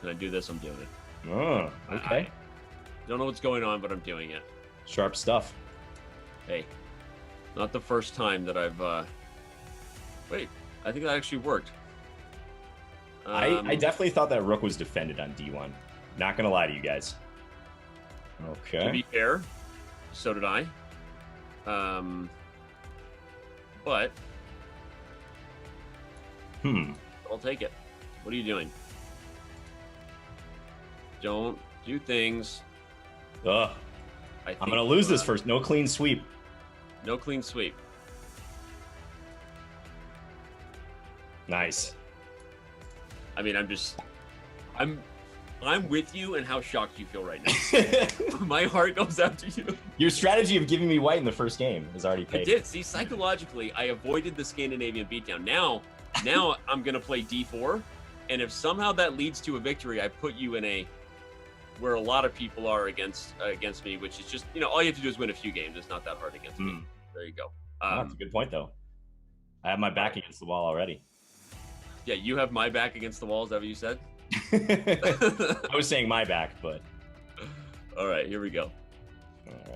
A: Can I do this? I'm doing it.
F: Oh, okay.
A: I don't know what's going on, but I'm doing it.
F: Sharp stuff.
A: Hey, not the first time that I've. Wait, I think that actually worked.
F: I definitely thought that rook was defended on d1. Not gonna lie to you guys.
A: To
F: Okay.
A: be fair, so did I. But I'll take it. What are you doing? Don't do things.
F: Ugh. I'm gonna lose this first. No clean sweep.
A: No clean sweep.
F: Nice.
A: I mean, I'm with you in how shocked you feel right now. My heart goes out to you.
F: Your strategy of giving me white in the first game is already
A: I
F: paid.
A: did. See, psychologically, I avoided the Scandinavian beatdown. Now I'm gonna play d4, and if somehow that leads to a victory, I put you in a where a lot of people are against me, which is just, all you have to do is win a few games. It's not that hard against me. There you go.
F: That's a good point, though. I have my back against the wall already.
A: Yeah, you have my back against the wall. Is that what you said?
F: I was saying my back, but
A: all right, here we go.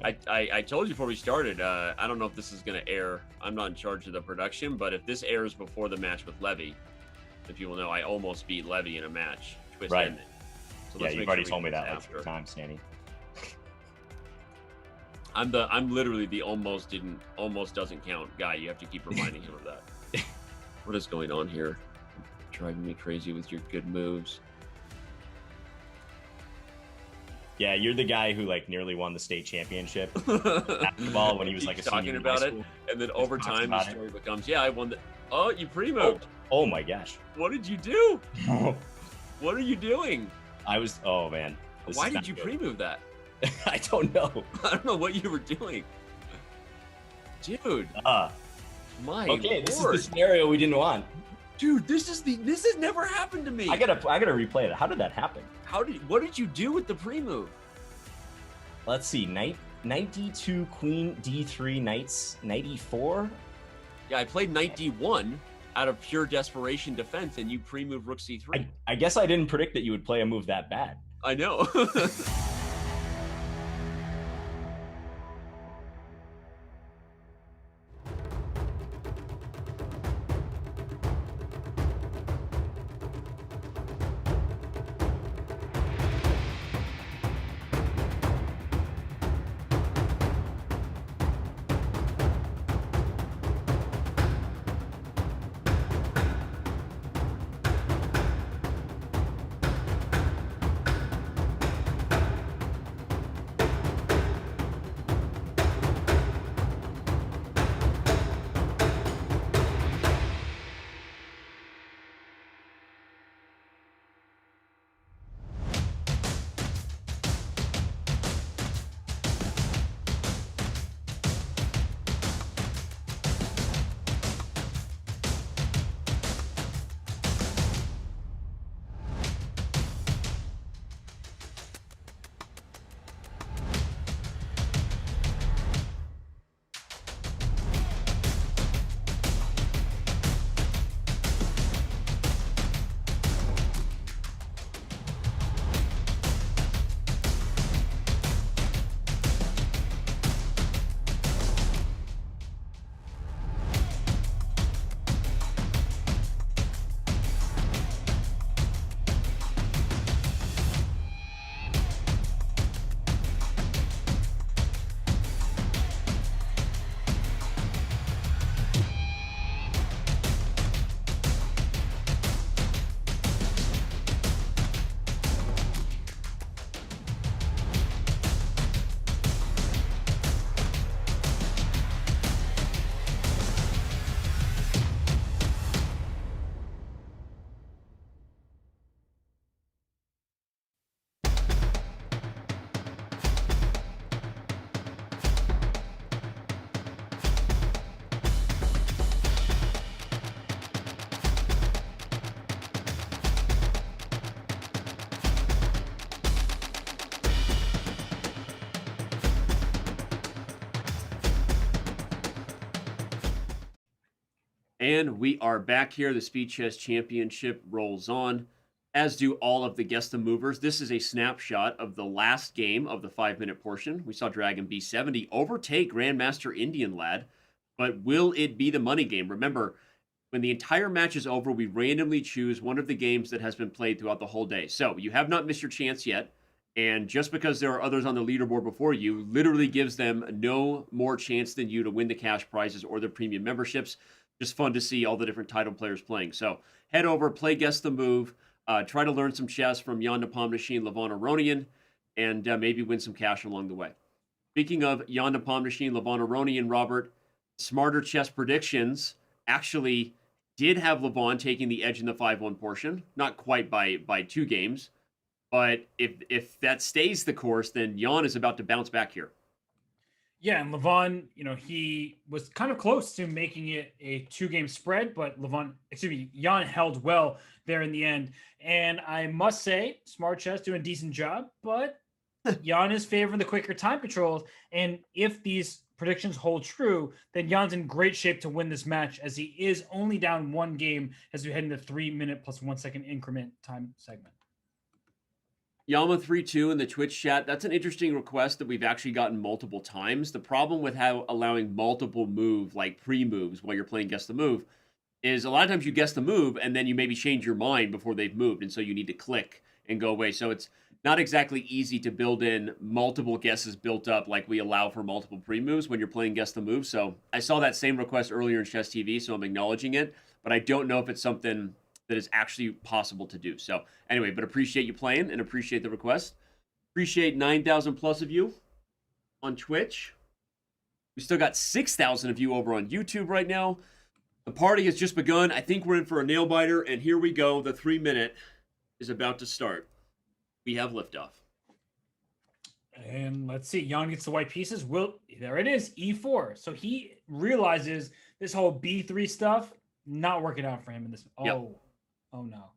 F: right.
A: I told you before we started. I don't know if this is going to air. I'm not in charge of the production, but if this airs before the match with Levy, if people know, I almost beat Levy in a match. Twist
F: Right.
A: ended. So
F: Yeah,
A: let's
F: you've
A: make
F: already
A: sure we
F: told me
A: do
F: that
A: this
F: like 3 times, Danny.
A: I'm literally the almost doesn't count guy. You have to keep reminding him of that. What is going on here? Driving me crazy with your good moves.
F: Yeah, you're the guy who like nearly won the state championship basketball when he was like a
A: Keeps
F: senior
A: talking
F: in high
A: about it,
F: school.
A: and then over
F: talks
A: time the
F: about it.
A: story becomes, yeah, I won the. Oh, you pre-moved.
F: Oh my gosh.
A: What did you do? What are you doing?
F: I was. Oh man. This
A: Why
F: is
A: did
F: not
A: you
F: good.
A: pre-move that?
F: I don't know.
A: I don't know what you were doing, dude. My
F: Okay, this is
A: lord.
F: the scenario we didn't want.
A: Dude, this has never happened to me.
F: I gotta replay it. How did that happen?
A: What did you do with the pre-move?
F: Let's see. Knight d2, queen d3, knight e4.
A: Yeah, I played knight d1 out of pure desperation defense, and you pre-move rook c3.
F: I guess I didn't predict that you would play a move that bad.
A: I know. And we are back here. The Speed Chess Championship rolls on, as do all of the Guess the Movers. This is a snapshot of the last game of the 5-minute portion. We saw Dragon B70 overtake Grandmaster Indian Lad, but will it be the money game? Remember, when the entire match is over, we randomly choose one of the games that has been played throughout the whole day. So you have not missed your chance yet. And just because there are others on the leaderboard before you literally gives them no more chance than you to win the cash prizes or the premium memberships. Just fun to see all the different title players playing. So head over, play Guess the Move, try to learn some chess from Jan Nepomniachtchi and Levon Aronian, and maybe win some cash along the way. Speaking of Jan Nepomniachtchi and Levon Aronian, Robert, Smarter Chess Predictions actually did have Levon taking the edge in the 5-1 portion. Not quite by 2 games. But if that stays the course, then Jan is about to bounce back here.
E: Yeah, and Levon, he was kind of close to making it a 2-game spread, but Jan held well there in the end. And I must say, Smart Chess doing a decent job, but Jan is favoring the quicker time controls. And if these predictions hold true, then Jan's in great shape to win this match, as he is only down 1 game as we head into 3-minute plus 1 second increment time segment.
A: Yama32 in the Twitch chat, that's an interesting request that we've actually gotten multiple times. The problem with how allowing multiple pre-moves while you're playing Guess the Move is a lot of times you guess the move and then you maybe change your mind before they've moved, and so you need to click and go away. So it's not exactly easy to build in multiple guesses built up like we allow for multiple pre-moves when you're playing Guess the Move. So I saw that same request earlier in Chess TV, so I'm acknowledging it, but I don't know if it's something that is actually possible to do. So anyway, but appreciate you playing and appreciate the request. Appreciate 9,000 plus of you on Twitch. We still got 6,000 of you over on YouTube right now. The party has just begun. I think we're in for a nail biter, and here we go. The 3-minute is about to start. We have liftoff.
E: And let's see, Jan gets the white pieces. There it is, E4. So he realizes this whole B3 stuff not working out for him in this. Oh no,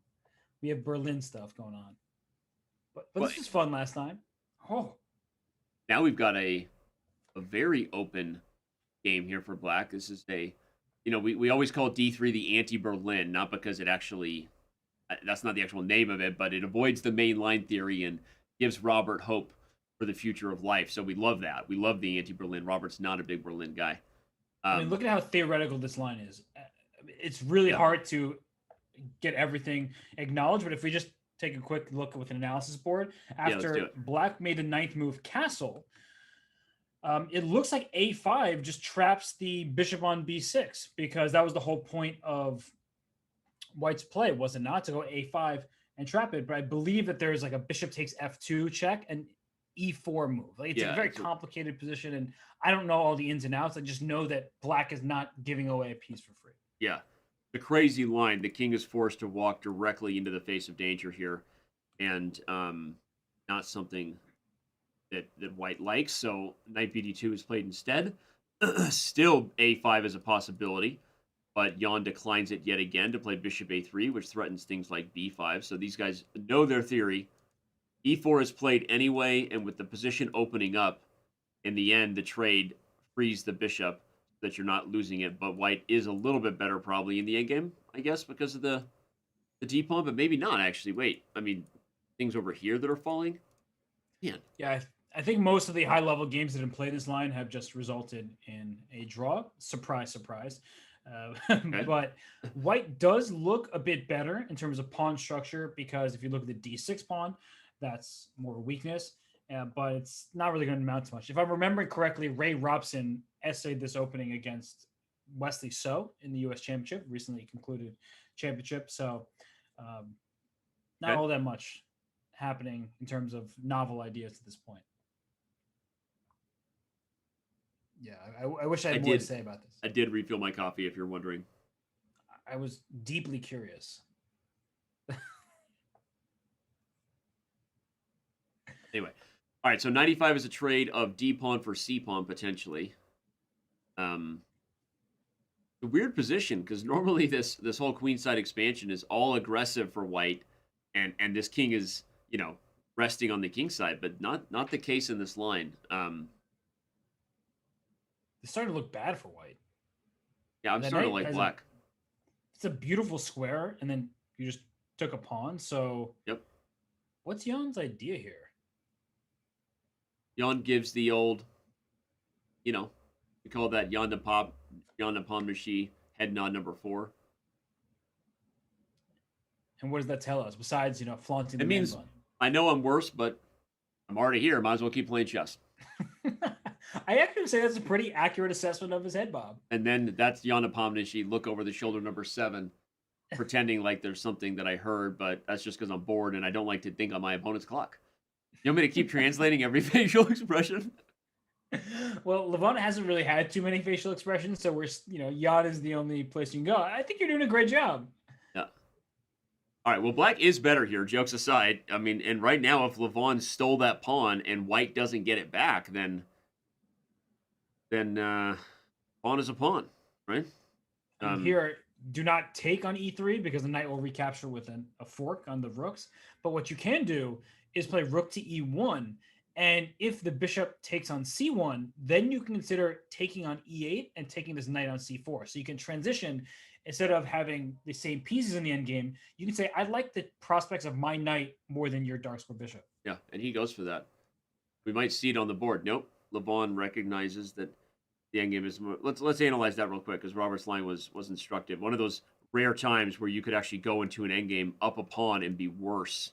E: we have Berlin stuff going on. But this was fun last time. Oh,
A: now we've got a very open game here for Black. This is we always call D3 the anti-Berlin, not because it actually, that's not the actual name of it, but it avoids the main line theory and gives Robert hope for the future of life. So we love that. We love the anti-Berlin. Robert's not a big Berlin guy.
E: I mean, look at how theoretical this line is. It's really hard to get everything acknowledged, but if we just take a quick look with an analysis board, after Black made the 9th move castle, it looks like A5 just traps the bishop on B6, because that was the whole point of White's play, was it not, to go A5 and trap it? But I believe that there's like a bishop takes F2 check and E4 move. It's a very complicated position, and I don't know all the ins and outs. I just know that Black is not giving away a piece for free.
A: Yeah. The crazy line, the king is forced to walk directly into the face of danger here, and not something that White likes. So knight BD2 is played instead. Still A5 is a possibility, but Jan declines it yet again to play bishop A3, which threatens things like B5. So these guys know their theory. E4 is played anyway, and with the position opening up, in the end, the trade frees the bishop, that you're not losing it, but White is a little bit better probably in the endgame, I guess, because of the d-pawn, but maybe not, actually. Wait, I mean, things over here that are falling? Man.
E: Yeah, I think most of the high-level games that have played this line have just resulted in a draw. Surprise, surprise. Okay. But White does look a bit better in terms of pawn structure, because if you look at the d6 pawn, that's more weakness. But it's not really going to amount to much. If I'm remembering correctly, Ray Robson essayed this opening against Wesley So in the U.S. Championship, recently concluded championship. So not all that much happening in terms of novel ideas at this point. Yeah, I wish I had more to say about this.
A: I did refill my coffee, if you're wondering.
E: I was deeply curious.
A: Anyway. All right, so 95 is a trade of D-pawn for C-pawn, potentially. A weird position, because normally this whole queenside expansion is all aggressive for White, and this king is, resting on the king side, but not the case in this line.
E: It's starting to look bad for White.
A: Yeah, I'm starting to like Black.
E: It's a beautiful square, and then you just took a pawn. So
A: Yep.
E: what's Jan's idea here?
A: Jan gives the old, we call that Jan Nepomniachtchi head nod number 4.
E: And what does that tell us besides, flaunting the
A: It
E: man
A: means
E: bun?
A: I know I'm worse, but I'm already here. Might as well keep playing chess.
E: I actually say that's a pretty accurate assessment of his head bob.
A: And then that's Jan Nepomniachtchi, look over the shoulder number 7, pretending like there's something that I heard, but that's just because I'm bored and I don't like to think on my opponent's clock. You want me to keep translating every facial expression?
E: Well, Levon hasn't really had too many facial expressions, so Jan is the only place you can go. I think you're doing a great job.
A: Yeah. All right, well, black is better here, jokes aside. I mean, and right now, if Levon stole that pawn and white doesn't get it back, then pawn is a pawn, right?
E: And here, do not take on e3 because the knight will recapture with a fork on the rooks. But what you can do is play rook to e1. And if the bishop takes on c1, then you can consider taking on e8 and taking this knight on c4. So you can transition. Instead of having the same pieces in the endgame, you can say, I like the prospects of my knight more than your dark square bishop.
A: Yeah, and he goes for that. We might see it on the board. Nope. Levon recognizes that the endgame is more. Let's analyze that real quick because Robert's line was instructive. One of those rare times where you could actually go into an endgame up a pawn and be worse.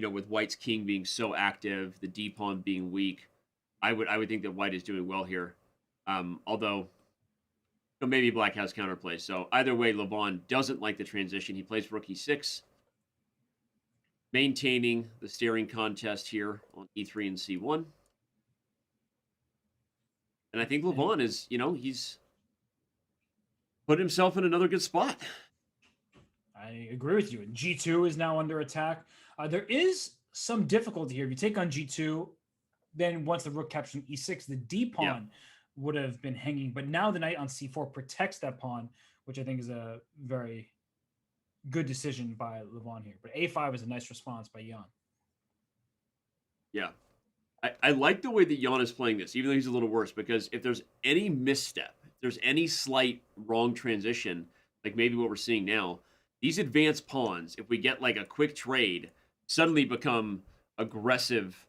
A: With white's king being so active, the d pawn being weak. I would think that white is doing well here. Although maybe black has counterplay. So either way, Levon doesn't like the transition. He plays rook e6, maintaining the staring contest here on e3 and c1. And I think Levon is, he's put himself in another good spot.
E: I agree with you. And g2 is now under attack. There is some difficulty here. If you take on g2, then once the rook captures e6, the d pawn would have been hanging. But now the knight on c4 protects that pawn, which I think is a very good decision by Levon here. But a5 is a nice response by Jan.
A: Yeah. I like the way that Jan is playing this, even though he's a little worse, because if there's any misstep, if there's any slight wrong transition, like maybe what we're seeing now, these advanced pawns, if we get like a quick trade, suddenly become aggressive,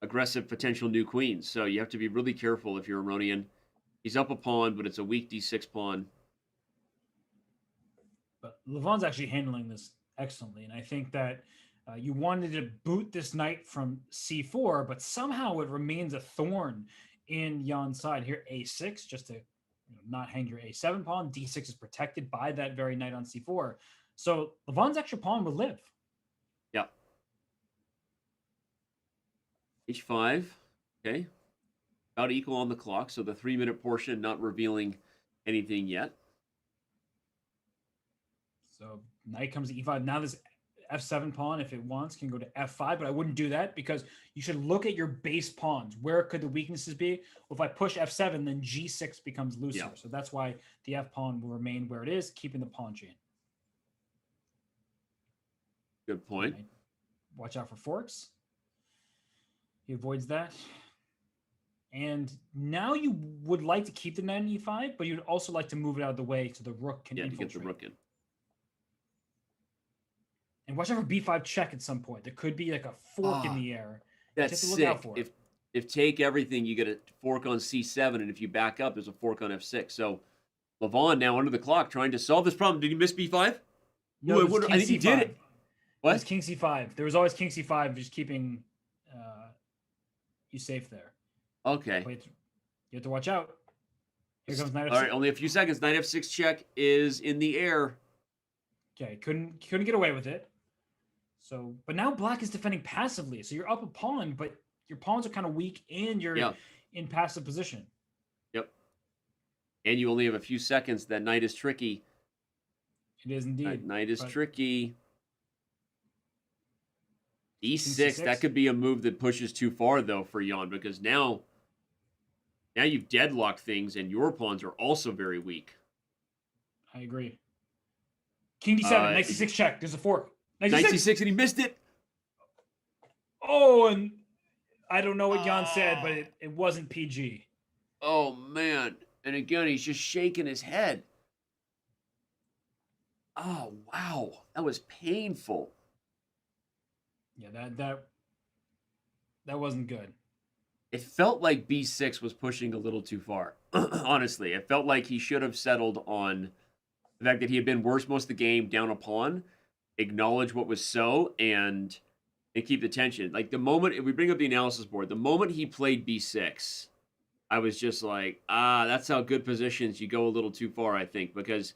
A: aggressive potential new queens. So you have to be really careful if you're Aronian. He's up a pawn, but it's a weak d6 pawn.
E: But Levon's actually handling this excellently. And I think that you wanted to boot this knight from c4, but somehow it remains a thorn in Jan's side. Here, a6, just to not hang your a7 pawn. d6 is protected by that very knight on c4. So Levon's extra pawn would live.
A: Yeah. h5, okay. About equal on the clock, so the 3-minute portion not revealing anything yet.
E: So knight comes to e5. Now this f7 pawn, if it wants, can go to f5, but I wouldn't do that because you should look at your base pawns. Where could the weaknesses be? Well, if I push f7, then g6 becomes looser. Yeah. So that's why the f pawn will remain where it is, keeping the pawn chain.
A: Good point.
E: Right. Watch out for forks. He avoids that. And now you would like to keep the knight on e5, but you'd also like to move it out of the way so the rook can infiltrate.
A: To get the rook in.
E: And watch out for b5 check at some point. There could be like a fork in the air.
A: That's sick. If take everything, you get a fork on c7, and if you back up, there's a fork on f6. So Levon now under the clock trying to solve this problem. Did he miss b5?
E: No,
A: I think he did it. What?
E: It was king c5. There was always king c5, just keeping you safe there.
A: Okay.
E: You have to watch out. Here comes knight f6.
A: All right, only a few seconds. Knight f6 check is in the air.
E: Okay, couldn't get away with it. So, but now black is defending passively. So you're up a pawn, but your pawns are kind of weak and you're in passive position.
A: Yep. And you only have a few seconds. That knight is tricky.
E: It is indeed.
A: Knight is tricky. E6, that could be a move that pushes too far, though, for Jan, because now you've deadlocked things, and your pawns are also very weak.
E: I agree. King d7, knight c6 check. There's a fork.
A: Knight c6, and he missed it.
E: Oh, and I don't know what Jan said, but it wasn't PG.
A: Oh, man. And again, he's just shaking his head. Oh, wow. That was painful.
E: Yeah, that wasn't good.
A: It felt like B6 was pushing a little too far. Honestly, it felt like he should have settled on the fact that he had been worse most of the game, down a pawn, acknowledge what was so, and keep the tension. Like the moment, if we bring up the analysis board, the moment he played B6, I was just like, that's how good positions you go a little too far, I think, because,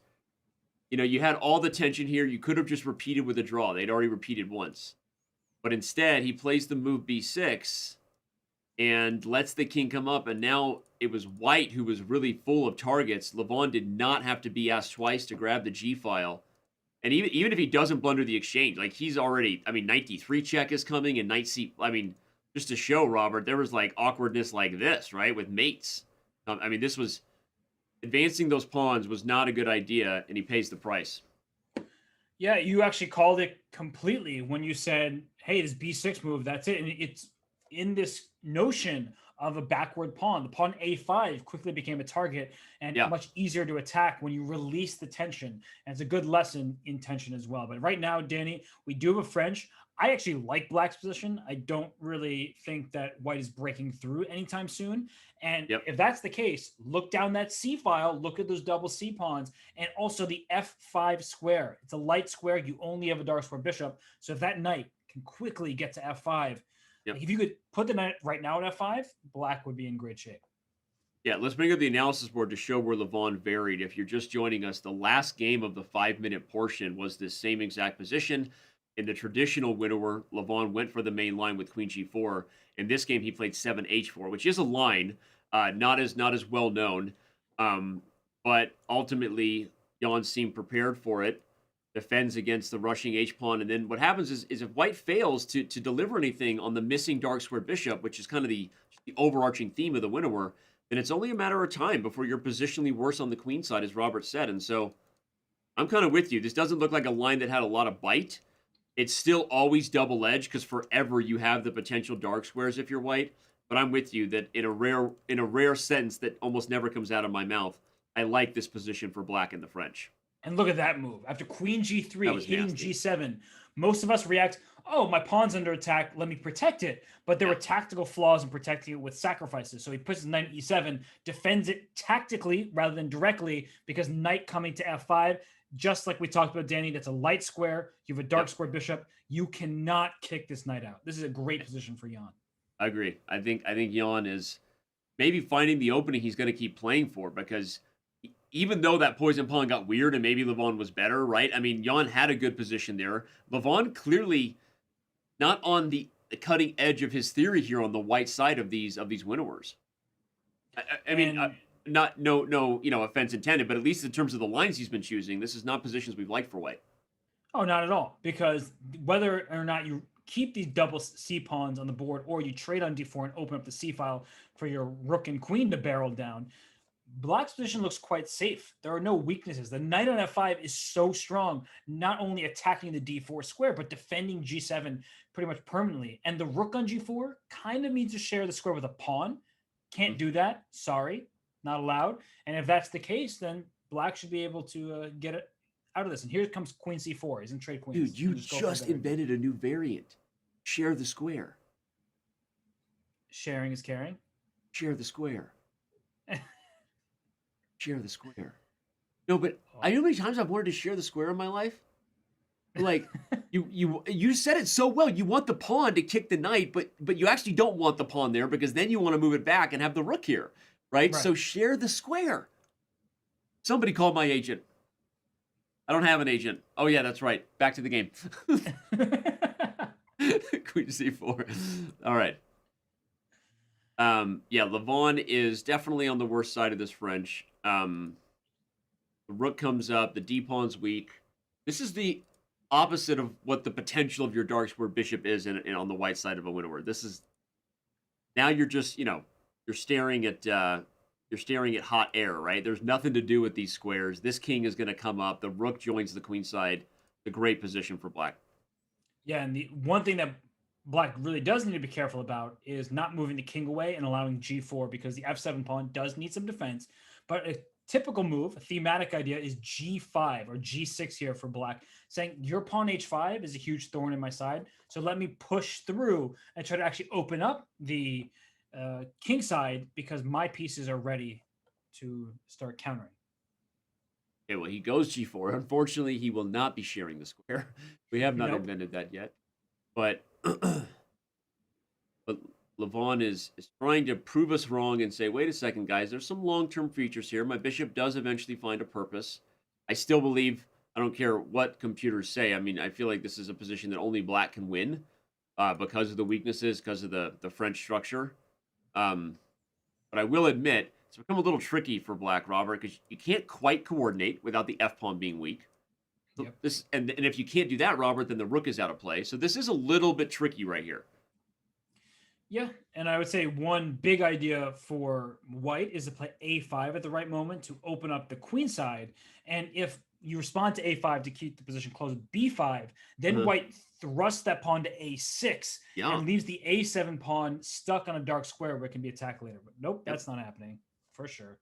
A: you had all the tension here. You could have just repeated with a draw. They'd already repeated once. But instead, he plays the move B6 and lets the king come up. And now it was white who was really full of targets. Levon did not have to be asked twice to grab the G file. And even if he doesn't blunder the exchange, like he's already, knight D3 check is coming and knight C. Just to show, Robert, there was like awkwardness like this, right? With mates. This was advancing those pawns was not a good idea, and he pays the price.
E: Yeah, you actually called it completely when you said, hey, this B6 move, that's it. And it's in this notion of a backward pawn. The pawn A5 quickly became a target and much easier to attack when you release the tension. And it's a good lesson in tension as well. But right now, Danny, we do have a French. I actually like black's position. I don't really think that white is breaking through anytime soon. And if that's the case, look down that C file, look at those double C pawns, and also the F5 square. It's a light square. You only have a dark square bishop. So if that knight can quickly get to F5, like if you could put the knight right now at F5, black would be in great shape.
A: Yeah, let's bring up the analysis board to show where Levon varied. If you're just joining us, the last game of the 5-minute portion was this same exact position. In the traditional winnower, Levon went for the main line with queen g4. In this game, he played 7h4, which is a line, not as well known. But ultimately, Jan seemed prepared for it, defends against the rushing h-pawn. And then what happens is if white fails to deliver anything on the missing dark square bishop, which is kind of the overarching theme of the winnower, then it's only a matter of time before you're positionally worse on the queen side, as Robert said. And so I'm kind of with you. This doesn't look like a line that had a lot of bite. It's still always double-edged because forever you have the potential dark squares if you're white. But I'm with you that in a rare sentence that almost never comes out of my mouth, I like this position for black in the French.
E: And look at that move. After queen g3, hitting
A: nasty.
E: g7, most of us react, oh, my pawn's under attack, let me protect it. But there were tactical flaws in protecting it with sacrifices. So he puts his knight at e7, defends it tactically rather than directly, because knight coming to f5, just like we talked about, Danny, that's a light square. You have a dark square bishop. You cannot kick this knight out. This is a great position for Jan.
A: I agree. I think Jan is maybe finding the opening he's going to keep playing for, because even though that poison pawn got weird and maybe Levon was better, right? Jan had a good position there. Levon clearly not on the cutting edge of his theory here on the white side of these winnowers. No offense intended, but at least in terms of the lines he's been choosing, this is not positions we've liked for white.
E: Oh, not at all. Because whether or not you keep these double C pawns on the board or you trade on d4 and open up the C file for your rook and queen to barrel down, black's position looks quite safe. There are no weaknesses. The knight on f5 is so strong, not only attacking the d4 square, but defending g7 pretty much permanently. And the rook on g4 kind of needs to share the square with a pawn. Can't do that. Sorry, not allowed. And if that's the case, then black should be able to get it out of this. And here comes queen c4. He's in trade queens.
A: Dude, you just invented a new variant. Share the square.
E: Sharing is caring.
A: Share the square. Share the square. No, but I know how many times I've wanted to share the square in my life. Like you said it so well. You want the pawn to kick the knight, but you actually don't want the pawn there, because then you want to move it back and have the rook here, right? So share the square. Somebody called my agent. I don't have an agent. Oh yeah, that's right. Back to the game. Queen c4. All right. Levon is definitely on the worst side of this French. The rook comes up, the d-pawn's weak. This is the opposite of what the potential of your dark square bishop is in on the white side of a winnower. This is, now you're just, you're staring at hot air, right? There's nothing to do with these squares. This king is going to come up. The rook joins the queen side. The great position for black. Yeah,
E: and the one thing that black really does need to be careful about is not moving the king away and allowing g4, because the f7 pawn does need some defense. But typical move, a thematic idea, is G5 or G6 here for black, saying your pawn H5 is a huge thorn in my side. So let me push through and try to actually open up the king side because my pieces are ready to start countering.
A: Okay, well, he goes G4. Unfortunately, he will not be sharing the square. We have not
E: Nope.
A: invented that yet. But Levon is trying to prove us wrong and say, wait a second, guys, there's some long-term features here. My bishop does eventually find a purpose. I still believe, I don't care what computers say. I mean, I feel like this is a position that only black can win because of the weaknesses, because of the French structure. But I will admit, it's become a little tricky for black, Robert, because you can't quite coordinate without the f-pawn being weak.
E: Yep.
A: And if you can't do that, Robert, then the rook is out of play. So this is a little bit tricky right here.
E: Yeah, and I would say one big idea for white is to play A5 at the right moment to open up the queen side. And if you respond to A5 to keep the position closed with B5, then white thrusts that pawn to A6 and leaves the A7 pawn stuck on a dark square where it can be attacked later. But nope, that's not happening for sure.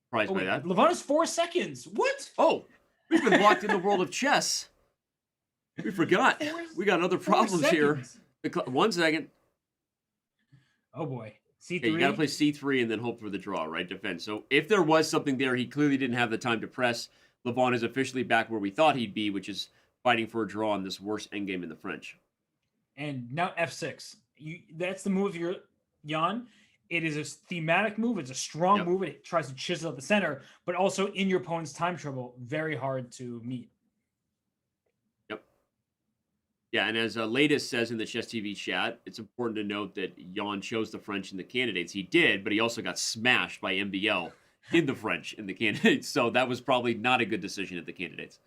A: Surprised by that.
E: Levon is 4 seconds. What?
A: Oh, we've been locked in the world of chess. We forgot. We got other problems here. 1 second.
E: Oh boy. C3.
A: Okay, you got to play C3 and then hope for the draw, right? Defense. So if there was something there, he clearly didn't have the time to press. Levon is officially back where we thought he'd be, which is fighting for a draw in this worst endgame in the French.
E: And now F6. That's the move here, Jan. It is a thematic move. It's a strong move. It tries to chisel at the center, but also in your opponent's time trouble, very hard to meet.
A: Yep. Yeah, and as Latest says in the Chess TV chat, it's important to note that Jan chose the French in the candidates. He did, but he also got smashed by MBL in the French in the candidates. So that was probably not a good decision at the candidates.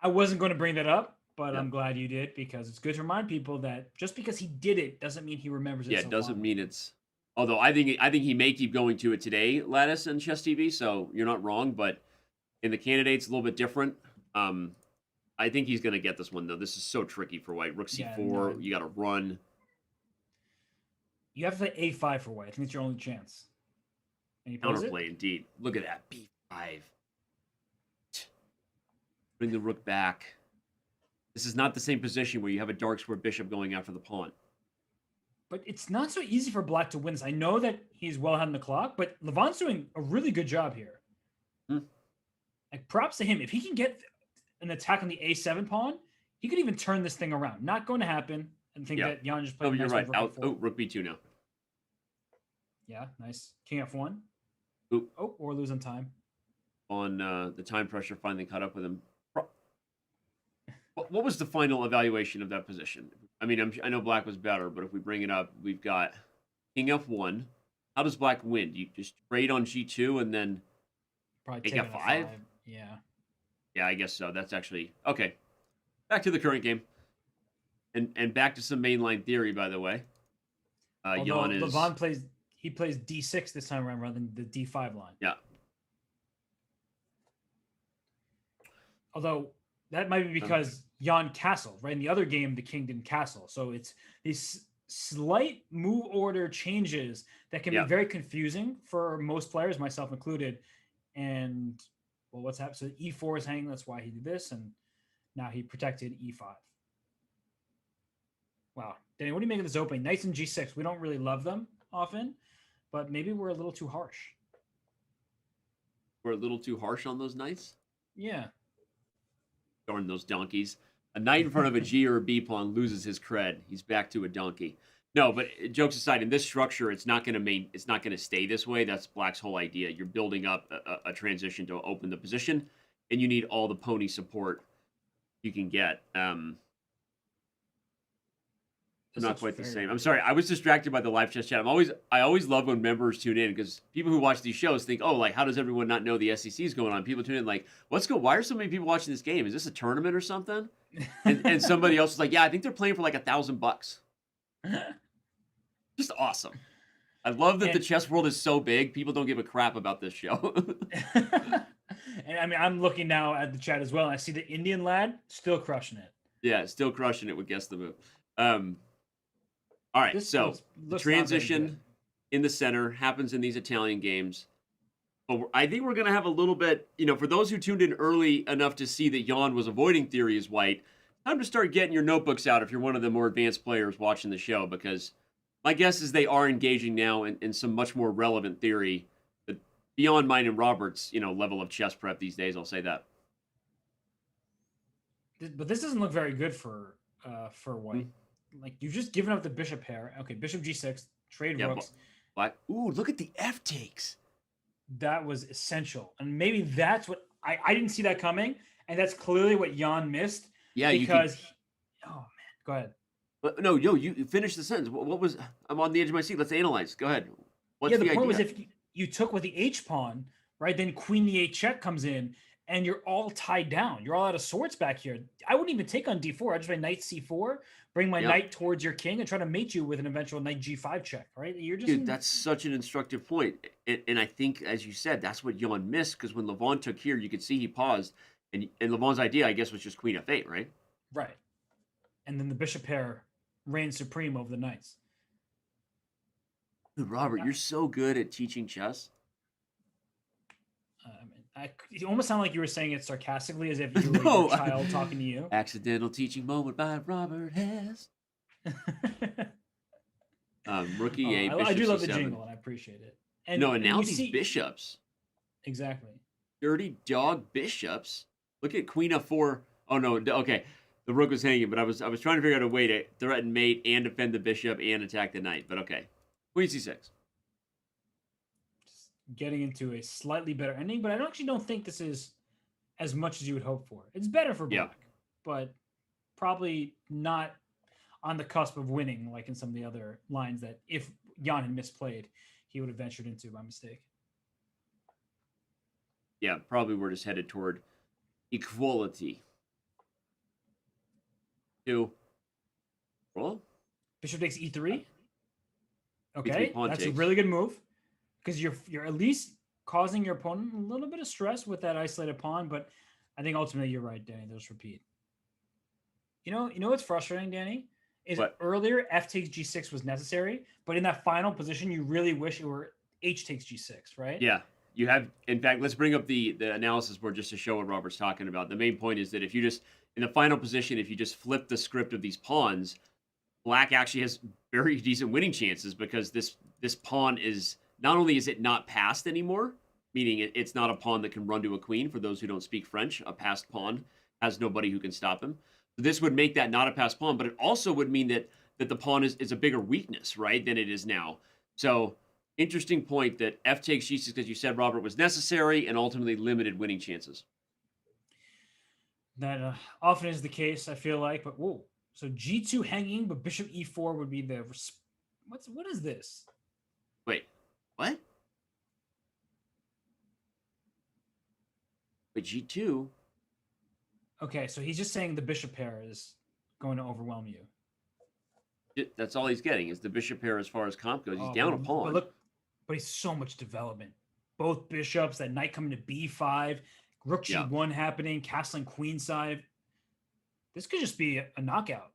E: I wasn't going to bring that up, but I'm glad you did because it's good to remind people that just because he did it doesn't mean he remembers it.
A: Yeah, it doesn't mean it's. Although I think he may keep going to it today, Lattice and Chess TV. So you're not wrong, but in the candidates, a little bit different. I think he's going to get this one though. This is so tricky for white. Rook C4. You got to run.
E: You have to play A5 for white. I think it's your only chance. And you
A: counterplay indeed. Look at that B5. Bring the rook back. This is not the same position where you have a dark square bishop going after the pawn.
E: But it's not so easy for black to win this. I know that he's well ahead on the clock, but Levon's doing a really good job here. Like props to him. If he can get an attack on the A7 pawn, he could even turn this thing around. Not going to happen. And think that Jan just played.
A: Oh, you're right. Rook B2 now.
E: Yeah, nice. King F1.
A: Oop.
E: Oh, or losing time.
A: On the time pressure finally caught up with him. What was the final evaluation of that position? I mean, I know black was better, but if we bring it up, we've got King F1. How does black win? Do you just trade on G2 and then
E: probably
A: take F5?
E: Yeah. Yeah,
A: I guess so. That's actually okay. Back to the current game. And back to some mainline theory, by the way.
E: Levon plays D6 this time around rather than the D5 line.
A: Yeah.
E: Although that might be because Jan castled, right? In the other game, the king didn't castle. So it's these slight move order changes that can be very confusing for most players, myself included. And, well, what's happened? So E4 is hanging. That's why he did this. And now he protected E5. Wow. Danny, what do you make of this opening? Knights in G6. We don't really love them often, but maybe we're a little too harsh.
A: We're a little too harsh on those knights?
E: Yeah.
A: Darn those donkeys. A knight in front of a G or a B pawn loses his cred. He's back to a donkey. No, but jokes aside, in this structure, it's not going to stay this way. That's black's whole idea. You're building up a transition to open the position, and you need all the pony support you can get. Not quite the same. I'm sorry. I was distracted by the live chess chat. I always love when members tune in because people who watch these shows think, oh, like, how does everyone not know the SCC is going on? People tune in like, why are so many people watching this game? Is this a tournament or something? And somebody else is like, yeah, I think they're playing for like $1,000. Just awesome. I love that the chess world is so big. People don't give a crap about this show.
E: And I mean, I'm looking now at the chat as well. And I see the Indian lad still crushing it.
A: Yeah, still crushing it with Guess the Move. All right, so the transition in the center happens in these Italian games. But I think we're going to have a little bit, for those who tuned in early enough to see that Jan was avoiding theory is white, time to start getting your notebooks out if you're one of the more advanced players watching the show, because my guess is they are engaging now in some much more relevant theory that beyond mine and Robert's, level of chess prep these days. I'll say that.
E: But this doesn't look very good for white. Like, you've just given up the bishop pair. Okay, bishop g6, trade rooks.
A: Black. Ooh, look at the F takes.
E: That was essential. And maybe that's what I didn't see that coming. And that's clearly what Jan missed.
A: Yeah,
E: because oh man, go ahead.
A: No, you finish the sentence. What was? I'm on the edge of my seat. Let's analyze. Go ahead. What's
E: the point
A: idea?
E: was, if you took with the H pawn, right, then queen e8 check comes in, and you're all tied down. You're all out of sorts back here. I wouldn't even take on d4. I just play knight c4, bring my knight towards your king, and try to mate you with an eventual knight g5 check. Right? You're just
A: Dude, that's such an instructive point. And I think, as you said, that's what Jan missed, because when Levon took here, you could see he paused, and Levon's idea, I guess, was just queen f8, right?
E: Right. And then the bishop pair reigns supreme over the knights.
A: Dude, Robert, you're so good at teaching chess.
E: You almost sound like you were saying it sarcastically, as if you were your child talking to you.
A: Accidental teaching moment by Robert Hess. Rookie A.
E: I do love the jingle, and I appreciate it.
A: And now these bishops.
E: Exactly.
A: Dirty dog bishops. Look at queen f4. Oh no, okay. The rook was hanging, but I was trying to figure out a way to threaten mate and defend the bishop and attack the knight. But okay, queen c6.
E: Just getting into a slightly better ending, but I actually don't think this is as much as you would hope for. It's better for black, but probably not on the cusp of winning like in some of the other lines that if Jan had misplayed, he would have ventured into by mistake.
A: Yeah, probably we're just headed toward equality. Roll.
E: Bishop takes e3. Okay,
A: E3
E: that's
A: takes.
E: a really good move, because you're at least causing your opponent a little bit of stress with that isolated pawn. But I think ultimately you're right, Danny. They'll just repeat. You know what's frustrating, Danny, is earlier f takes g6 was necessary, but in that final position, you really wish it were h takes g6, right?
A: Yeah. You have, in fact, let's bring up the analysis board just to show what Robert's talking about. The main point is that if you just, in the final position, if you just flip the script of these pawns, black actually has very decent winning chances, because this pawn is, not only is it not passed anymore, meaning it's not a pawn that can run to a queen. For those who don't speak French, a passed pawn has nobody who can stop him. This would make that not a passed pawn, but it also would mean that the pawn is a bigger weakness, right, than it is now. So interesting point that f takes g6, because you said, Robert, was necessary and ultimately limited winning chances.
E: That often is the case, I feel like. But whoa, so g2 hanging, but bishop e4 would be the what is this?
A: Wait, what? Wait, g2.
E: Okay, so he's just saying the bishop pair is going to overwhelm you.
A: That's all he's getting is the bishop pair as far as comp goes. He's down a pawn.
E: But he's so much development. Both bishops, that knight coming to b5, rook g1 happening, castling queenside. This could just be a knockout.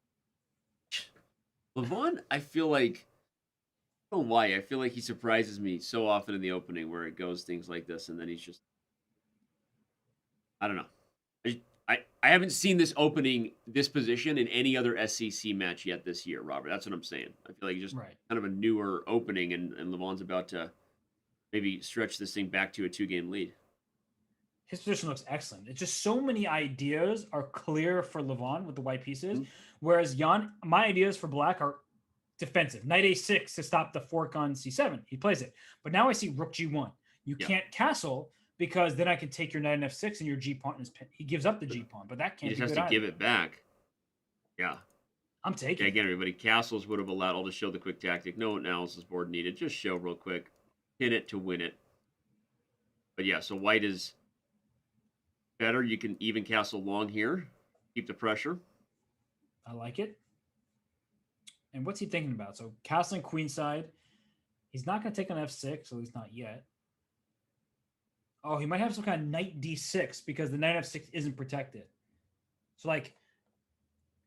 A: Levon, I feel like, I don't know why, I feel like he surprises me so often in the opening where it goes things like this, and then he's just, I don't know. I haven't seen this opening, this position in any other SCC match yet this year, Robert. That's what I'm saying. I feel like just kind of a newer opening, and Levon's about to maybe stretch this thing back to a 2-game lead.
E: His position looks excellent. It's just so many ideas are clear for Levon with the white pieces, whereas Jan, my ideas for black are defensive. Knight a6 to stop the fork on c7. He plays it. But now I see rook g1. You can't castle, because then I can take your knight on f6 and your g-pawn is pinned. He gives up the g-pawn, but that can't be good.
A: He just has to give it back. Yeah.
E: I'm taking
A: it. Again, everybody, castles would have allowed. I'll just show the quick tactic. No analysis board needed. Just show real quick. Pin it to win it. But yeah, so white is better. You can even castle long here. Keep the pressure.
E: I like it. And what's he thinking about? So castling queenside. He's not going to take on f6, at least not yet. Oh, he might have some kind of knight d6, because the knight f6 isn't protected. So like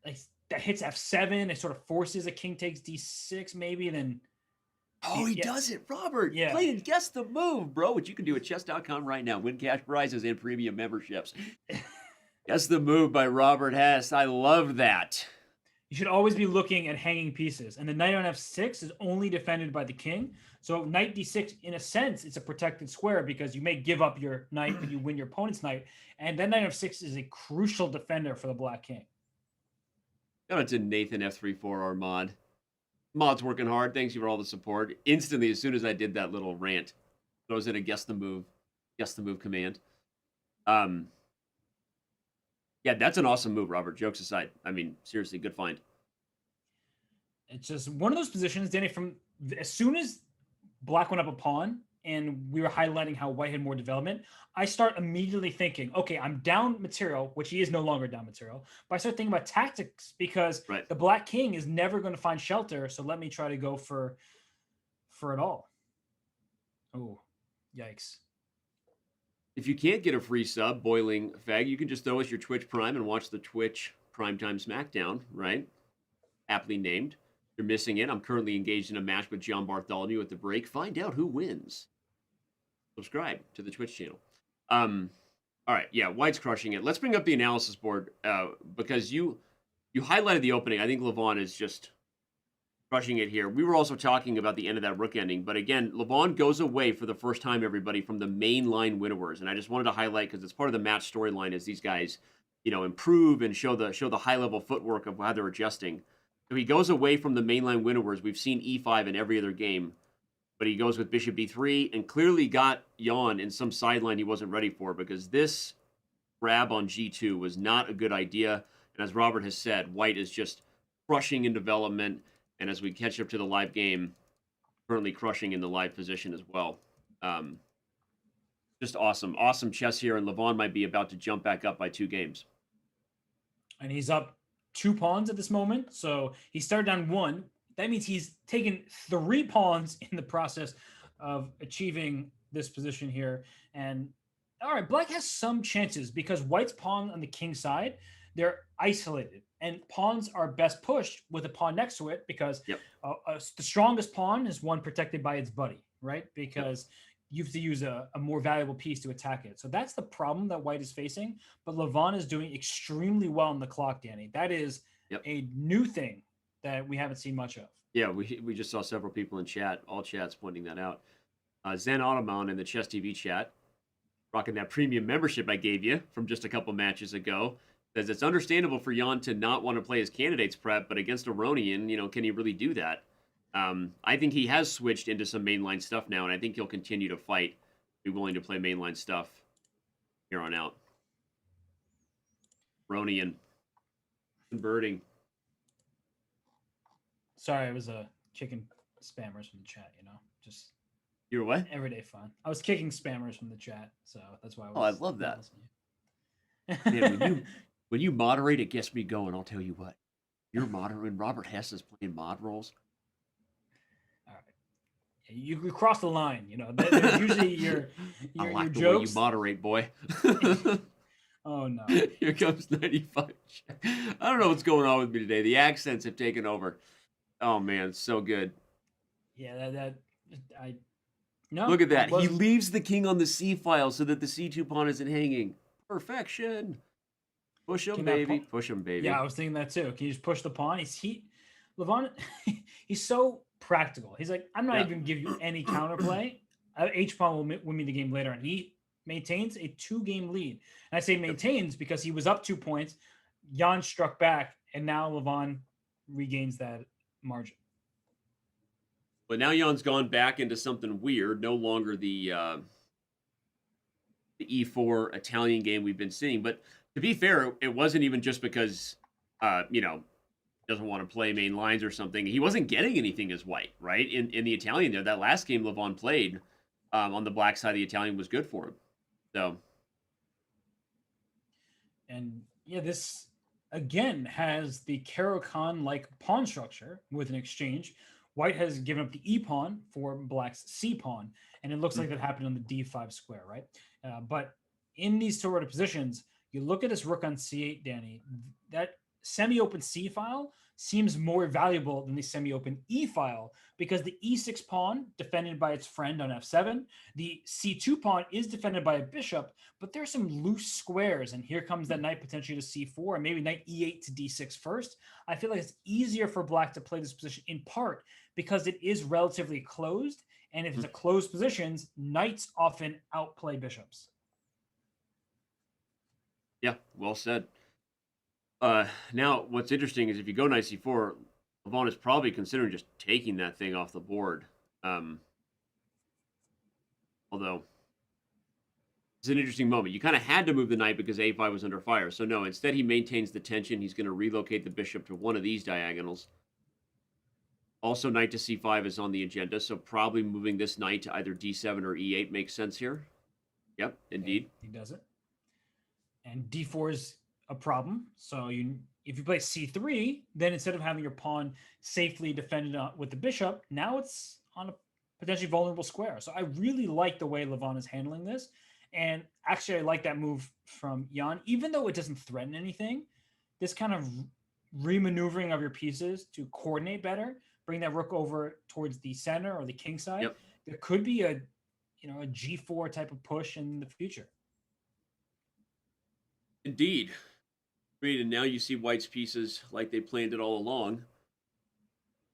E: that hits f7. It sort of forces a king takes d6 maybe. And then
A: Oh, he does it, Robert.
E: Yeah.
A: Play and guess the move, bro, which you can do at Chess.com right now. Win cash prizes and premium memberships. Guess the move by Robert Hess. I love that.
E: You should always be looking at hanging pieces. And the knight on f6 is only defended by the king. So knight d6, in a sense, it's a protected square because you may give up your knight, but you win your opponent's knight. And then knight f6 is a crucial defender for the black king.
A: Shout out to Nathan F34 Armand. Mod's working hard. Thanks you for all the support. Instantly, as soon as I did that little rant, throws in a guess the move command. Yeah, that's an awesome move, Robert. Jokes aside. I mean, seriously, good find.
E: It's just one of those positions, Danny, from as soon as black went up a pawn and we were highlighting how white had more development, I start immediately thinking, okay, I'm down material, which he is no longer down material, but I start thinking about tactics because the black king is never going to find shelter, so let me try to go for it all. Oh, yikes.
A: If you can't get a free sub, Boiling Fag, you can just throw us your Twitch Prime and watch the Twitch Primetime Smackdown, right? Aptly named. If you're missing it, I'm currently engaged in a match with John Bartholomew at the break. Find out who wins. Subscribe to the Twitch channel. All right, yeah, White's crushing it. Let's bring up the analysis board because you highlighted the opening. I think Levon is just crushing it here. We were also talking about the end of that rook ending, but again, Levon goes away for the first time, everybody, from the main line winnowers, and I just wanted to highlight because it's part of the match storyline as these guys, you know, improve and show the high level footwork of how they're adjusting. So he goes away from the mainline winnowers. We've seen e5 in every other game, but he goes with bishop b3 and clearly got Jan in some sideline he wasn't ready for because this grab on g2 was not a good idea. And as Robert has said, White is just crushing in development. And as we catch up to the live game, currently crushing in the live position as well. Just awesome. Awesome chess here. And Levon might be about to jump back up by 2 games.
E: And he's up 2 pawns at this moment. So he started down 1. That means he's taken 3 pawns in the process of achieving this position here. And all right, black has some chances because white's pawn on the king side, they're isolated. And pawns are best pushed with a pawn next to it because the strongest pawn is one protected by its buddy, right? Because you have to use a more valuable piece to attack it. So that's the problem that white is facing. But Levon is doing extremely well on the clock, Danny. That is a new thing that we haven't seen much of.
A: Yeah, we just saw several people in chat, all chats pointing that out. Zen Automon in the Chess TV chat, rocking that premium membership I gave you from just a couple matches ago, says it's understandable for Jan to not want to play his candidates prep, but against Aronian, you know, can he really do that? I think he has switched into some mainline stuff now, and I think he'll continue to fight, be willing to play mainline stuff here on out. Aronian converting.
E: Sorry, I was kicking spammers from the chat, you know, just
A: you're what?
E: Everyday fun. I was kicking spammers from the chat, so that's why I was.
A: Oh, I love that. Man, when you moderate, it gets me going. I'll tell you what. You're moderating. Robert Hess is playing mod roles.
E: All right, you cross the line. You know, there's usually your
A: I like the
E: jokes.
A: way you moderate, boy.
E: Oh no!
A: Here comes 95. I don't know what's going on with me today. The accents have taken over. Oh man, so good.
E: Yeah, no.
A: Look at that. He leaves the king on the c file so that the c2 pawn isn't hanging. Perfection. Push him, baby. Push him, baby.
E: Yeah, I was thinking that too. Can you just push the pawn? Levon, he's so practical. He's like, I'm not even going to give you any counterplay. H pawn will win me the game later. And he maintains a 2-game lead. And I say maintains because he was up 2 points. Jan struck back, and now Levon regains that margin.
A: But now Jan's gone back into something weird. No longer the E4 Italian game we've been seeing. But to be fair, it wasn't even just because, you know, doesn't want to play main lines or something. He wasn't getting anything as white, right? In the Italian there, that last game Levon played on the black side of the Italian was good for him. So.
E: And yeah, this again has the Caro-Kann-like pawn structure with an exchange. White has given up the E pawn for black's C pawn, and it looks like that happened on the D5 square, right? But in these sort of positions, you look at this rook on C8, Danny, that semi-open C file seems more valuable than the semi-open E file because the E6 pawn defended by its friend on F7, the C2 pawn is defended by a bishop, but there's some loose squares, and here comes that knight potentially to C4 and maybe knight E8 to D6 first. I feel like it's easier for black to play this position in part because it is relatively closed, and if it's a closed positions, knights often outplay bishops.
A: Yeah, well said. Now, what's interesting is if you go knight c4, Levon is probably considering just taking that thing off the board. Although, it's an interesting moment. You kind of had to move the knight because a5 was under fire. So no, instead he maintains the tension. He's going to relocate the bishop to one of these diagonals. Also, knight to c5 is on the agenda, so probably moving this knight to either d7 or e8 makes sense here. Yep, indeed.
E: He does it. And d4 is a problem. So if you play c3, then instead of having your pawn safely defended with the bishop, now it's on a potentially vulnerable square. So I really like the way Levon is handling this. And actually, I like that move from Jan, even though it doesn't threaten anything. This kind of remaneuvering of your pieces to coordinate better, bring that rook over towards the center or the king side.
A: Yep.
E: There could be a g4 type of push in the future.
A: Indeed. Great, and now you see White's pieces like they planned it all along,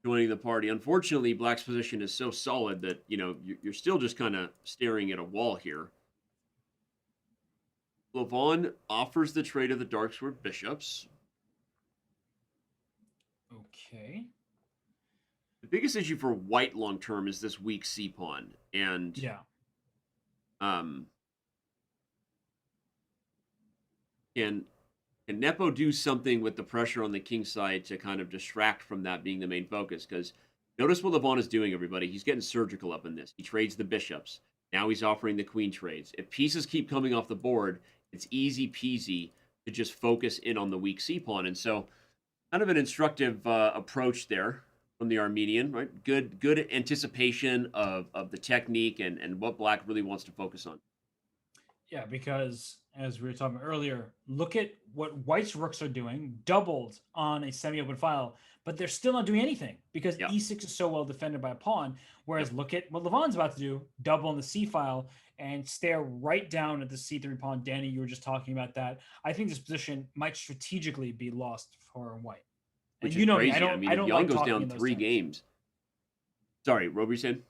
A: joining the party. Unfortunately, Black's position is so solid that, you're still just kind of staring at a wall here. Levon offers the trade of the dark sword bishops.
E: Okay.
A: The biggest issue for White long term is this weak C pawn, and can Nepo do something with the pressure on the king side to kind of distract from that being the main focus? Because notice what Levon is doing, everybody. He's getting surgical up in this. He trades the bishops. Now he's offering the queen trades. If pieces keep coming off the board, it's easy peasy to just focus in on the weak C pawn. And so kind of an instructive approach there from the Armenian, right? Good anticipation of the technique and what Black really wants to focus on.
E: Yeah, because as we were talking earlier, look at what White's rooks are doing, doubled on a semi-open file, but they're still not doing anything because E6 is so well defended by a pawn. Whereas look at what Levon's about to do, double on the C file and stare right down at the C3 pawn. Danny, you were just talking about that. I think this position might strategically be lost for White. And
A: Which is crazy.
E: I don't
A: if Jan
E: like
A: goes
E: talking
A: down
E: in those
A: 3
E: terms.
A: games. Sorry, what were you saying?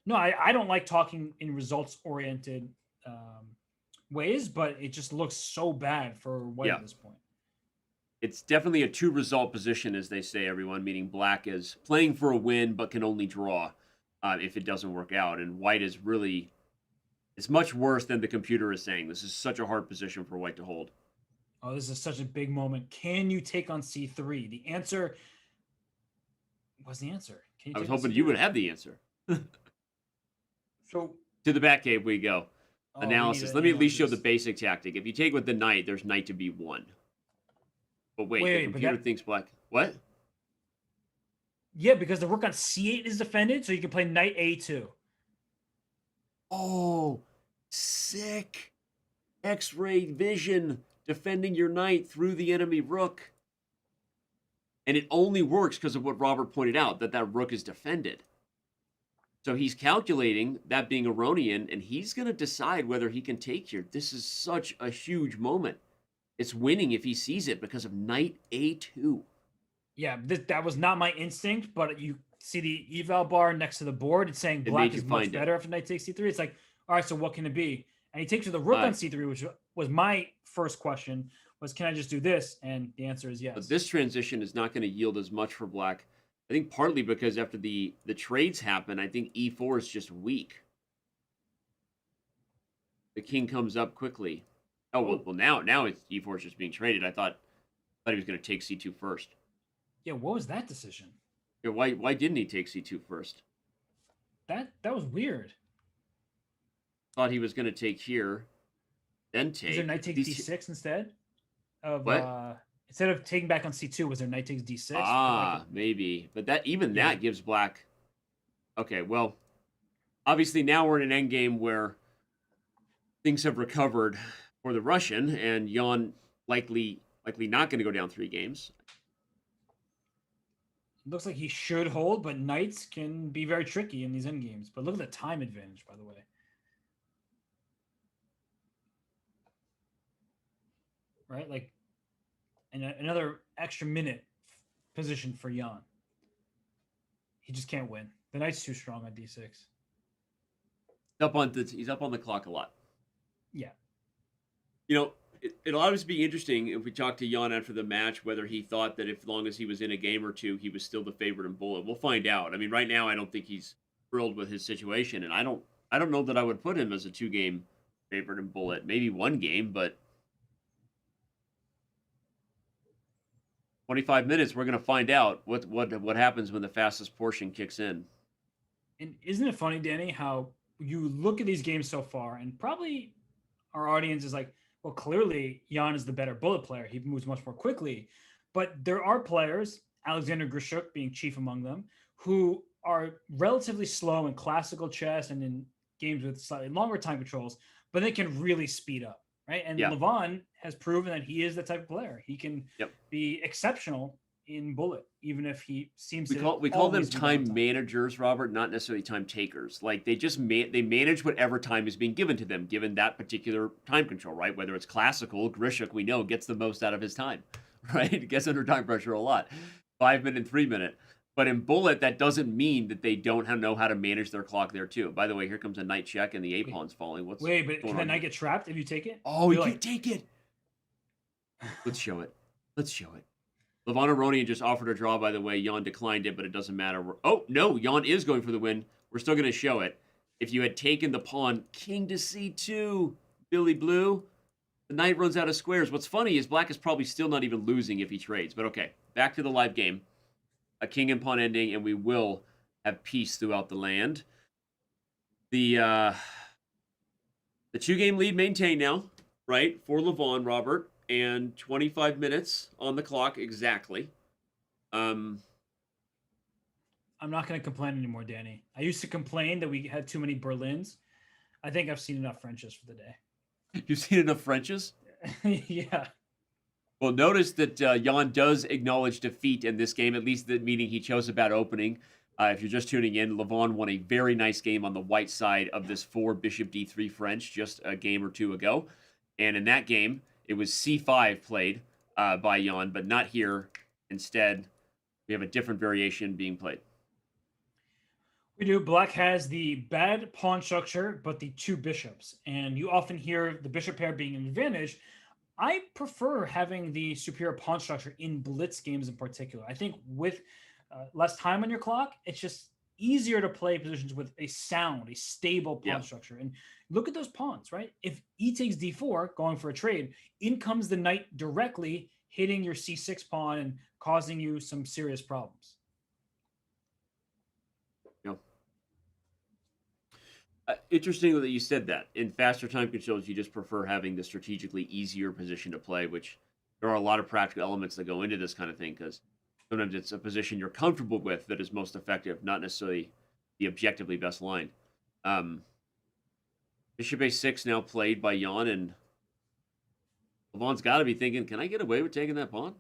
E: No, I don't like talking in results-oriented ways, but it just looks so bad for White at this point.
A: It's definitely a 2-result position, as they say, everyone, meaning Black is playing for a win but can only draw if it doesn't work out. And White is really, it's much worse than the computer is saying. This is such a hard position for White to hold.
E: Oh, this is such a big moment. Can you take on C3? The answer was the answer.
A: I was hoping you would have the answer.
E: So
A: to the Batcave we go. Analysis. Let me at least show the basic tactic. If you take with the knight, there's knight to B1. But wait, the computer thinks Black. What?
E: Yeah, because the rook on C8 is defended, so you can play knight A2.
A: Oh, sick. X-ray vision. Defending your knight through the enemy rook. And it only works because of what Robert pointed out, that rook is defended. So he's calculating that being Aronian, and he's going to decide whether he can take here. This is such a huge moment. It's winning if he sees it because of knight A2.
E: Yeah, that was not my instinct, but you see the eval bar next to the board. It's saying Black is much better after knight takes C3. It's like, all right, so what can it be? And he takes the rook on C3, which was my first question, was can I just do this? And the answer is yes.
A: But this transition is not going to yield as much for Black. I think partly because after the trades happen, I think E4 is just weak. The king comes up quickly. Oh, well now it's E4 is just being traded. I thought he was going to take C2 first.
E: Yeah, what was that decision?
A: Yeah, why didn't he take C2 first?
E: That was weird.
A: Thought he was going to take here, then take.
E: Is there knight takes D6 instead? Of
A: what?
E: Instead of taking back on C2, was there knight takes D6?
A: Maybe. But that gives Black... Okay, well, obviously now we're in an endgame where things have recovered for the Russian, and Jan likely likely not going to go down 3 games.
E: Looks like he should hold, but knights can be very tricky in these end games. But look at the time advantage, by the way. Right? Like, and another extra minute position for Jan. He just can't win. The knight's too strong on d6.
A: He's up on the clock a lot.
E: Yeah.
A: You know, it'll obviously be interesting if we talk to Jan after the match, whether he thought that as long as he was in a game or two, he was still the favorite in bullet. We'll find out. I mean, right now, I don't think he's thrilled with his situation, and I don't know that I would put him as a 2-game favorite in bullet. Maybe 1 game, but 25 minutes, we're going to find out what happens when the fastest portion kicks in.
E: And isn't it funny, Danny, how you look at these games so far, and probably our audience is like, well, clearly Jan is the better bullet player. He moves much more quickly. But there are players, Alexander Grishuk being chief among them, who are relatively slow in classical chess and in games with slightly longer time controls, but they can really speed up, right? And Levon has proven that he is the type of player. He can be exceptional in bullet, even if he seems
A: we call them time managers, Robert, not necessarily time takers. Like they just they manage whatever time is being given to them, given that particular time control, right? Whether it's classical, Grishuk, we know, gets the most out of his time, right? Gets under time pressure a lot, 5-minute, 3-minute. But in bullet, that doesn't mean that they don't know how to manage their clock there too. By the way, here comes a knight check and the a-pawn's falling.
E: But can the knight get trapped if you take it?
A: Oh, you can't take it. Let's show it. Let's show it. Levon Aronian just offered a draw, by the way. Jan declined it, but it doesn't matter. Oh, no, Jan is going for the win. We're still going to show it. If you had taken the pawn, king to c2, Billy Blue, the knight runs out of squares. What's funny is black is probably still not even losing if he trades. But okay, back to the live game. A king and pawn ending, and we will have peace throughout the land. The 2-game lead maintained now, right, for Levon, Robert. And 25 minutes on the clock exactly.
E: I'm not going to complain anymore, Danny. I used to complain that we had too many Berlins. I think I've seen enough Frenches for the day.
A: You've seen enough Frenches?
E: Yeah.
A: Well, notice that Jan does acknowledge defeat in this game, at least the meaning he chose about opening. If you're just tuning in, Levon won a very nice game on the white side of this 4 bishop d3 French just a game or two ago. And in that game, it was c5 played by Jan, but not here. Instead, we have a different variation being played.
E: We do. Black has the bad pawn structure, but the 2 bishops. And you often hear the bishop pair being an advantage. I prefer having the superior pawn structure in blitz games in particular. I think with less time on your clock, it's just easier to play positions with a stable pawn structure. And look at those pawns, right? If e takes d4, going for a trade, in comes the knight directly, hitting your c6 pawn and causing you some serious problems.
A: Interesting that you said that. In faster time controls, you just prefer having the strategically easier position to play, which there are a lot of practical elements that go into this kind of thing, because sometimes it's a position you're comfortable with that is most effective, not necessarily the objectively best line. Bishop a6 now played by Jan, and Levon's got to be thinking, can I get away with taking that pawn?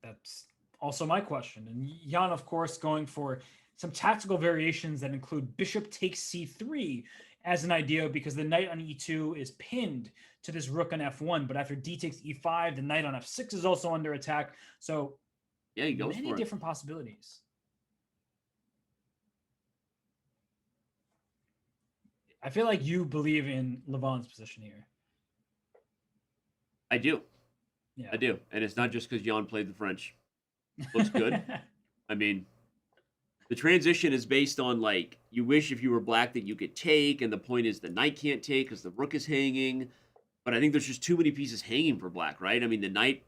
E: That's also my question. And Jan, of course, going for some tactical variations that include bishop takes c3 as an idea, because the knight on e2 is pinned to this rook on f1. But after d takes e5, the knight on f6 is also under attack. So
A: yeah, he goes
E: many
A: for it.
E: Different possibilities. I feel like you believe in Levon's position here.
A: I do.
E: Yeah,
A: I do. And it's not just because Jan played the French. Looks good. I mean, the transition is based on, like, you wish if you were black that you could take, and the point is the knight can't take because the rook is hanging. But I think there's just too many pieces hanging for black, right? I mean, the knight...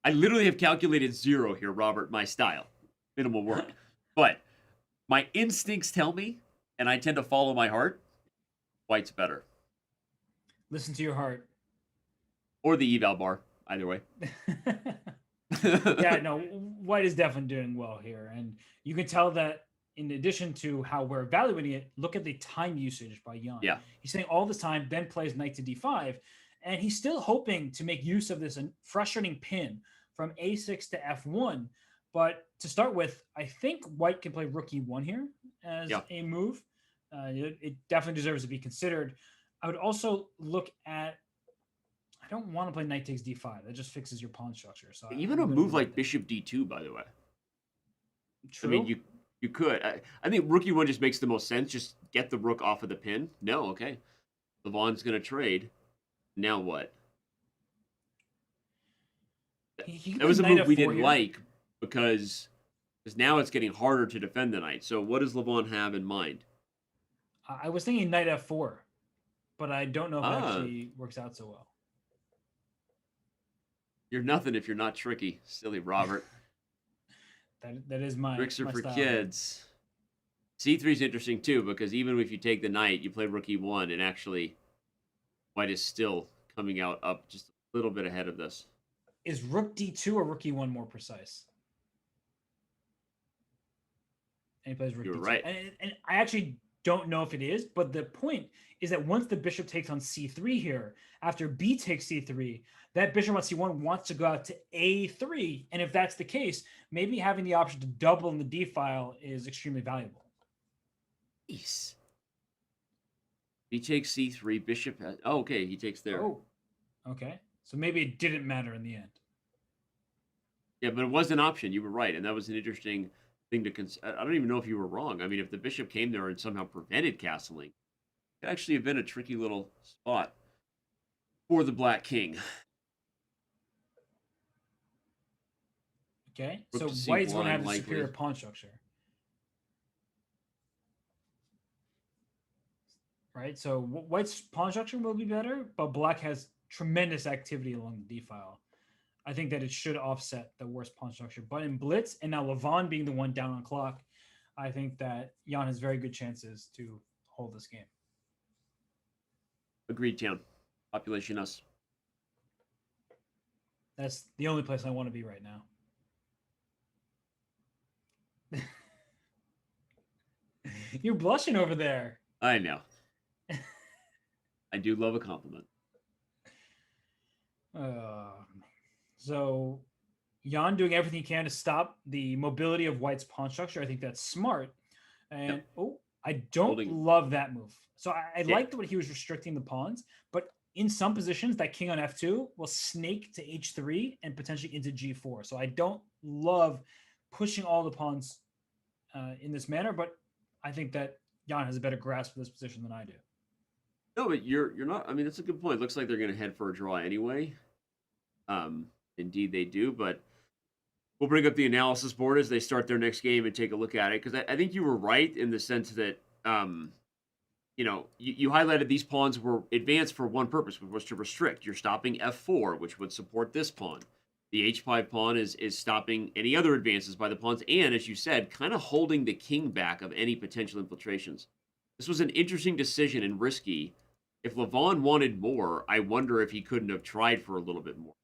A: I literally have calculated 0 here, Robert, my style. Minimal work. But my instincts tell me, and I tend to follow my heart, white's better.
E: Listen to your heart.
A: Or the eval bar, either way.
E: Yeah, no, white is definitely doing well here. And you can tell that in addition to how we're evaluating it, look at the time usage by Jan.
A: Yeah.
E: He's saying all this time, then plays knight to d5. And he's still hoping to make use of this frustrating pin from a6 to f1. But to start with, I think white can play rook e1 here as a move. It definitely deserves to be considered. I would also look at, I don't want to play knight takes d5. That just fixes your pawn structure. So
A: even a move like bishop d2, by the way.
E: True.
A: I mean, you could. I think rook e1 just makes the most sense. Just get the rook off of the pin. No, okay. Levon's going to trade. Now what? That was a move we didn't like because now it's getting harder to defend the knight. So what does Levon have in mind?
E: I was thinking knight f4, but I don't know if it actually works out so well.
A: You're nothing if you're not tricky, silly Robert.
E: that is my
A: tricks are for
E: style.
A: kids. C3 is interesting too because even if you take the knight, you play rook e1, and actually white is still coming out up just a little bit ahead of this.
E: Is rook d2 or rook e1 more precise? And he plays rook
A: You're
E: d2.
A: right.
E: And I actually don't know if it is, but the point is that once the bishop takes on c3 here, after b takes c3, that bishop on c1 wants to go out to a3. And if that's the case, maybe having the option to double in the d file is extremely valuable.
A: Nice. He takes c3, bishop. Oh, okay, he takes there.
E: Oh, okay. So maybe it didn't matter in the end.
A: Yeah, but it was an option. You were right, and that was an interesting thing to consider. I don't even know if you were wrong. I mean, if the bishop came there and somehow prevented castling, it actually have been a tricky little spot for the black king.
E: Okay,
A: Rook
E: so
A: to
E: white's
A: C1
E: going to have the
A: likely.
E: superior pawn structure. Right, so white's pawn structure will be better, but black has tremendous activity along the d file. I think that it should offset the worst pawn structure. But in blitz, and now Levon being the one down on clock, I think that Jan has very good chances to hold this game.
A: Agreed, Town. Population us.
E: That's the only place I want to be right now. You're blushing over there.
A: I know. I do love a compliment.
E: So Jan doing everything he can to stop the mobility of white's pawn structure. I think that's smart. And I don't love that move. So I liked what he was restricting the pawns, but in some positions that king on f2 will snake to h3 and potentially into g4. So I don't love pushing all the pawns in this manner, but I think that Jan has a better grasp of this position than I do.
A: No, but you're not. I mean, that's a good point. It looks like they're going to head for a draw anyway. Indeed, they do. But we'll bring up the analysis board as they start their next game and take a look at it. Because I think you were right in the sense that, you highlighted these pawns were advanced for one purpose, which was to restrict. You're stopping f4, which would support this pawn. The h5 pawn is stopping any other advances by the pawns. And, as you said, kind of holding the king back of any potential infiltrations. This was an interesting decision and risky. If Levon wanted more, I wonder if he couldn't have tried for a little bit more.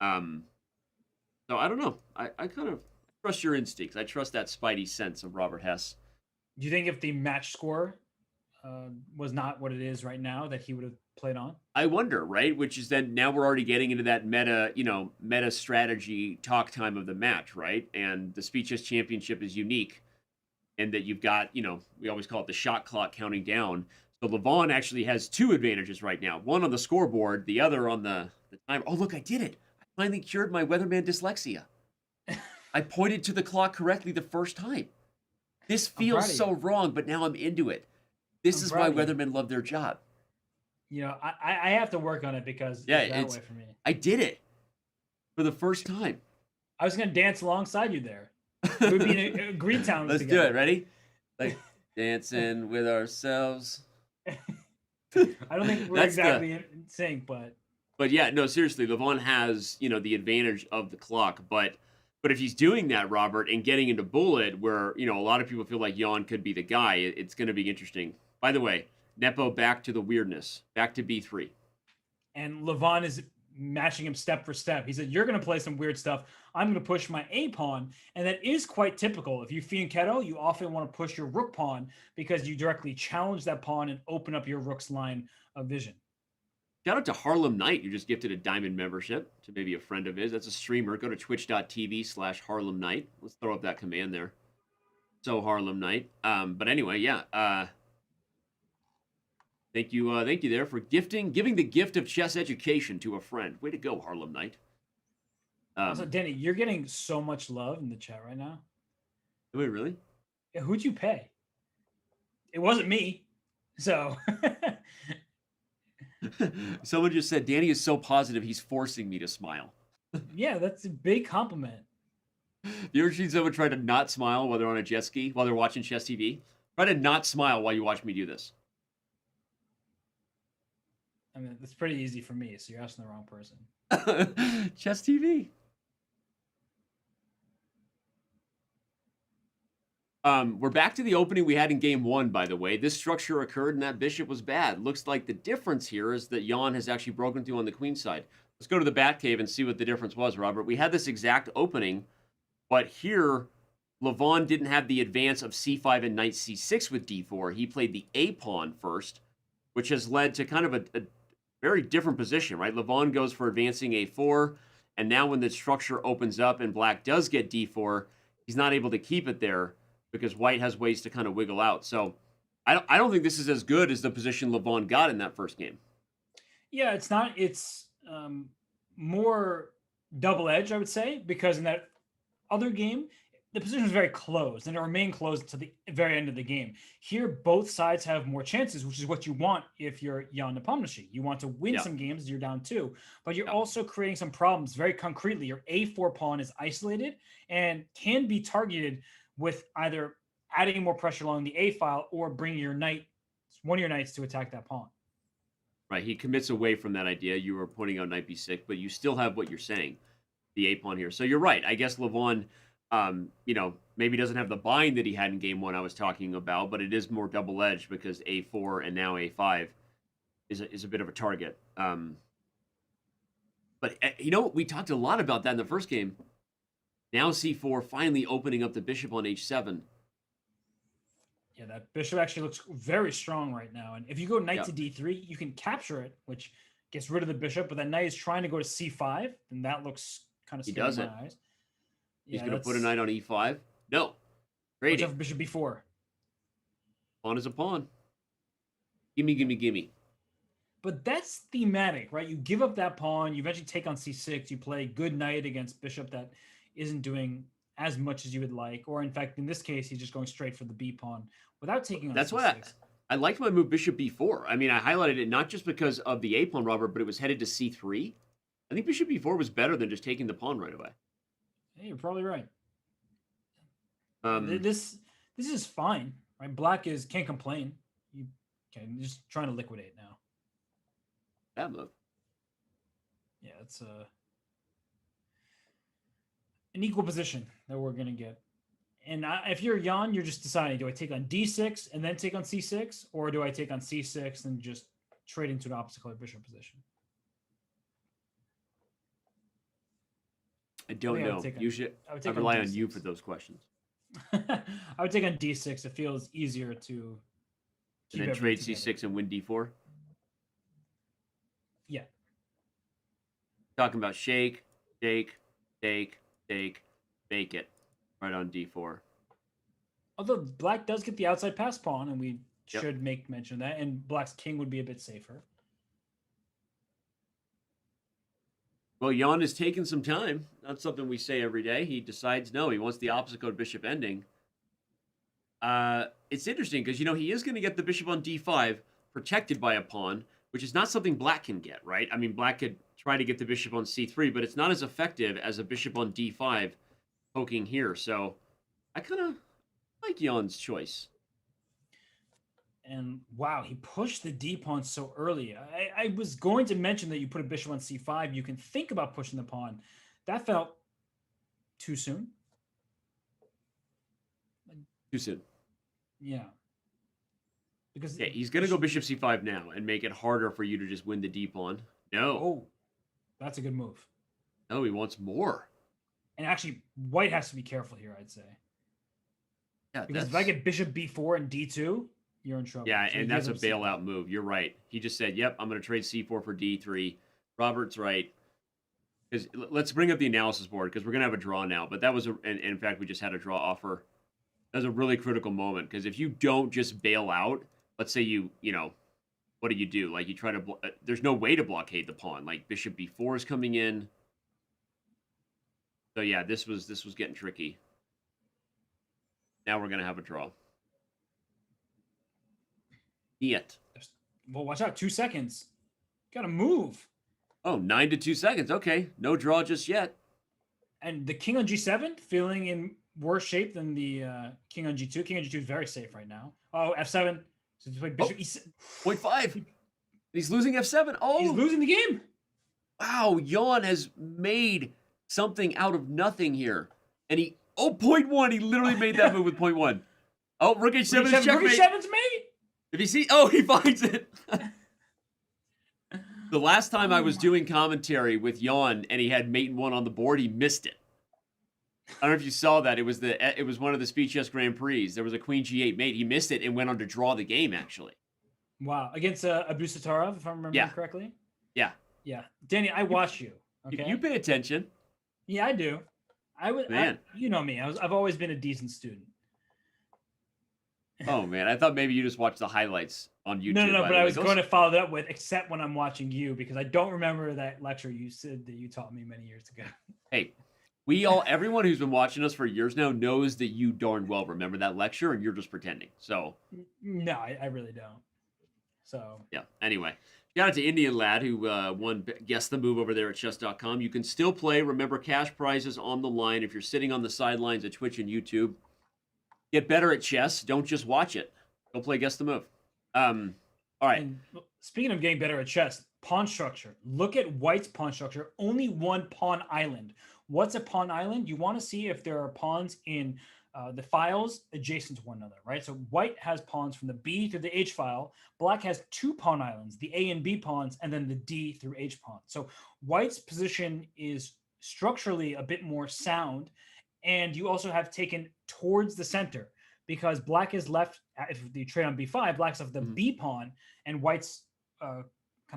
A: So I don't know. I kind of trust your instincts. I trust that spidey sense of Robert Hess.
E: Do you think if the match score was not what it is right now, that he would have played on?
A: I wonder, right? Which is then now we're already getting into that meta strategy talk time of the match, right? And the Speed Chess Championship is unique in that you've got, we always call it the shot clock counting down. So Levon actually has two advantages right now. One on the scoreboard, the other on the time. Oh, look, I did it. I finally cured my weatherman dyslexia. I pointed to the clock correctly the first time. This feels so wrong, but now I'm into it. This is why weathermen love their job.
E: I have to work on it because it's that way for me.
A: I did it for the first time.
E: I was going to dance alongside you there. It would be a Green Town.
A: Let's do it. Ready? Like dancing with ourselves.
E: I don't think we're exactly in sync, but
A: yeah, no, seriously, Levon has the advantage of the clock, but if he's doing that, Robert, and getting into bullet, where a lot of people feel like Jan could be the guy, it's going to be interesting. By the way, Nepo back to the weirdness, back to b3,
E: and Levon is matching him step for step. He said, "You're going to play some weird stuff. I'm going to push my A pawn," and that is quite typical. If you fianchetto, you often want to push your rook pawn because you directly challenge that pawn and open up your rook's line of vision.
A: Shout out to Harlem Knight, who just gifted a diamond membership to maybe a friend of his. That's a streamer. Go to twitch.tv/Harlem Knight. Let's throw up that command there. So Harlem Knight. But anyway, yeah. Thank you there for giving the gift of chess education to a friend. Way to go, Harlem Knight.
E: Also, Denny, you're getting so much love in the chat right now.
A: Wait, really?
E: Yeah, who'd you pay? It wasn't me. So
A: Someone just said, Danny is so positive he's forcing me to smile.
E: yeah, that's a big compliment.
A: You ever seen someone try to not smile while they're on a jet ski, while they're watching Chess TV? Try to not smile while you watch me do this.
E: I mean, it's pretty easy for me, so you're asking the wrong person.
A: Chess TV. We're back to the opening we had in game 1, by the way. This structure occurred and that bishop was bad. Looks like the difference here is that Jan has actually broken through on the queen side. Let's go to the Batcave and see what the difference was, Robert. We had this exact opening, but here, Levon didn't have the advance of c5 and knight c6 with d4. He played the a pawn first, which has led to kind of a very different position, right? Levon goes for advancing a4, and now when the structure opens up and black does get d4, he's not able to keep it there because white has ways to kind of wiggle out. So I don't think this is as good as the position Levon got in that first game.
E: Yeah, it's not. It's more double-edged, I would say, because in that other game, the position was very close, and it remained closed to the very end of the game. Here, both sides have more chances, which is what you want if you're Jan Nepomniachtchi. You want to win some games, you're down 2, but you're also creating some problems very concretely. Your a4 pawn is isolated and can be targeted with either adding more pressure along the a file or bringing one of your knights to attack that pawn.
A: Right, he commits away from that idea. You were pointing out knight b6, but you still have what you're saying, the a pawn here. So you're right. I guess Levon, maybe doesn't have the bind that he had in game 1 I was talking about, but it is more double-edged because a4 and now a5 is a bit of a target. But we talked a lot about that in the first game. Now c4 finally opening up the bishop on h7.
E: Yeah, that bishop actually looks very strong right now. And if you go knight to d3, you can capture it, which gets rid of the bishop. But that knight is trying to go to c5, and that looks kind of scary in my eyes.
A: He's going to put a knight on e5. No. Great.
E: Watch out for bishop b4.
A: Pawn is a pawn. Gimme, gimme, gimme.
E: But that's thematic, right? You give up that pawn. You eventually take on c6. You play good knight against bishop that isn't doing as much as you would like. Or, in fact, in this case, he's just going straight for the b pawn without taking on
A: That's
E: c6.
A: why I liked my move bishop b4. I mean, I highlighted it not just because of the a pawn, Robert, but it was headed to c3. I think bishop b4 was better than just taking the pawn right away.
E: Hey, you're probably right. This is fine, right? Black can't complain. You're just trying to liquidate now.
A: That move.
E: Yeah, it's an equal position that we're gonna get. And if you're Jan, you're just deciding: do I take on d6 and then take on c6, or do I take on c6 and just trade into an opposite color bishop position?
A: I don't know. I rely on you for those questions.
E: I would take on d6. It feels easier to keep
A: and then trade c6 and win d4.
E: Yeah.
A: Talking about shake, bake it right on d4.
E: Although black does get the outside pass pawn, and we should make mention of that, and black's king would be a bit safer.
A: Well, Jan is taking some time. That's something we say every day. He decides, no, he wants the opposite code bishop ending. It's interesting because, he is going to get the bishop on d5 protected by a pawn, which is not something black can get, right? I mean, black could try to get the bishop on c3, but it's not as effective as a bishop on d5 poking here. So I kind of like Jan's choice.
E: And wow, he pushed the d pawn so early. I was going to mention that you put a bishop on c5. You can think about pushing the pawn. That felt too soon.
A: Too soon.
E: Yeah. Because
A: he's going to go bishop c5 now and make it harder for you to just win the d pawn. No.
E: Oh, that's a good move.
A: No, he wants more.
E: And actually, white has to be careful here, I'd say.
A: Yeah,
E: because if I get bishop b4 and d2, you're in trouble.
A: Yeah,
E: So he
A: and that's a
E: gives him
A: bailout move. You're right. He just said, "Yep, I'm going to trade c4 for d3." Robert's right. Because let's bring up the analysis board because we're going to have a draw now. But that was and in fact, we just had a draw offer. That was a really critical moment because if you don't just bail out, let's say you know, what do? Like you try to, there's no way to blockade the pawn. Like bishop b4 is coming in. So yeah, this was getting tricky. Now we're going to have a draw. Yet.
E: Well, watch out. 2 seconds. Got to move.
A: Oh, 9 to 2 seconds. Okay. No draw just yet.
E: And the king on g7 feeling in worse shape than the king on g2. King on g2 is very safe right now. Oh, f7. So just play bishop e7.
A: 0.5. He's losing f7. Oh,
E: He's losing the game.
A: Wow. Jan has made something out of nothing here. And he, 0.1. He literally made that move with 0.1. Oh, rook h7 is checkmate.
E: Rook h7's mate.
A: If you see, oh, he finds it. The last time I was doing commentary with Jan and he had mate and 1 on the board, he missed it. I don't know if you saw that. It was one of the Speed Chess Grand Prix. There was a queen g8 mate. He missed it and went on to draw the game, actually.
E: Wow. Against Abu Satarov, if I'm remembering correctly.
A: Yeah.
E: Yeah. Danny, I watch you. Okay.
A: You pay attention.
E: Yeah, I do. You know me. I've always been a decent student.
A: Oh man, I thought maybe you just watched the highlights on YouTube.
E: No, but I was going to follow that up with, except when I'm watching you, because I don't remember that lecture you said that you taught me many years ago.
A: Hey, everyone who's been watching us for years now knows that you darn well remember that lecture, and you're just pretending. So
E: no, I really don't. So
A: yeah. Anyway, shout out to Indian Lad who won Guess the Move over there at Chess.com. You can still play. Remember, cash prizes on the line if you're sitting on the sidelines at Twitch and YouTube. Get better at chess. Don't just watch it. Go play Guess the Move. All right.
E: And speaking of getting better at chess, pawn structure. Look at White's pawn structure. Only one pawn island. What's a pawn island? You want to see if there are pawns in the files adjacent to one another, right? So White has pawns from the B to the H file. Black has 2 pawn islands, the A and B pawns, and then the D through H pawn. So White's position is structurally a bit more sound. And you also have taken towards the center because Black is left, if you trade on b5, Black's left the B pawn, and White's kind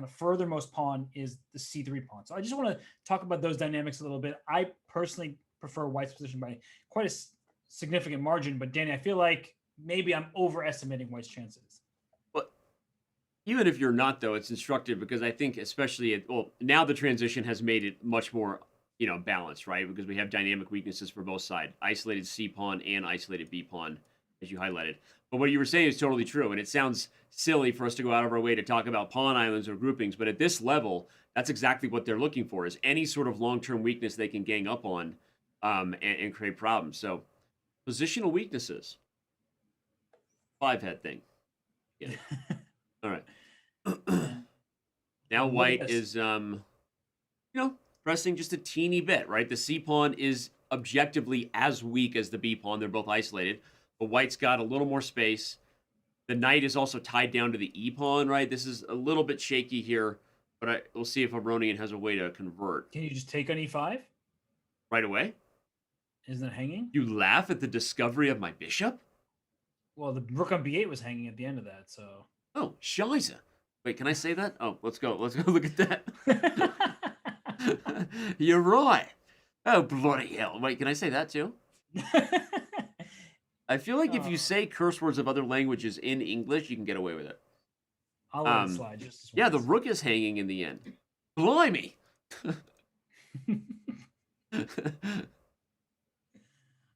E: of furthermost pawn is the c3 pawn. So I just want to talk about those dynamics a little bit. I personally prefer White's position by quite a significant margin, but Danny, I feel like maybe I'm overestimating White's chances.
A: Well, even if you're not, though, it's instructive because I think especially, now the transition has made it much more balanced, right? Because we have dynamic weaknesses for both sides. Isolated C pawn and isolated B pawn, as you highlighted. But what you were saying is totally true, and it sounds silly for us to go out of our way to talk about pawn islands or groupings, but at this level, that's exactly what they're looking for, is any sort of long-term weakness they can gang up on and create problems. So, positional weaknesses. 5-head thing. Get it. All right. Now White is, pressing just a teeny bit, right? The C pawn is objectively as weak as the B pawn. They're both isolated, but White's got a little more space. The knight is also tied down to the E pawn, right? This is a little bit shaky here, but we'll see if Aronian has a way to convert.
E: Can you just take on E5?
A: Right away?
E: Isn't it hanging?
A: You laugh at the discovery of my bishop?
E: Well, the rook on B8 was hanging at the end of that, so.
A: Oh, Shiza. Wait, can I say that? Oh, let's go. Let's go look at that. You're right. Oh, bloody hell. Wait, can I say that too? I feel like if you say curse words of other languages in English, you can get away with it.
E: I'll let it slide just as
A: yeah, the rook is hanging in the end. Blimey.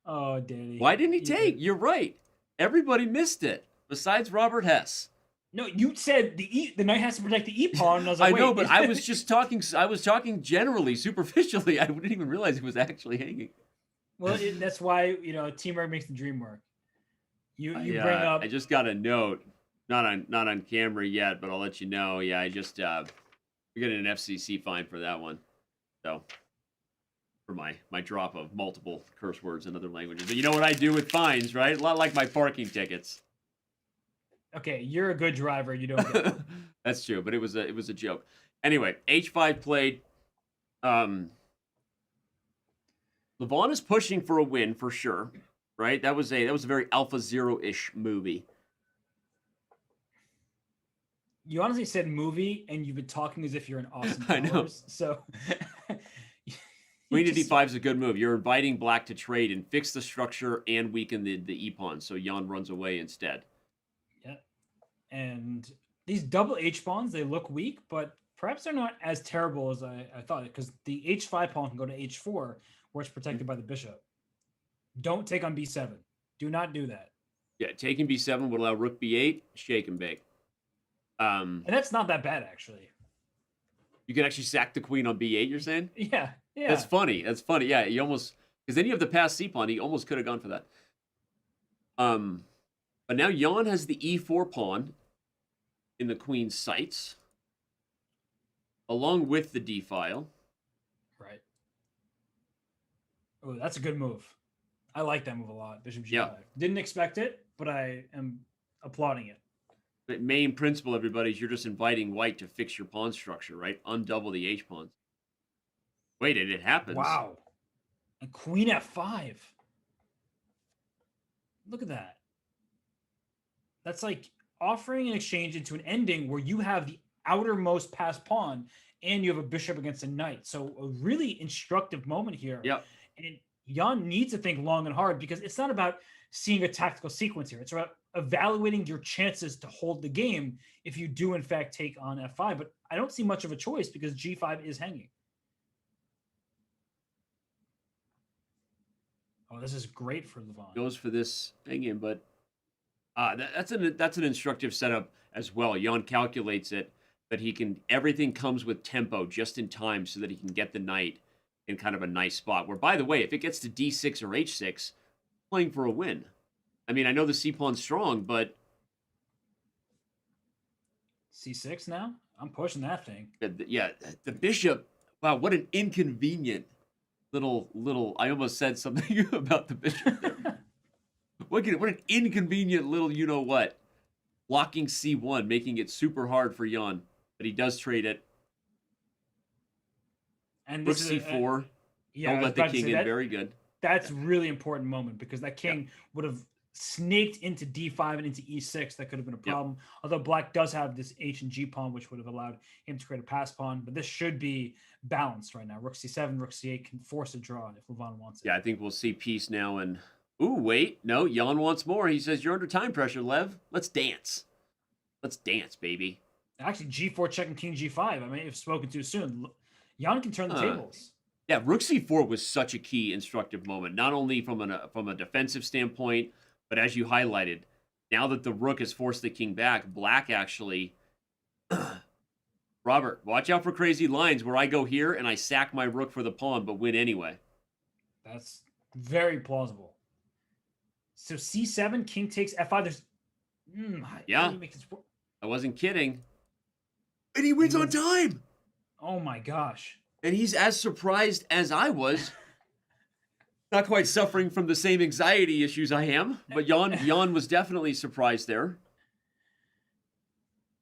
E: Oh, Danny.
A: Why didn't he take? You're right. Everybody missed it, besides Robert Hess.
E: No, you said the knight has to protect the E pawn. And I was like,
A: I know, but I was just talking. I was talking generally, superficially. I didn't even realize it was actually hanging.
E: Well, that's why teamwork makes the dream work. You bring up.
A: I just got a note, not on camera yet, but I'll let you know. Yeah, I just we got an FCC fine for that one. So for my drop of multiple curse words in other languages. But you know what I do with fines, right? A lot like my parking tickets.
E: Okay, you're a good driver. You don't get it.
A: That's true, but it was a joke. Anyway, H5 played. Levon is pushing for a win for sure, right? That was a very Alpha Zero-ish movie.
E: You honestly said movie, and you've been talking as if you're in Austin
A: I know.
E: Powers. So
A: Queen to d5 is a good move. You're inviting black to trade and fix the structure and weaken the e-pawn, so Jan runs away instead.
E: Yeah. And these double H pawns, they look weak, but perhaps they're not as terrible as I thought, because the H5 pawn can go to H4, where it's protected by the bishop. Don't take on B7. Do not do that.
A: Yeah, taking b7 would allow rook b8, shake and bake.
E: And that's not that bad, actually.
A: You can actually sack the queen on b8, you're saying?
E: Yeah.
A: That's funny. That's funny. Yeah, you almost, because then you have the passed c-pawn. He almost could have gone for that. But now Jan has the e4 pawn in the queen's sights, along with the d file.
E: Right. Oh, that's a good move. I like that move a lot. Bishop G5.
A: Yeah.
E: Didn't expect it, but I am applauding it.
A: The main principle, everybody, is you're just inviting white to fix your pawn structure, right? Undouble the h pawns. Wait, it happens.
E: Wow. And queen f5. Look at that. That's like offering an exchange into an ending where you have the outermost passed pawn and you have a bishop against a knight. So a really instructive moment here.
A: Yep.
E: And Jan needs to think long and hard, because it's not about seeing a tactical sequence here. It's about evaluating your chances to hold the game if you do in fact take on f5. But I don't see much of a choice because g5 is hanging. Oh, this is great for Levon.
A: Goes for this hanging, but that's an instructive setup as well. Jan calculates it, but everything comes with tempo just in time so that he can get the knight in kind of a nice spot. Where, by the way, if it gets to d6 or h6, playing for a win. I mean, I know the c-pawn's strong, but
E: c6 now? I'm pushing that thing.
A: yeah, the bishop. Wow, what an inconvenient little. I almost said something about the bishop there. What an inconvenient little, you know what? Blocking c1, making it super hard for Jan, but he does trade it.
E: And
A: Rook
E: this
A: c4.
E: Yeah,
A: Don't let the king in. Very good.
E: That's really important moment, because that king would have snaked into d5 and into e6. That could have been a problem. Although black does have this h and g pawn, which would have allowed him to create a pass pawn. But this should be balanced right now. Rook c7, rook c8 can force a draw if Levon wants it.
A: Yeah, I think we'll see peace now. And ooh, wait, no, Jan wants more. He says, "You're under time pressure, Lev. Let's dance. Let's dance, baby."
E: Actually, g4 checking king g5. I may have spoken too soon. Jan can turn the tables.
A: Yeah, rook c4 was such a key instructive moment, not only from a defensive standpoint, but as you highlighted, now that the rook has forced the king back, black actually... Robert, watch out for crazy lines where I go here and I sack my rook for the pawn, but win anyway.
E: That's very plausible. So c7, king takes f5. There's...
A: yeah, I wasn't kidding. And he wins on time!
E: Oh my gosh.
A: And he's as surprised as I was. Not quite suffering from the same anxiety issues I am, but Jan was definitely surprised there.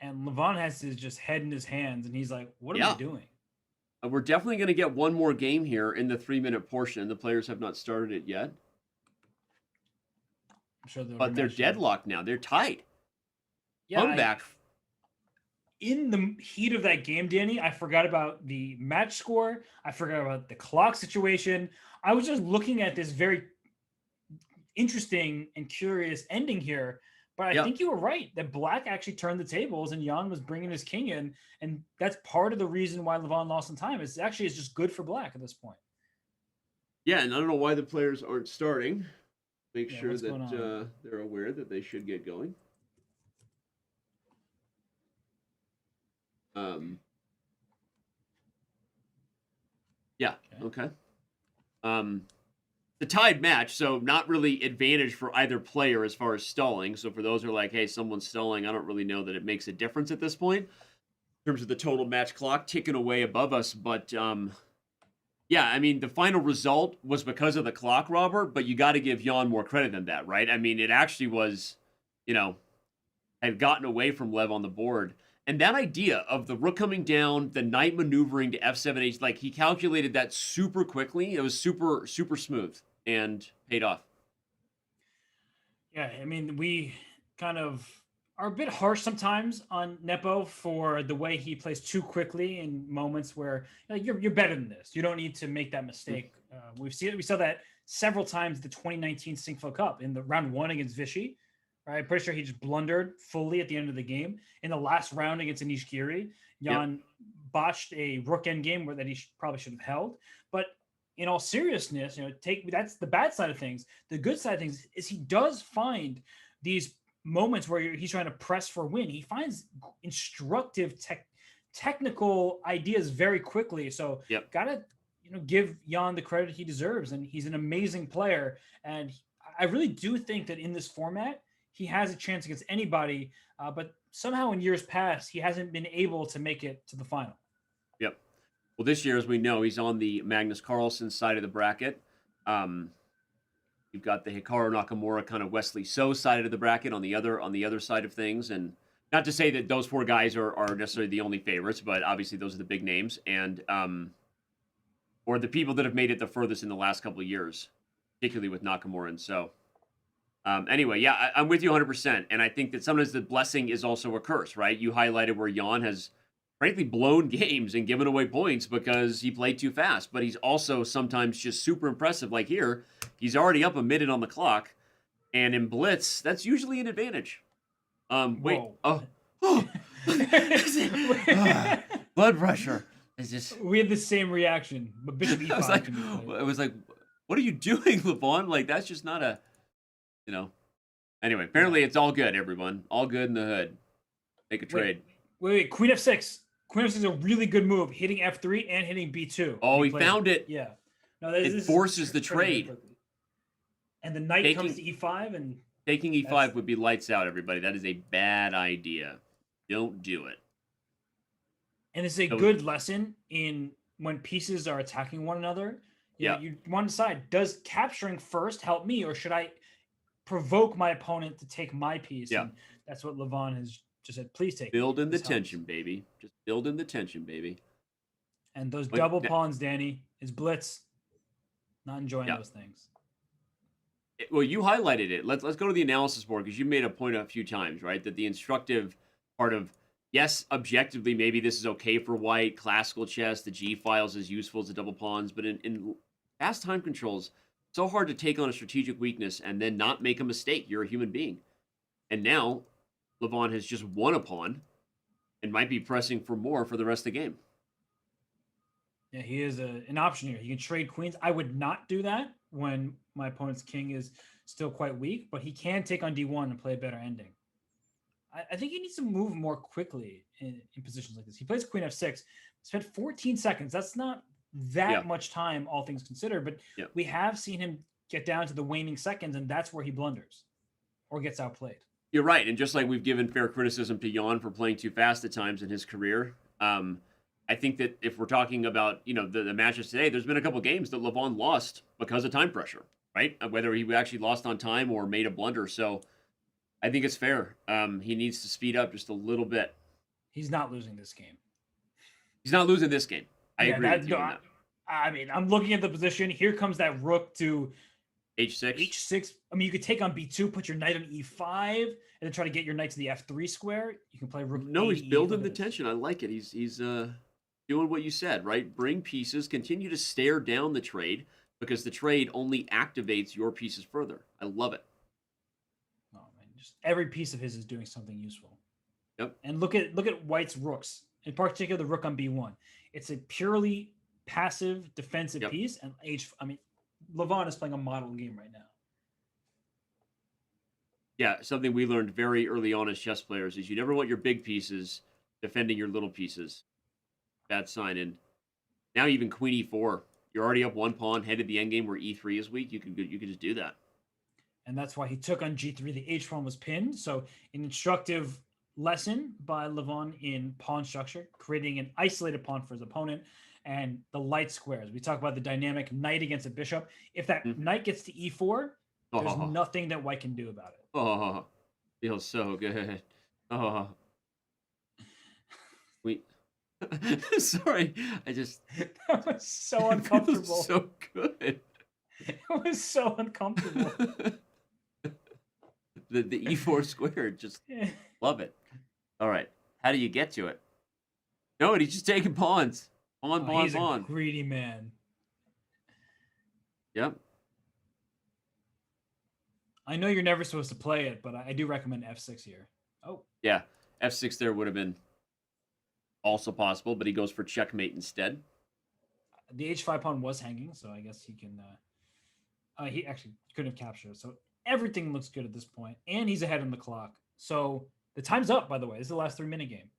E: And Levon has his just head in his hands, and he's like, what am I doing?
A: We're definitely going to get one more game here in the 3-minute portion. The players have not started it yet.
E: I'm sure
A: but they're deadlocked now. They're tied.
E: Yeah,
A: Comeback.
E: In the heat of that game, Danny, I forgot about the match score. I forgot about the clock situation. I was just looking at this very interesting and curious ending here. But I think you were right that black actually turned the tables and Jan was bringing his king in. And that's part of the reason why Levon lost in time. It's just good for black at this point.
A: Yeah, and I don't know why the players aren't starting. Make sure that they're aware that they should get going. Yeah, okay. The tied match, so not really advantage for either player as far as stalling. So for those who are like, hey, someone's stalling, I don't really know that it makes a difference at this point in terms of the total match clock ticking away above us. But yeah, I mean, the final result was because of the clock, Robert, but you got to give Jan more credit than that, right? I mean, it actually was, had gotten away from Lev on the board. And that idea of the rook coming down, the knight maneuvering to f7, like he calculated that super quickly. It was super, super smooth and paid off.
E: Yeah, I mean, we kind of are a bit harsh sometimes on Nepo for the way he plays too quickly in moments where you're better than this. You don't need to make that mistake. We saw that several times the 2019 Singfo Cup in the round 1 against Vichy. Right, I'm pretty sure he just blundered fully at the end of the game. In the last round against Anish Giri, Jan botched a rook endgame where that he probably should have held. But in all seriousness, that's the bad side of things. The good side of things is he does find these moments where he's trying to press for win. He finds instructive technical ideas very quickly. So gotta give Jan the credit he deserves, and he's an amazing player. And I really do think that in this format, he has a chance against anybody, but somehow in years past, he hasn't been able to make it to the final.
A: Yep. Well, this year, as we know, he's on the Magnus Carlsen side of the bracket. You've got the Hikaru Nakamura kind of Wesley So side of the bracket on the other side of things. And not to say that those 4 guys are necessarily the only favorites, but obviously those are the big names. And or the people that have made it the furthest in the last couple of years, particularly with Nakamura and So. Anyway, yeah, I'm with you 100%. And I think that sometimes the blessing is also a curse, right? You highlighted where Jan has, frankly, blown games and given away points because he played too fast. But he's also sometimes just super impressive. Like here, he's already up a minute on the clock. And in blitz, that's usually an advantage. Wait.
E: Whoa.
A: Oh. Blood pressure. It's just...
E: We had the same reaction. But Bishop E5
A: I was like, what are you doing, Levon? Like, that's just not a... Anyway, apparently it's all good, everyone. All good in the hood. Make a trade.
E: Wait. Queen F6. Queen F6 is a really good move. Hitting F3 and hitting B2.
A: Oh, he found it.
E: Yeah. No,
A: it forces the trade.
E: And the knight comes to E5 and...
A: Taking E5 would be lights out, everybody. That is a bad idea. Don't do it.
E: And it's a good lesson in when pieces are attacking one another. You want to decide, does capturing first help me, or should I provoke my opponent to take my piece?
A: Yeah.
E: And that's what Levon has just said. Please take
A: build in the tension, baby. Just build in the tension, baby.
E: And those double pawns, Danny, is blitz. Not enjoying those things.
A: Well, you highlighted it. Let's go to the analysis board, because you made a point a few times, right? That the instructive part of, yes, objectively, maybe this is okay for white, classical chess, the G files is useful as the double pawns, but in fast time controls, so hard to take on a strategic weakness and then not make a mistake. You're a human being. And now, Levon has just won a pawn and might be pressing for more for the rest of the game.
E: Yeah, he is an option here. He can trade queens. I would not do that when my opponent's king is still quite weak, but he can take on D1 and play a better ending. I think he needs to move more quickly in positions like this. He plays queen F6, spent 14 seconds. That's not that much time, all things considered, but we have seen him get down to the waning seconds, and that's where he blunders or gets outplayed.
A: You're right. And just like we've given fair criticism to Jan for playing too fast at times in his career, I think that if we're talking about, the matches today, there's been a couple games that Levon lost because of time pressure, right? Whether he actually lost on time or made a blunder. So I think it's fair. He needs to speed up just a little bit.
E: He's not losing this game.
A: He's not losing this game. I agree with you on that.
E: I mean, I'm looking at the position. Here comes that rook to
A: H6.
E: H6. I mean, you could take on B2, put your knight on E5, and then try to get your knight to the F3 square. You can play rook.
A: No, he's building the tension. I like it. He's doing what you said, right? Bring pieces. Continue to stare down the trade, because the trade only activates your pieces further. I love it.
E: Oh man, just every piece of his is doing something useful.
A: Yep.
E: And look at White's rooks, in particular the rook on B1. It's a purely passive defensive piece, and Levon is playing a model game right now.
A: Yeah, something we learned very early on as chess players is you never want your big pieces defending your little pieces. Bad sign. And now even queen E4, you're already up one pawn, headed the endgame where E3 is weak. You could just do that.
E: And that's why he took on G3. The H pawn was pinned. So an instructive lesson by Levon in pawn structure, creating an isolated pawn for his opponent, and the light squares. We talk about the dynamic knight against a bishop. If that knight gets to E4, there's nothing that White can do about it.
A: Oh, feels so good. Oh, sorry,
E: that was so uncomfortable.
A: So good.
E: It was so uncomfortable.
A: the e4 square. Just love it. All right. How do you get to it? No, and he's just taking pawns. Pawn, pawn,
E: he's
A: pawn.
E: a greedy man.
A: Yep.
E: I know you're never supposed to play it, but I do recommend f6 here. Oh.
A: Yeah. F6 there would have been also possible, but he goes for checkmate instead.
E: The h5 pawn was hanging, so I guess he can... he actually couldn't have captured, so everything looks good at this point, and he's ahead on the clock. So the time's up, by the way. This is the last 3-minute game.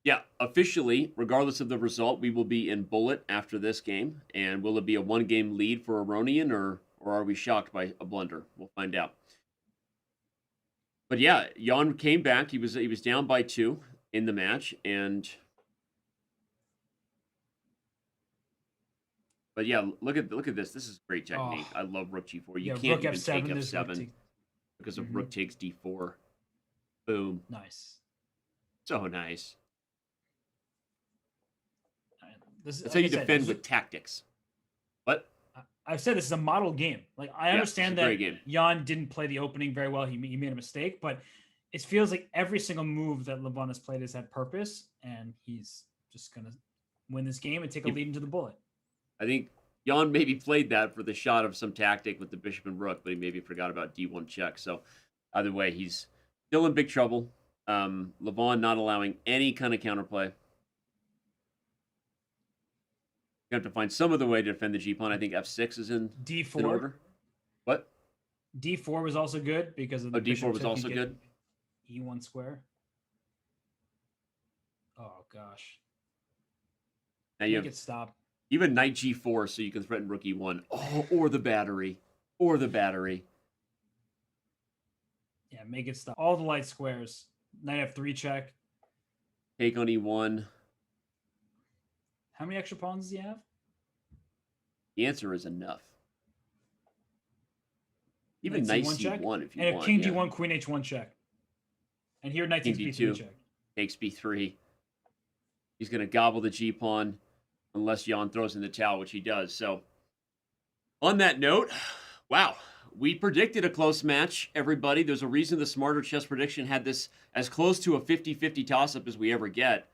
A: Yeah, officially, regardless of the result, we will be in bullet after this game. And will it be a 1-game lead for Aronian, or are we shocked by a blunder? We'll find out. But yeah, Jan came back. He was down by 2 in the match, and but yeah, look at this. This is great technique. I love rook g4. You can't even take f7 because of rook takes d4. Boom.
E: Nice.
A: So nice.
E: That's
A: how you defend with tactics. What?
E: I've said this is a model game. Like, I understand that Jan didn't play the opening very well. He made a mistake, but it feels like every single move that Levon has played has had purpose, and he's just going to win this game and take a lead into the bullet.
A: I think Jan maybe played that for the shot of some tactic with the bishop and rook, but he maybe forgot about d1 check. So either way, he's still in big trouble. Levon not allowing any kind of counterplay. You have to find some other way to defend the g-pawn. I think f6 is in
E: d4.
A: In order. What?
E: d4 was also good because of the
A: d4 was also good.
E: e1 square. Oh gosh.
A: Now you
E: Make it stop.
A: Even knight g4, so you can threaten rook e1. Oh, or the battery. Or the battery.
E: Yeah, make it stop. All the light squares. Knight f3 check.
A: Take on e1.
E: How many extra pawns does he have?
A: The answer is enough. Even knight c1
E: check?
A: if you want.
E: And if king d1, queen h1 check. And here knight takes b3 check.
A: Takes b3. He's going to gobble the g-pawn unless Jan throws in the towel, which he does. So, on that note, wow. We predicted a close match, everybody. There's a reason the Smarter Chess Prediction had this as close to a 50-50 toss-up as we ever get.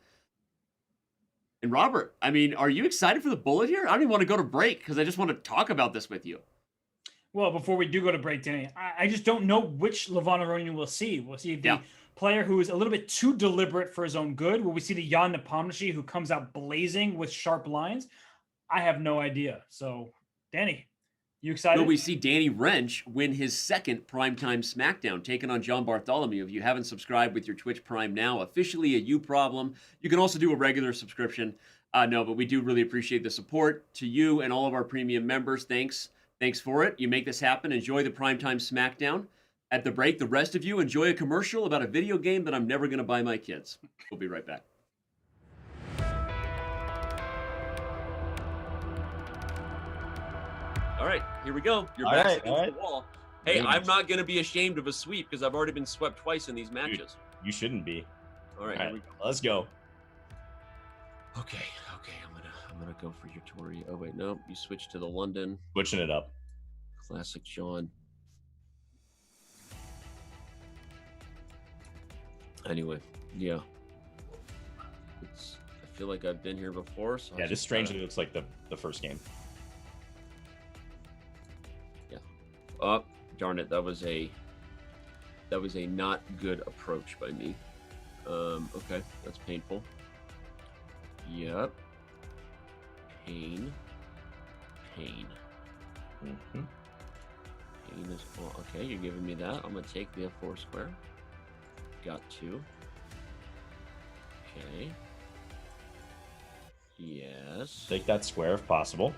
A: And Robert, I mean, are you excited for the bullet here? I don't even want to go to break because I just want to talk about this with you.
E: Well, before we do go to break, Danny, I just don't know which Levon Aronian we'll see. We'll see the player who is a little bit too deliberate for his own good. Will we see the Jan Nepomniachtchi who comes out blazing with sharp lines? I have no idea. So, Danny, you excited?
A: Will we see Danny Wrench win his second Primetime SmackDown, taking on John Bartholomew? If you haven't subscribed with your Twitch Prime now, officially a you problem. You can also do a regular subscription. No, but we do really appreciate the support to you and all of our premium members. Thanks for it. You make this happen. Enjoy the Primetime SmackDown. At the break, the rest of you enjoy a commercial about a video game that I'm never going to buy my kids. We'll be right back. All right, here we go. You're back against the wall. Hey, I'm not going to be ashamed of a sweep because I've already been swept twice in these matches.
F: Dude, you shouldn't be.
A: All right, here we go.
F: Let's go.
A: Okay. I'm gonna go for your Tory. Oh wait, no, you switched to the London.
F: Switching it up.
A: Classic John. Anyway, yeah. I feel like I've been here before. So
F: yeah, this strangely looks like the first game.
A: Yeah. Oh, darn it! That was a not good approach by me. Okay, that's painful. Yep. Pain.
F: Mm-hmm.
A: Pain is okay. You're giving me that. I'm gonna take the f4 square. Got 2. Okay. Yes.
F: Take that square if possible.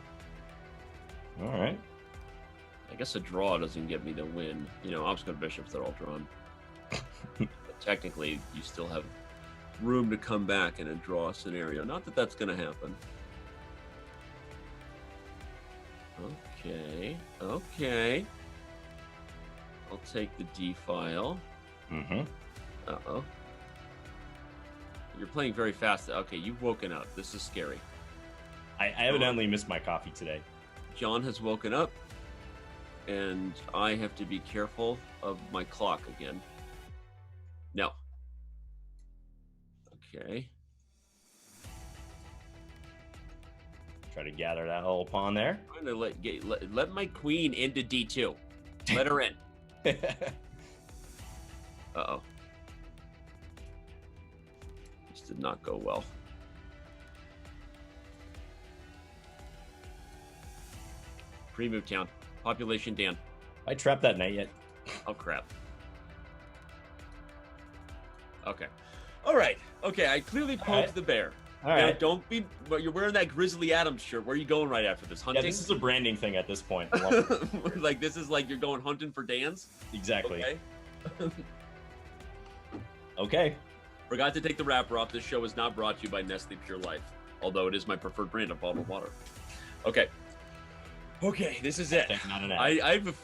F: All right.
A: I guess a draw doesn't get me the win. You know, obstacle bishops, they're all drawn. But technically, you still have room to come back in a draw scenario. Not that that's going to happen. Okay. I'll take the D file.
F: Mm-hmm.
A: Uh-oh. You're playing very fast. Okay, you've woken up. This is scary.
F: I evidently missed my coffee today.
A: John has woken up. And I have to be careful of my clock again. No. Okay.
F: Try to gather that whole pawn there.
A: I'm going to let my queen into d2. Let her in. Uh-oh. This did not go well. Pre-move town. Population Dan.
F: I trapped that knight yet.
A: Oh, crap. Okay. All right. Okay, I clearly poked the bear.
F: All right.
A: Don't be... But you're wearing that Grizzly Adams shirt. Where are you going right after this? Hunting?
F: Yeah, this is a branding thing at this point.
A: Like, this is like you're going hunting for Dan's?
F: Exactly.
A: Okay.
F: Okay.
A: Forgot to take the wrapper off. This show is not brought to you by Nestle Pure Life, although it is my preferred brand of bottled water. Okay. Okay, this is it.
F: Not an ad.
A: I've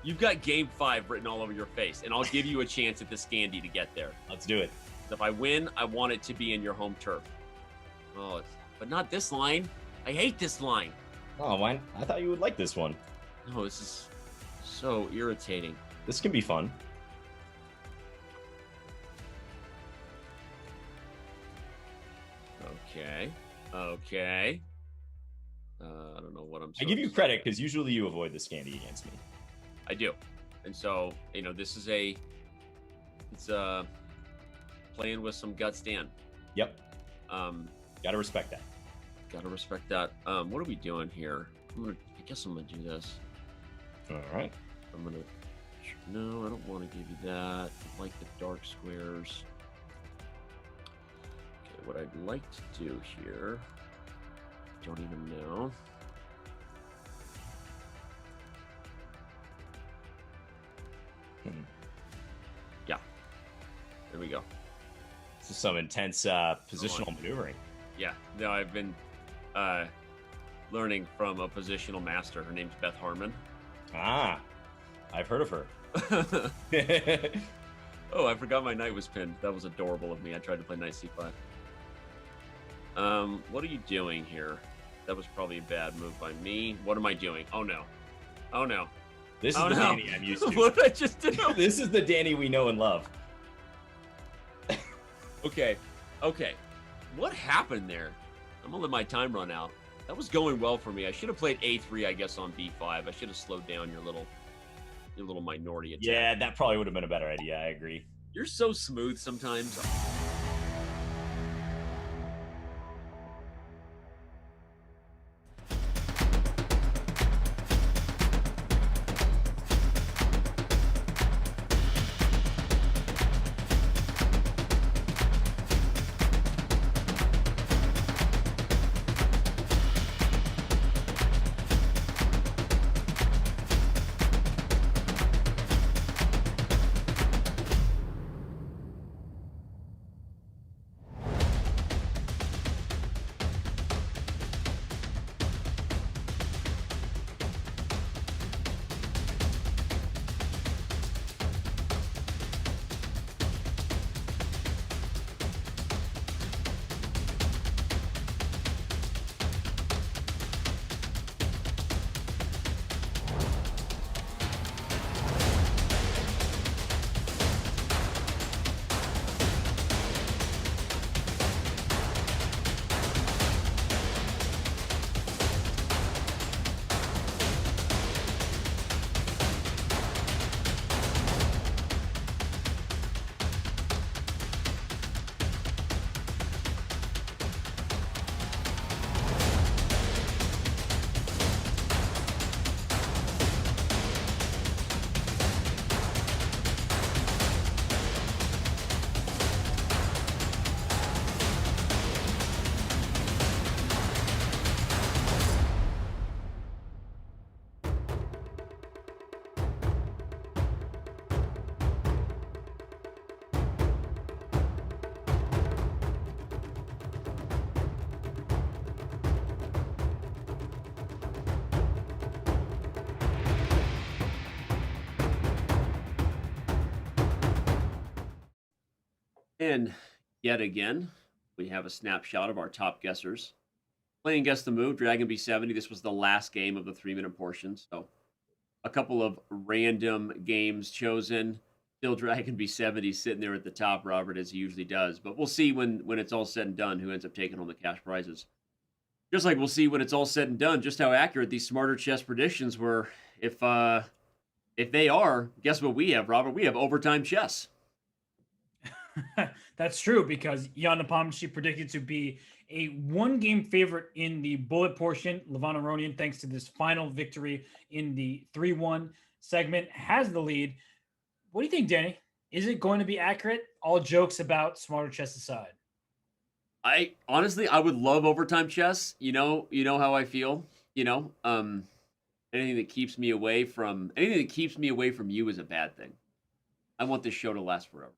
A: you've got game 5 written all over your face, and I'll give you a chance at the Scandi to get there.
F: Let's do it.
A: If I win, I want it to be in your home turf. Oh, but not this line. I hate this line.
F: Oh, why? I thought you would like this one.
A: No, this is so irritating.
F: This can be fun.
A: Okay. Okay. I don't know what I'm
F: I give you credit because usually you avoid the Scandi against me.
A: I do. And so, this is it's playing with some guts, Dan.
F: Yep. Gotta respect that.
A: Gotta respect that. What are we doing here? I guess I'm gonna do this.
F: All right.
A: No, I don't want to give you that. I like the dark squares. Okay, what I'd like to do here, don't even know. Yeah, there we go.
F: This is some intense positional maneuvering.
A: Yeah, no, I've been learning from a positional master. Her name's Beth Harmon.
F: Ah, I've heard of her.
A: Oh, I forgot my knight was pinned. That was adorable of me. I tried to play knight c5. What are you doing here? That was probably a bad move by me. What am I doing? Oh, no. Oh, no.
F: This is the Danny I'm used to.
A: What did I just do?
F: This is the Danny we know and love.
A: Okay. Okay. What happened there? I'm going to let my time run out. That was going well for me. I should have played a3, I guess, on b5. I should have slowed down your little minority attack.
F: Yeah, that probably would have been a better idea. I agree.
A: You're so smooth sometimes. And yet again, we have a snapshot of our top guessers. Playing Guess the Move, Dragon B70. This was the last game of the 3-minute portion. So a couple of random games chosen. Still Dragon B70 sitting there at the top, Robert, as he usually does. But we'll see when it's all said and done who ends up taking home the cash prizes. Just like we'll see when it's all said and done just how accurate these Smarter Chess predictions were. If they are, guess what we have, Robert? We have overtime chess.
E: That's true, because Jan Nepomniachtchi predicted to be a one-game favorite in the bullet portion. Levon Aronian, thanks to this final victory in the 3-1 segment, has the lead. What do you think, Danny? Is it going to be accurate? All jokes about Smarter Chess aside.
A: I honestly, I would love overtime chess. You know how I feel. Anything that keeps me away from you is a bad thing. I want this show to last forever.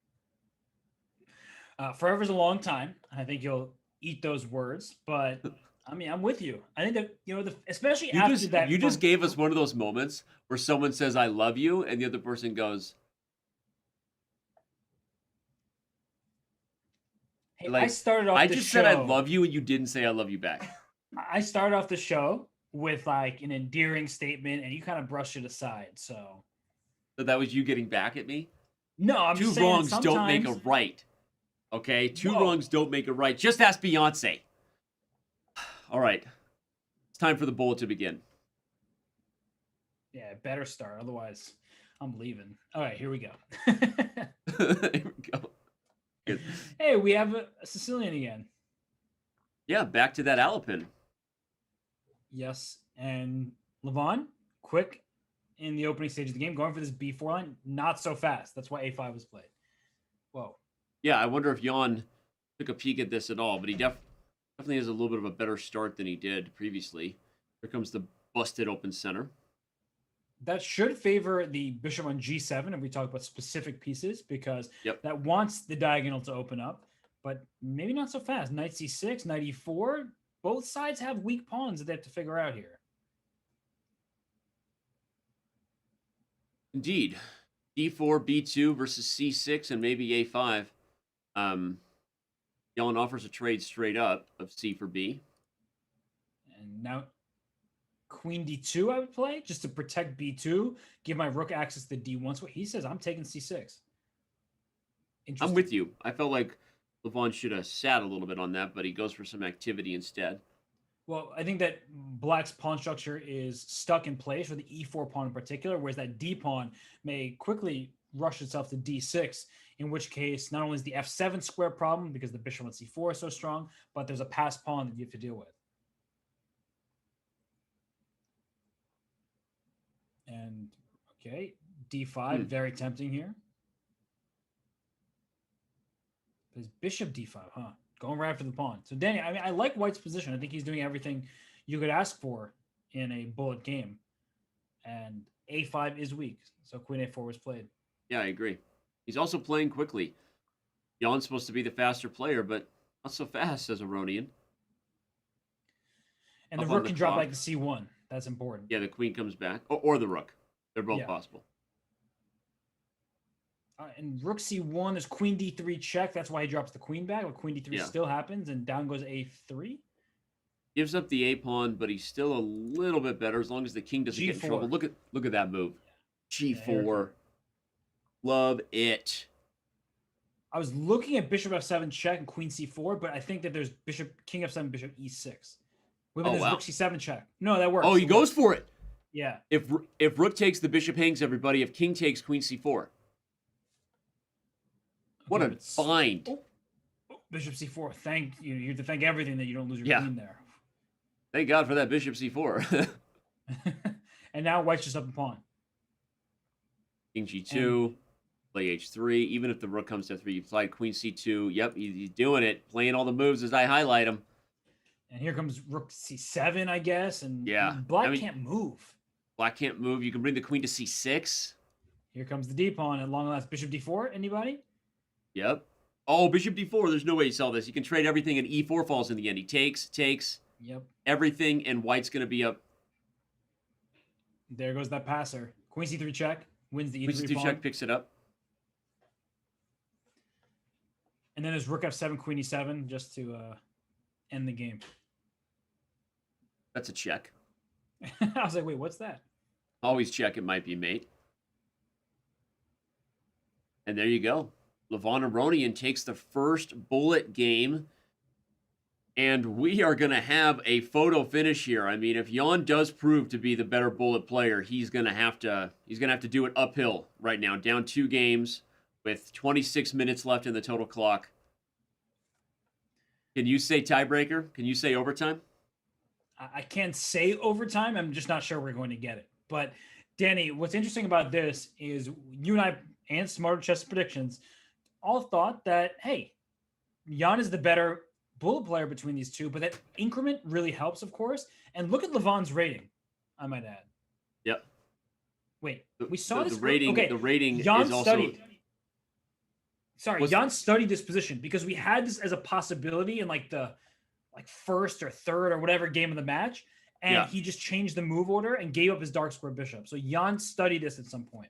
E: Forever's a long time. I think you'll eat those words, but I mean, I'm with you. I think that especially after that.
A: You just gave us one of those moments where someone says "I love you" and the other person goes,
E: "Hey, I started off.
A: I just said I love you, and you didn't say I love you back."
E: I started off the show with like an endearing statement, and you kind of brushed it aside. So
A: that was you getting back at me.
E: No, I'm
A: two
E: just saying
A: wrongs don't make a right. Okay, two wrongs don't make a right. Just ask Beyonce. All right, it's time for the bullet to begin.
E: Yeah, better start. Otherwise, I'm leaving. All right, here we go.
A: Here we go. Good.
E: Hey, we have a Sicilian again.
A: Yeah, back to that Alapin.
E: Yes, and Levon, quick in the opening stage of the game, going for this B4 line, not so fast. That's why A5 was played. Whoa.
A: Yeah, I wonder if Jan took a peek at this at all, but he definitely has a little bit of a better start than he did previously. Here comes the busted open center.
E: That should favor the bishop on G7 if we talk about specific pieces, because that wants the diagonal to open up, but maybe not so fast. Knight C6, Knight E4. Both sides have weak pawns that they have to figure out here.
A: Indeed. D4, B2 versus C6 and maybe A5. Jan offers a trade straight up of C for B.
E: And now Queen D2 I would play just to protect B2, give my rook access to D1. So he says I'm taking C6.
A: I'm with you. I felt like Levon should have sat a little bit on that, but he goes for some activity instead.
E: Well, I think that Black's pawn structure is stuck in place for the E4 pawn in particular, whereas that D pawn may quickly rush itself to D6, in which case not only is the F7 square problem because the bishop on C4 is so strong, but there's a passed pawn that you have to deal with. And okay, D5, very tempting here. There's bishop D5, huh? Going right after the pawn. So Danny, I mean, I like White's position. I think he's doing everything you could ask for in a bullet game. And A5 is weak, so Queen A4 was played.
A: Yeah, I agree. He's also playing quickly. Jan's supposed to be the faster player, but not so fast, says Aronian.
E: And the rook can drop back to C1. That's important.
A: Yeah, the queen comes back. Or the rook. They're both possible.
E: And rook C1, there's queen D3 check. That's why he drops the queen back. But queen D3 still happens, and down goes A3.
A: Gives up the A pawn, but he's still a little bit better as long as the king doesn't get in trouble. Look at that move. G4. Love it.
E: I was looking at bishop F7 check and queen C4, but I think that there's king F7, bishop E6. Rook C7 check. No, that works.
A: Oh, he goes for it.
E: Yeah.
A: If rook takes, the bishop hangs, everybody. If king takes, queen C4. What a find.
E: Bishop C4. Thank you. You have to thank everything that you don't lose your queen there.
A: Thank God for that bishop C4.
E: And now White's just up a pawn.
A: King G2, play H3. Even if the rook comes to F3, you slide queen C2. Yep, he's doing it. Playing all the moves as I highlight them.
E: And here comes rook C7, I guess. And Black can't move.
A: Black can't move. You can bring the queen to C6.
E: Here comes the D pawn at long last. Bishop D4. Anybody?
A: Yep. Oh, bishop D4. There's no way you sell this. You can trade everything, and E4 falls in the end. He takes.
E: Yep.
A: Everything, and White's going to be up.
E: There goes that passer. Queen C3 check. Wins the E3
A: Queen C2 check, picks it up.
E: And then there's rook F7, queen E7, just to end the game.
A: That's a check.
E: I was like, wait, what's that?
A: Always check it might be mate. And there you go. Levon Aronian takes the first bullet game. And we are going to have a photo finish here. I mean, if Jan does prove to be the better bullet player, he's going to have to do it uphill right now. Down 2 games with 26 minutes left in the total clock. Can you say tiebreaker? Can you say overtime?
E: I can't say overtime. I'm just not sure we're going to get it. But Danny, what's interesting about this is you and I and Smarter Chess Predictions all thought that, hey, Jan is the better bullet player between these two, but that increment really helps, of course. And look at Levon's rating, I might add.
A: Yep.
E: Wait, we saw this.
A: The rating,
E: okay,
A: the rating
E: Jan
A: is also...
E: studied. Sorry, Jan studied this position because we had this as a possibility in like the first or third or whatever game of the match, and he just changed the move order and gave up his dark square bishop. So Jan studied this at some point.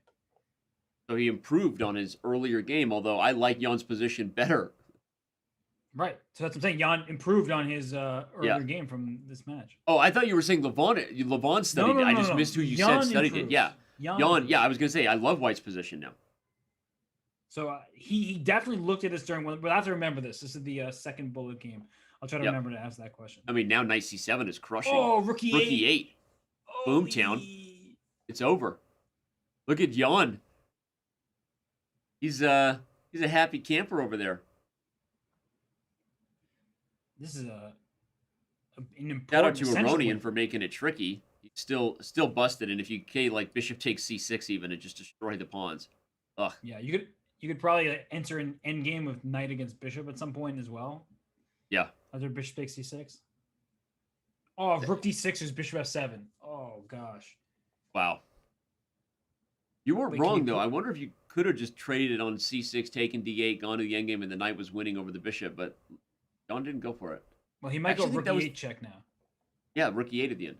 A: So he improved on his earlier game, although I like Jan's position better.
E: Right. So that's what I'm saying. Jan improved on his earlier game from this match.
A: Oh, I thought you were saying Levon studied it. I just missed who you said studied it. Yeah. Jan, yeah, I was going to say, I love White's position now.
E: So he definitely looked at this during one. We'll have to remember this. This is the second bullet game. I'll try to remember to ask that question.
A: I mean, now Knight C7 is crushing.
E: Oh, rookie
A: 8. Boomtown. It's over. Look at Jan. He's a happy camper over there.
E: This is an important.
A: Shout out to Aronian for making it tricky. He's still busted, and if you like bishop takes c6 even, and just destroy the pawns. Ugh.
E: Yeah, you could probably enter an endgame with knight against bishop at some point as well.
A: Yeah.
E: After bishop takes c6. Oh, rook d6 is bishop f7. Oh gosh.
A: Wow. You weren't wrong though. I wonder if you could have just traded on c6, taken d8, gone to the endgame, and the knight was winning over the bishop, but Jan didn't go for it.
E: Well, he might go rook e8 check now.
A: Yeah, rook e8 at the end.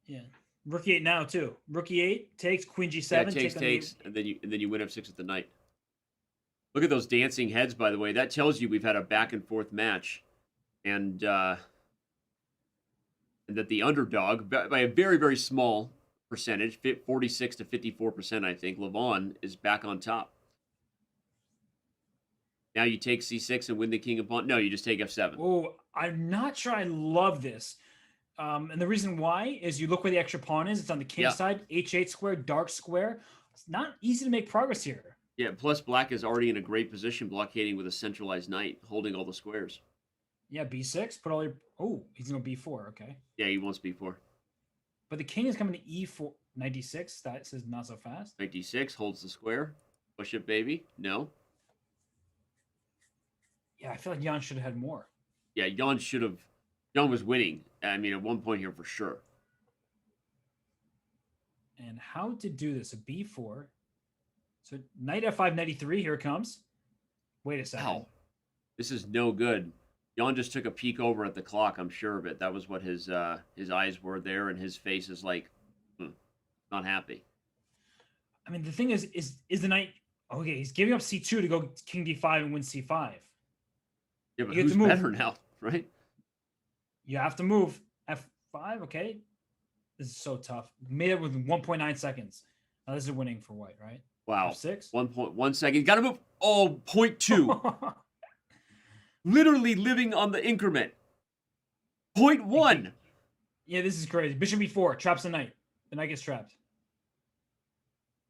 E: Yeah, rook e8 now too. Rook e8 takes queen g7.
A: Yeah, takes, and then you win f6 with the knight. Look at those dancing heads, by the way. That tells you we've had a back and forth match, and that the underdog by a very, very small percentage, 46 to 54%, I think, Levon is back on top. Now you take c6 and win the king of pawn. No, you just take f7.
E: Oh, I'm not sure I love this. And the reason why is you look where the extra pawn is. It's on the king side, h8 square, dark square. It's not easy to make progress here.
A: Yeah, plus black is already in a great position, blockading with a centralized knight, holding all the squares.
E: Yeah, b6, put all your... Oh, he's going to b4, okay.
A: Yeah, he wants b4.
E: But the king is coming to e4, knight d6. That says not so fast.
A: Knight d6 holds the square. Push it, baby. No.
E: Yeah, I feel like Jan should have had more.
A: Yeah, Jan should have... Jan was winning, I mean, at one point here for sure.
E: And how to do this? A b4. So knight f5, knight e3, here it comes. Wait a second.
A: Wow. This is no good. Jan just took a peek over at the clock, I'm sure of it. That was what his eyes were there, and his face is like, not happy.
E: I mean, the thing is the knight... Okay, he's giving up c2 to go king d5 and win c5.
A: Yeah, but who's better now, right?
E: You have to move. f5, okay. This is so tough. Made it with 1.9 seconds. Now this is winning for white, right?
A: Wow.
E: f6.
A: 1.1 second. Got to move. Oh, 0.2. Literally living on the increment. 0.1.
E: Yeah, this is crazy. Bishop e4 traps the knight. The knight gets trapped.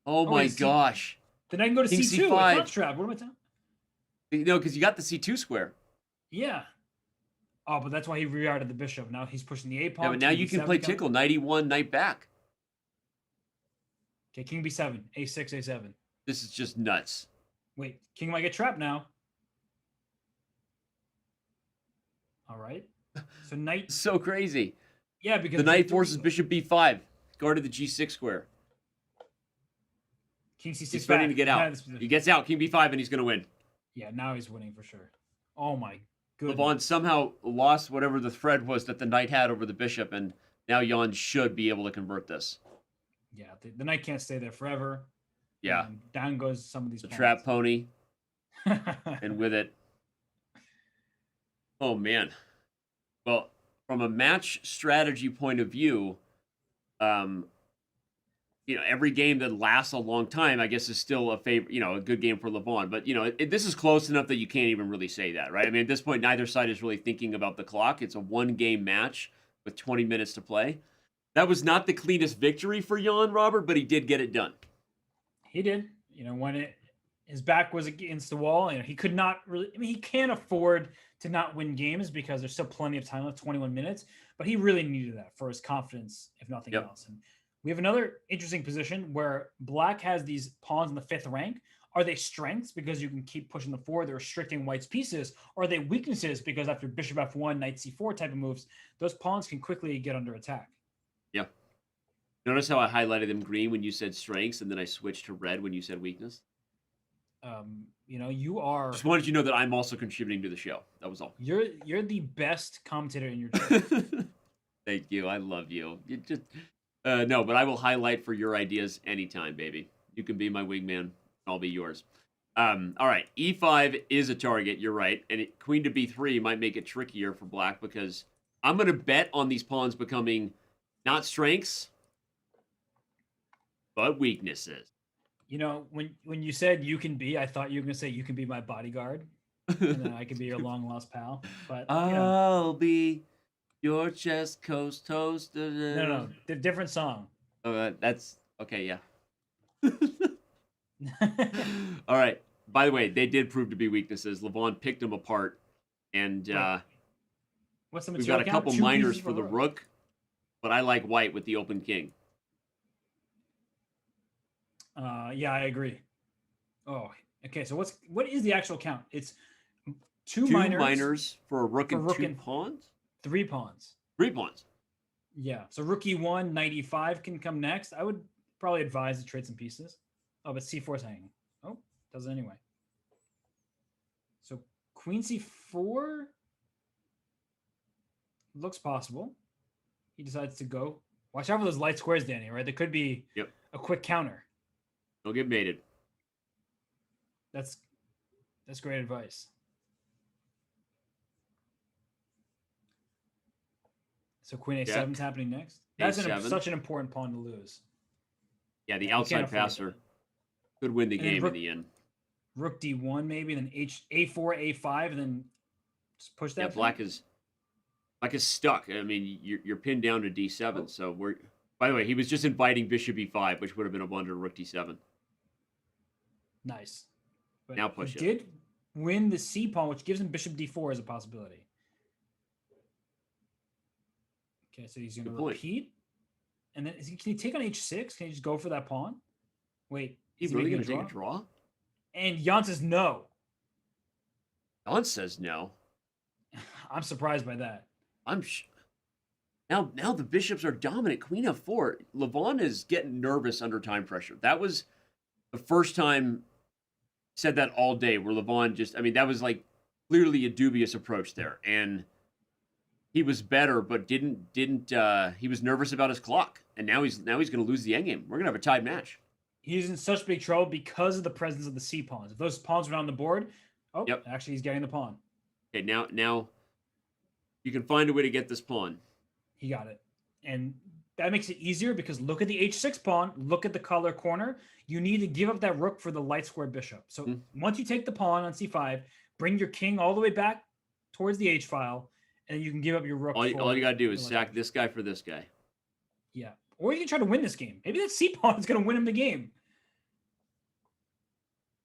A: Oh my gosh.
E: The knight can go to
A: King
E: c2.
A: C5.
E: It's not trapped. What am I telling?
A: No, because you got the c2 square.
E: Yeah. Oh, but that's why he rerouted the bishop. Now he's pushing the a pawn.
A: Yeah, but now you can play tickle. Knight e1, knight back.
E: Okay, king b7, a6, a7.
A: This is just nuts.
E: Wait, king might get trapped now. All right. So knight.
A: So crazy.
E: Yeah, because
A: the knight forces bishop b5. Guarded the g6 square.
E: King c6.
A: He's starting to get out. He gets out, king b5, and he's going to win.
E: Yeah, now he's winning for sure. Oh my goodness.
A: Levon somehow lost whatever the thread was that the knight had over the bishop, and now Jan should be able to convert this.
E: Yeah, the knight can't stay there forever.
A: Yeah.
E: Down goes some of these.
A: The trap pony. And with it. Oh, man. Well, from a match strategy point of view, every game that lasts a long time, I guess, is still a good game for Levon. But this is close enough that you can't even really say that, right? I mean, at this point, neither side is really thinking about the clock. It's a 1-game match with 20 minutes to play. That was not the cleanest victory for Jan, Robert, but he did get it done.
E: He did. When his back was against the wall, he could not really. I mean, he can't afford to not win games because there's still plenty of time left, 21 minutes. But he really needed that for his confidence, if nothing else. And we have another interesting position where Black has these pawns in the 5th rank. Are they strengths because you can keep pushing the forward, they're restricting White's pieces? Or are they weaknesses because after bishop f1, knight c4 type of moves, those pawns can quickly get under attack?
A: Yeah. Notice how I highlighted them green when you said strengths, and then I switched to red when you said weakness?
E: You are.
A: Just wanted you to know that I'm also contributing to the show. That was all.
E: You're the best commentator in your team.
A: Thank you. I love you. You just no, but I will highlight for your ideas anytime, baby. You can be my wingman. I'll be yours. All right. E5 is a target. You're right. And queen to b3 might make it trickier for Black because I'm going to bet on these pawns becoming not strengths, but weaknesses.
E: When you said you can be, I thought you were going to say you can be my bodyguard, and then I can be your long lost pal. But
A: I'll be your chest coast toast.
E: No, different song.
A: That's okay. Yeah. All right. By the way, they did prove to be weaknesses. Levon picked them apart, and
E: what's the
A: we've got a
E: count?
A: couple minors for the rook, but I like White with the open king.
E: Yeah, I agree. Oh, okay. So what is the actual count? It's two minors
A: for a rook and 2 pawns.
E: 3 pawns.
A: 3 pawns.
E: Yeah. So rook e1, knight e5 can come next. I would probably advise to trade some pieces. Oh, but c4 is hanging. Oh, does it anyway. So queen c4 looks possible. He decides to go. Watch out for those light squares, Danny, right? There could be a quick counter.
A: Don't get mated.
E: That's great advice. So queen a7 is happening next. That's such an important pawn to lose.
A: Yeah, the outside passer could win the game in the end.
E: Rook d1 maybe, and then a4, a5, and then just push that.
A: Yeah, Black is stuck. I mean, you're pinned down to d7. Oh. So we're. By the way, he was just inviting bishop e5, which would have been a blunder. Rook d7.
E: Nice. But
A: now push
E: it. Did win the c pawn, which gives him bishop d4 as a possibility. Okay, so he's going to repeat. And then can he take on h6? Can he just go for that pawn? Wait.
A: He's really going to take a draw?
E: And Jan says no.
A: Jan says no.
E: I'm surprised by that.
A: Now the bishops are dominant. Queen f4. Levon is getting nervous under time pressure. That was the first time said that all day where Levon that was like clearly a dubious approach there. And he was better, but didn't he was nervous about his clock. And now he's going to lose the endgame. We're going to have a tied match.
E: He's in such big trouble because of the presence of the c pawns. If those pawns were on the board, actually he's getting the pawn.
A: Okay, now you can find a way to get this pawn.
E: He got it. And that makes it easier because look at the h6 pawn, look at the color corner. You need to give up that rook for the light square bishop. So once you take the pawn on c5, bring your king all the way back towards the h file, and you can give up your rook.
A: All you got to do is sack this guy for this guy.
E: Yeah. Or you can try to win this game. Maybe that c pawn is going to win him the game.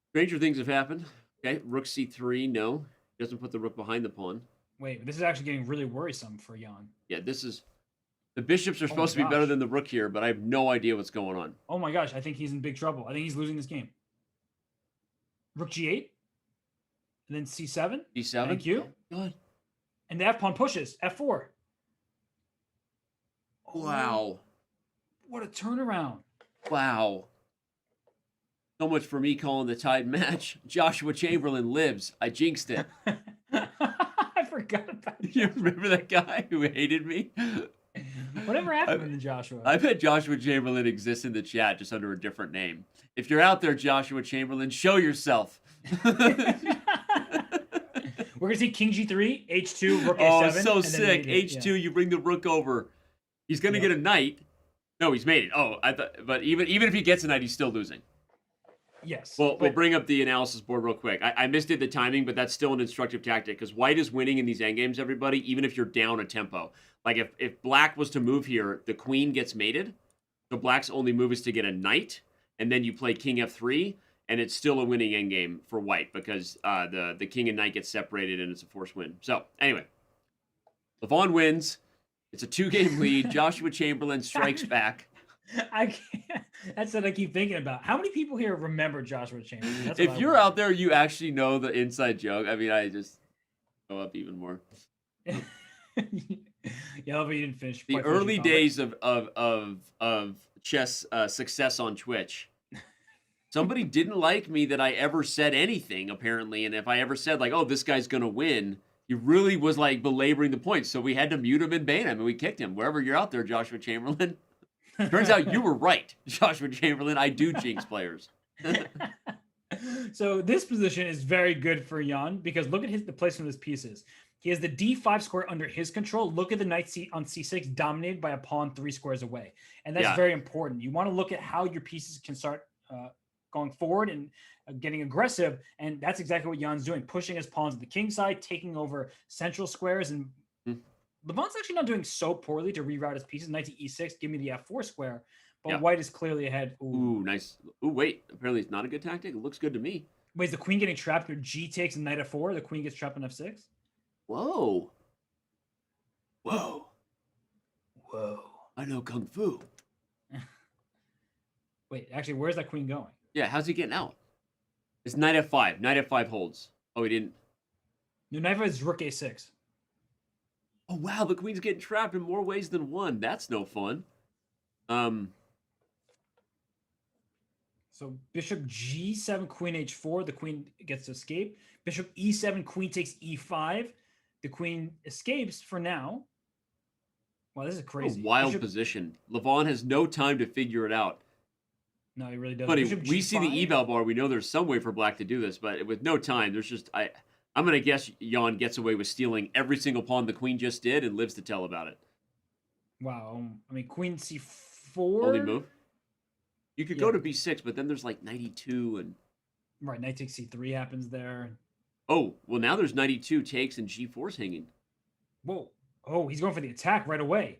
A: Stranger things have happened. Okay, rook c3, no. Doesn't put the rook behind the pawn.
E: Wait, this is actually getting really worrisome for Jan.
A: Yeah, this is... The bishops are supposed to be better than the rook here, but I have no idea what's going on.
E: Oh my gosh, I think he's in big trouble. I think he's losing this game. Rook g8. And then c7.
A: d7?
E: Thank you.
A: Oh, God.
E: And the f-pawn pushes. f4.
A: Wow.
E: What a turnaround.
A: Wow. So much for me calling the tied match. Joshua Chamberlain lives. I jinxed it.
E: I forgot about that.
A: You remember that guy who hated me?
E: Whatever happened to Joshua?
A: I bet Joshua Chamberlain exists in the chat just under a different name. If you're out there, Joshua Chamberlain, show yourself.
E: We're going to see king g3, h2, rook a7.
A: Oh, it's so sick. H2, you bring the rook over. He's going to get a knight. No, he's made it. Oh, I thought, but even if he gets a knight, he's still losing.
E: Yes.
A: Well, we'll
E: but-
A: bring up the analysis board real quick. I misdid the timing, but that's still an instructive tactic because white is winning in these endgames, everybody, even if you're down a tempo. Like if black was to move here, the queen gets mated. So black's only move is to get a knight, and then you play king f3, and it's still a winning endgame for white because the king and knight get separated, and it's a forced win. So anyway, Levon wins. It's a 2-game lead. Joshua Chamberlain strikes back.
E: I can't. That's what I keep thinking about. How many people here remember Joshua Chamberlain? That's
A: If
E: what I
A: you're
E: want.
A: out there, you actually know the inside joke. I mean, I just go up even more.
E: Yeah, but you didn't finish.
A: The
E: quite finish your
A: early
E: comment.
A: days of chess success on Twitch. Somebody didn't like me that I ever said anything, apparently, and if I ever said like, "Oh, this guy's gonna win," he really was like belaboring the point. So we had to mute him and ban him, and we kicked him. Wherever you're out there, Joshua Chamberlain. Turns out you were right, Joshua Chamberlain. I do jinx players.
E: So this position is very good for Jan because look at the placement of his pieces. He has the d5 square under his control. Look at the knight on c6 dominated by a pawn 3 squares away. And that's
A: Yeah.
E: very important. You want to look at how your pieces can start going forward and getting aggressive. And that's exactly what Jan's doing, pushing his pawns to the king side, taking over central squares. And Levon's actually not doing so poorly to reroute his pieces. Knight to e6, give me the f4 square. But
A: Yeah.
E: white is clearly ahead.
A: Ooh, nice. Ooh, wait. Apparently it's not a good tactic. It looks good to me.
E: Wait, is the queen getting trapped near g takes and knight f4? The queen gets trapped on f6?
A: Whoa. Whoa.
E: Whoa.
A: I know Kung Fu.
E: Wait, actually, where's that queen going?
A: Yeah, how's he getting out? It's knight f5. Knight f5 holds. Oh, he didn't.
E: No, knight is rook a6.
A: Oh, wow. The queen's getting trapped in more ways than one. That's no fun.
E: So bishop g7, queen h4. The queen gets to escape. Bishop e7, queen takes e5. The queen escapes for now. Wow, this is
A: What a
E: crazy.
A: wild
E: Bishop-
A: position. Levon has no time to figure it out.
E: No, he really doesn't.
A: Buddy,
E: Bishop
A: we see the
E: G5?
A: eval bar. We know there's some way for black to do this, but with no time, there's just I'm gonna guess Jan gets away with stealing every single pawn the queen just did and lives to tell about it.
E: Wow. I mean, queen c4.
A: Only move. You could go
E: Yeah.
A: to b6, but then there's like 92 and
E: Right, knight takes c3 happens there.
A: oh, well now there's 92 takes and g4's hanging.
E: Whoa. Oh, he's going for the attack right away.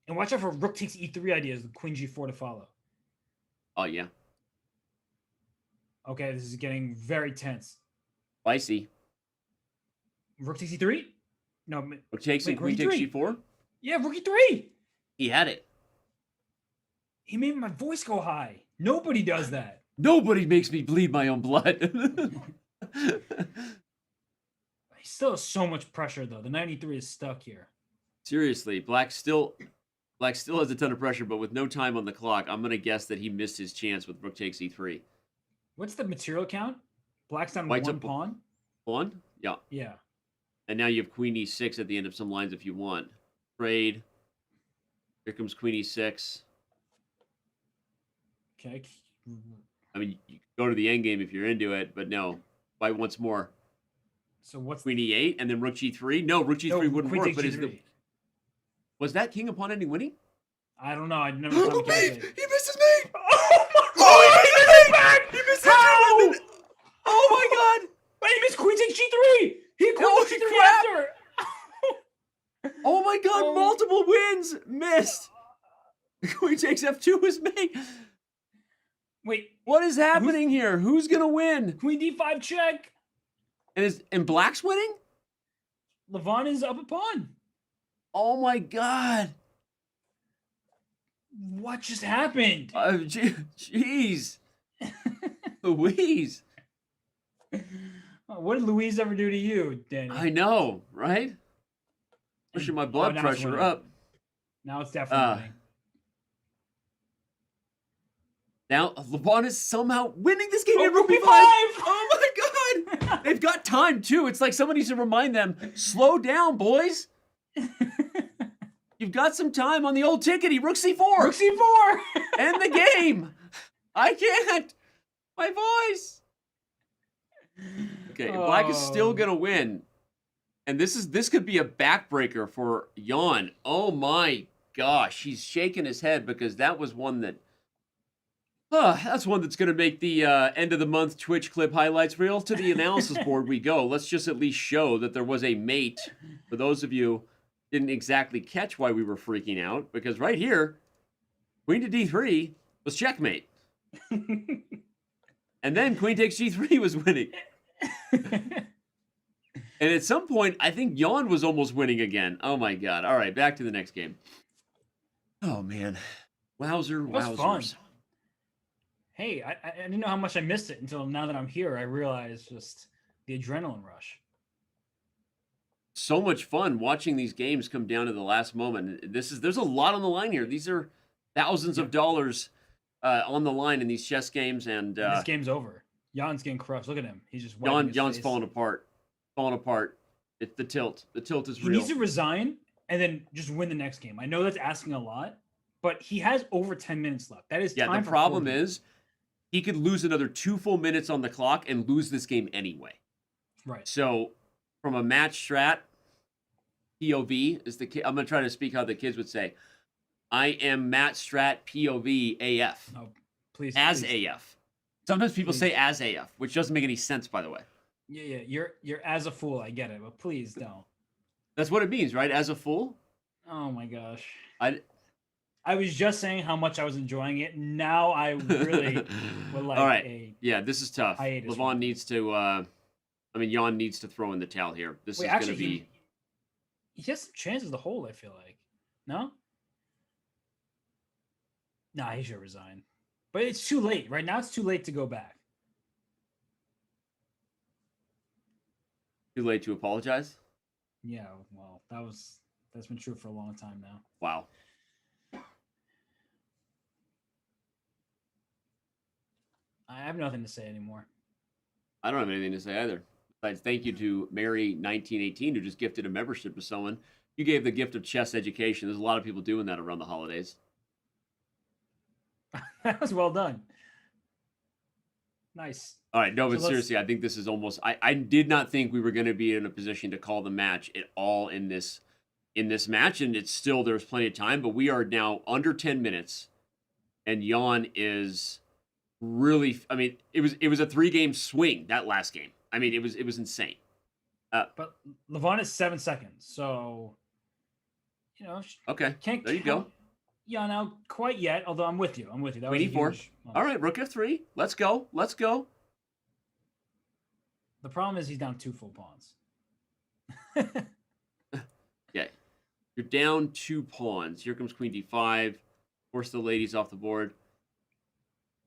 E: And watch out for rook takes e3 ideas with queen g4 to follow.
A: Oh yeah,
E: Okay, this is getting very tense.
A: spicy.
E: Rook takes e3? No,
A: Rook takes
E: Wait,
A: and queen takes
E: rook
A: g4.
E: yeah, rook e3.
A: He had it.
E: He made my voice go high. Nobody does that.
A: Nobody makes me bleed my own blood.
E: He still has so much pressure though. The 93 is stuck here.
A: Seriously, Black still has a ton of pressure, but with no time on the clock, I'm gonna guess that he missed his chance with rook takes e3.
E: What's the material count? Black's down
A: White's
E: one
A: up-
E: pawn.
A: Pawn? Yeah.
E: Yeah.
A: And now you have queen e6 at the end of some lines if you want. Trade. Here comes queen e6.
E: Okay.
A: I mean, you could go to the endgame if you're into it, but no. White once more.
E: So what's
A: Queen e8 and then rook g3. No, rook g3 wouldn't
E: queen
A: work.
E: takes
A: But
E: G3.
A: was that king upon ending winning?
E: I don't know. I never saw him calculate.
A: He missed his mate!
E: Oh, he missed his back!
A: He missed
E: How?
A: his mate! Oh my god!
E: Wait, he missed queen takes g3. He queen
A: Holy
E: takes g3
A: crap!
E: after.
A: Oh my god,
E: Oh.
A: multiple wins! Missed! Queen takes f2 was mate!
E: Wait,
A: What is happening here? Who's gonna win?
E: queen d5 check.
A: And Black's winning?
E: Levon is up a pawn.
A: Oh my god!
E: What just happened?
A: Jeez, Louise!
E: What did Louise ever do to you, Danny?
A: I know, right? Pushing my blood
E: now it's
A: pressure
E: winning.
A: up.
E: Now it's definitely winning.
A: Now LeBron is somehow winning this game.
E: Oh,
A: in Rook
E: Rook
A: B5.
E: B5!
A: Oh my god! They've got time too. It's like somebody needs to remind them, slow down, boys. You've got some time on the old tickety. Rook C4.
E: Rook c4.
A: End the game. I can't. My voice. Okay, Black is still
E: Oh.
A: gonna win, and this could be a backbreaker for Jan. Oh my gosh, he's shaking his head because that was one that. That's one that's going to make the end of the month Twitch clip highlights reel. To the analysis board we go. Let's just at least show that there was a mate. For those of you didn't exactly catch why we were freaking out, because right here, queen to d3 was checkmate. And then queen takes g3 was winning. And at some point, I think Jan was almost winning again. Oh my god. All right, back to the next game. Oh man. Wowzer,
E: was
A: wowzers.
E: fun. Hey, I didn't know how much I missed it until now that I'm here. I realized just the adrenaline rush.
A: So much fun watching these games come down to the last moment. There's a lot on the line here. These are thousands of dollars on the line in these chess games, and
E: this game's over. Jan's getting crushed. Look at him. He's just
A: Jan's falling apart. It's the tilt. The tilt is
E: he
A: real.
E: needs to resign and then just win the next game. I know that's asking a lot, but he has over 10 minutes left. That is time.
A: The problem is he could lose another 2 full minutes on the clock and lose this game anyway.
E: Right.
A: So from a match strat, POV is the kid. I'm gonna try to speak how the kids would say. I am Matt Strat POV AF.
E: No, please.
A: As
E: please.
A: AF. Sometimes people say as AF, which doesn't make any sense, by the way.
E: Yeah. You're as a fool. I get it, but please don't.
A: That's what it means, right? As a fool.
E: Oh my gosh. I was just saying how much I was enjoying it. Now I really would like
A: All right.
E: a.
A: Yeah, this is tough.
E: hiatus
A: Levon needs to. Jan needs to throw in the towel here. This is going to be.
E: He has some chances to hold. I feel like. No. Nah, he should resign. But it's too late. Right now, it's too late to go back.
A: Too late to apologize?
E: Yeah, well, that's been true for a long time now.
A: Wow.
E: I have nothing to say anymore.
A: I don't have anything to say either. Besides, thank you to Mary1918 who just gifted a membership to someone. You gave the gift of chess education. There's a lot of people doing that around the holidays.
E: That was well done. Nice.
A: All right, no,
E: So
A: but seriously, I think this is almost. I did not think we were going to be in a position to call the match at all in this match, and it's still there's plenty of time. But we are now under 10 minutes, and Jan is really. I mean, it was a 3-game swing that last game. I mean, it was insane.
E: But Levon is 7 seconds, so
A: Okay,
E: can't
A: there you go.
E: count Jan out quite yet. Although I'm with you. That was
A: Queen
E: a
A: E4.
E: huge moment.
A: All right, Rook F3. Let's go. Let's go.
E: The problem is he's down 2 full pawns.
A: Yeah, you're down 2 pawns. Here comes Queen D5. Force the ladies off the board.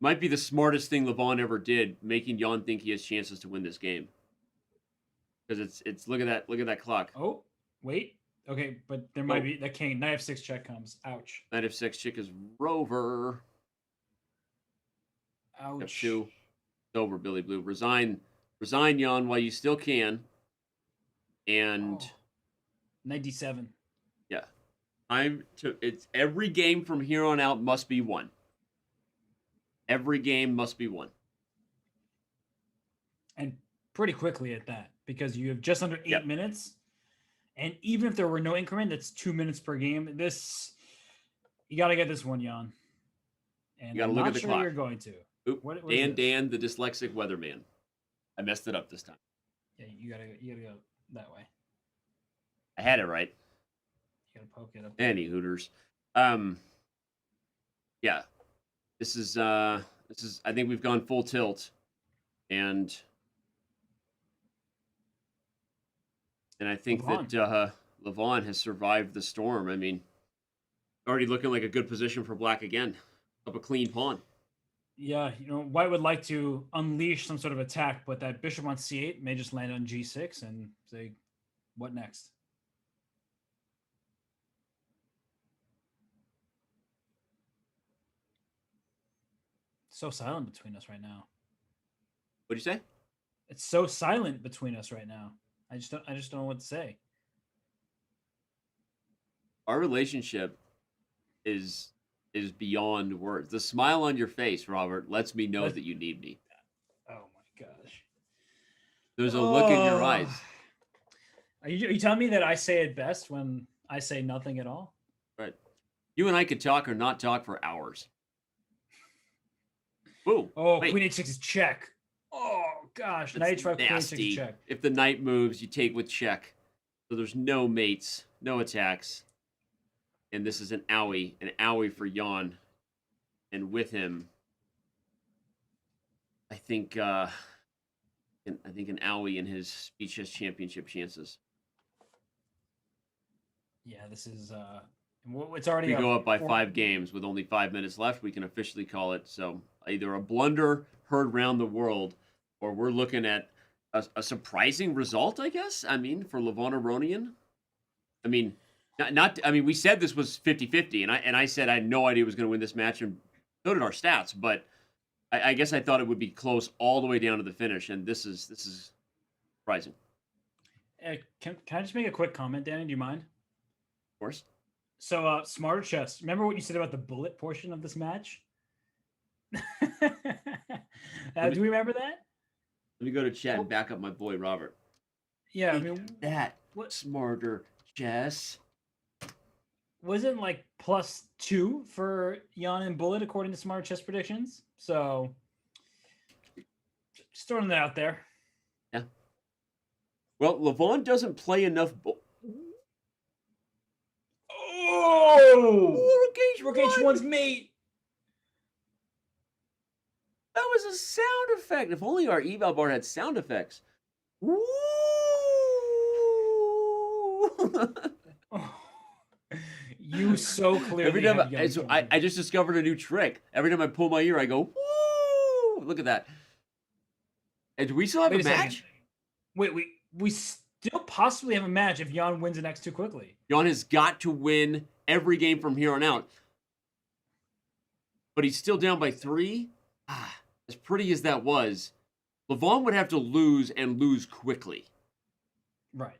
A: Might be the smartest thing Levon ever did, making Jan think he has chances to win this game. Because it's look at that clock.
E: Oh, wait. Okay, but there might be that king. Knight F6 check comes. Ouch.
A: Knight F6 chick is rover.
E: Ouch.
A: F2. It's over, Billy Blue. Resign, Jan, while you still can. And
E: Knight D7.
A: yeah, it's every game from here on out must be won. Every game must be won.
E: And pretty quickly at that, because you have just under 8
A: Yep.
E: minutes. And even if there were no increment, that's 2 minutes per game. You got to get this one, Jan. And
A: You gotta
E: I'm
A: look
E: not
A: at the
E: sure
A: clock.
E: you're going to.
A: Oop,
E: What is
A: Dan, the dyslexic weatherman. I messed it up this time.
E: Yeah, you gotta go that way.
A: I had it right.
E: You gotta poke it up.
A: Any Hooters. Yeah. This is I think we've gone full tilt. And I think that Levon has survived the storm. I mean, already looking like a good position for black again. Up a clean pawn.
E: Yeah, White would like to unleash some sort of attack, but that bishop on c8 may just land on g6 and say, what next? So silent between us right now.
A: What'd you say?
E: It's so silent between us right now. I just don't know what to say.
A: Our relationship is beyond words. The smile on your face, Robert, lets me know that you need me.
E: Oh my gosh.
A: There's a look in your eyes.
E: Are you telling me that I say it best when I say nothing at all?
A: Right. You and I could talk or not talk for hours. Ooh.
E: Oh,
A: wait.
E: queen h6 is check. Oh gosh, knight h5, queen h6
A: Nasty.
E: is check.
A: If the knight moves, you take with check. So there's no mates, no attacks. And this is an owie for Jan. And with him, I think an owie in his Speed Chess Championship chances.
E: Yeah, this is it's already.
A: We go up by
E: 4
A: 5 games with only 5 minutes left. We can officially call it. So either a blunder heard round the world, or we're looking at a surprising result, I guess. I mean, for Levon Aronian. I mean, we said this was 50-50, and I said I had no idea who was going to win this match, and so did our stats. But I guess I thought it would be close all the way down to the finish, and this is surprising.
E: Can I just make a quick comment, Danny? Do you mind?
A: Of course.
E: So, Smarter Chess, remember what you said about the bullet portion of this match? Do we remember that?
A: Let me go to chat and back up my boy Robert.
E: Yeah, I mean,
A: That
E: what
A: Smarter Chess.
E: wasn't like +2 for Jan and Bullet according to Smarter Chess predictions. So, just throwing that out there.
A: Yeah. Well, Levon doesn't play enough.
E: Oh!
A: Rook
E: Rook H1's mate.
A: That was a sound effect. If only our eval bar had sound effects. Woo!
E: You so clearly.
A: Every time
E: have young children.
A: I just discovered a new trick. Every time I pull my ear, I go, woo! Look at that. And do we still have
E: Wait
A: a match?
E: second. Wait, we still possibly have a match if Jan wins the next 2 quickly.
A: Jan has got to win every game from here on out. But he's still down by 3. As pretty as that was, Levon would have to lose and lose quickly.
E: Right.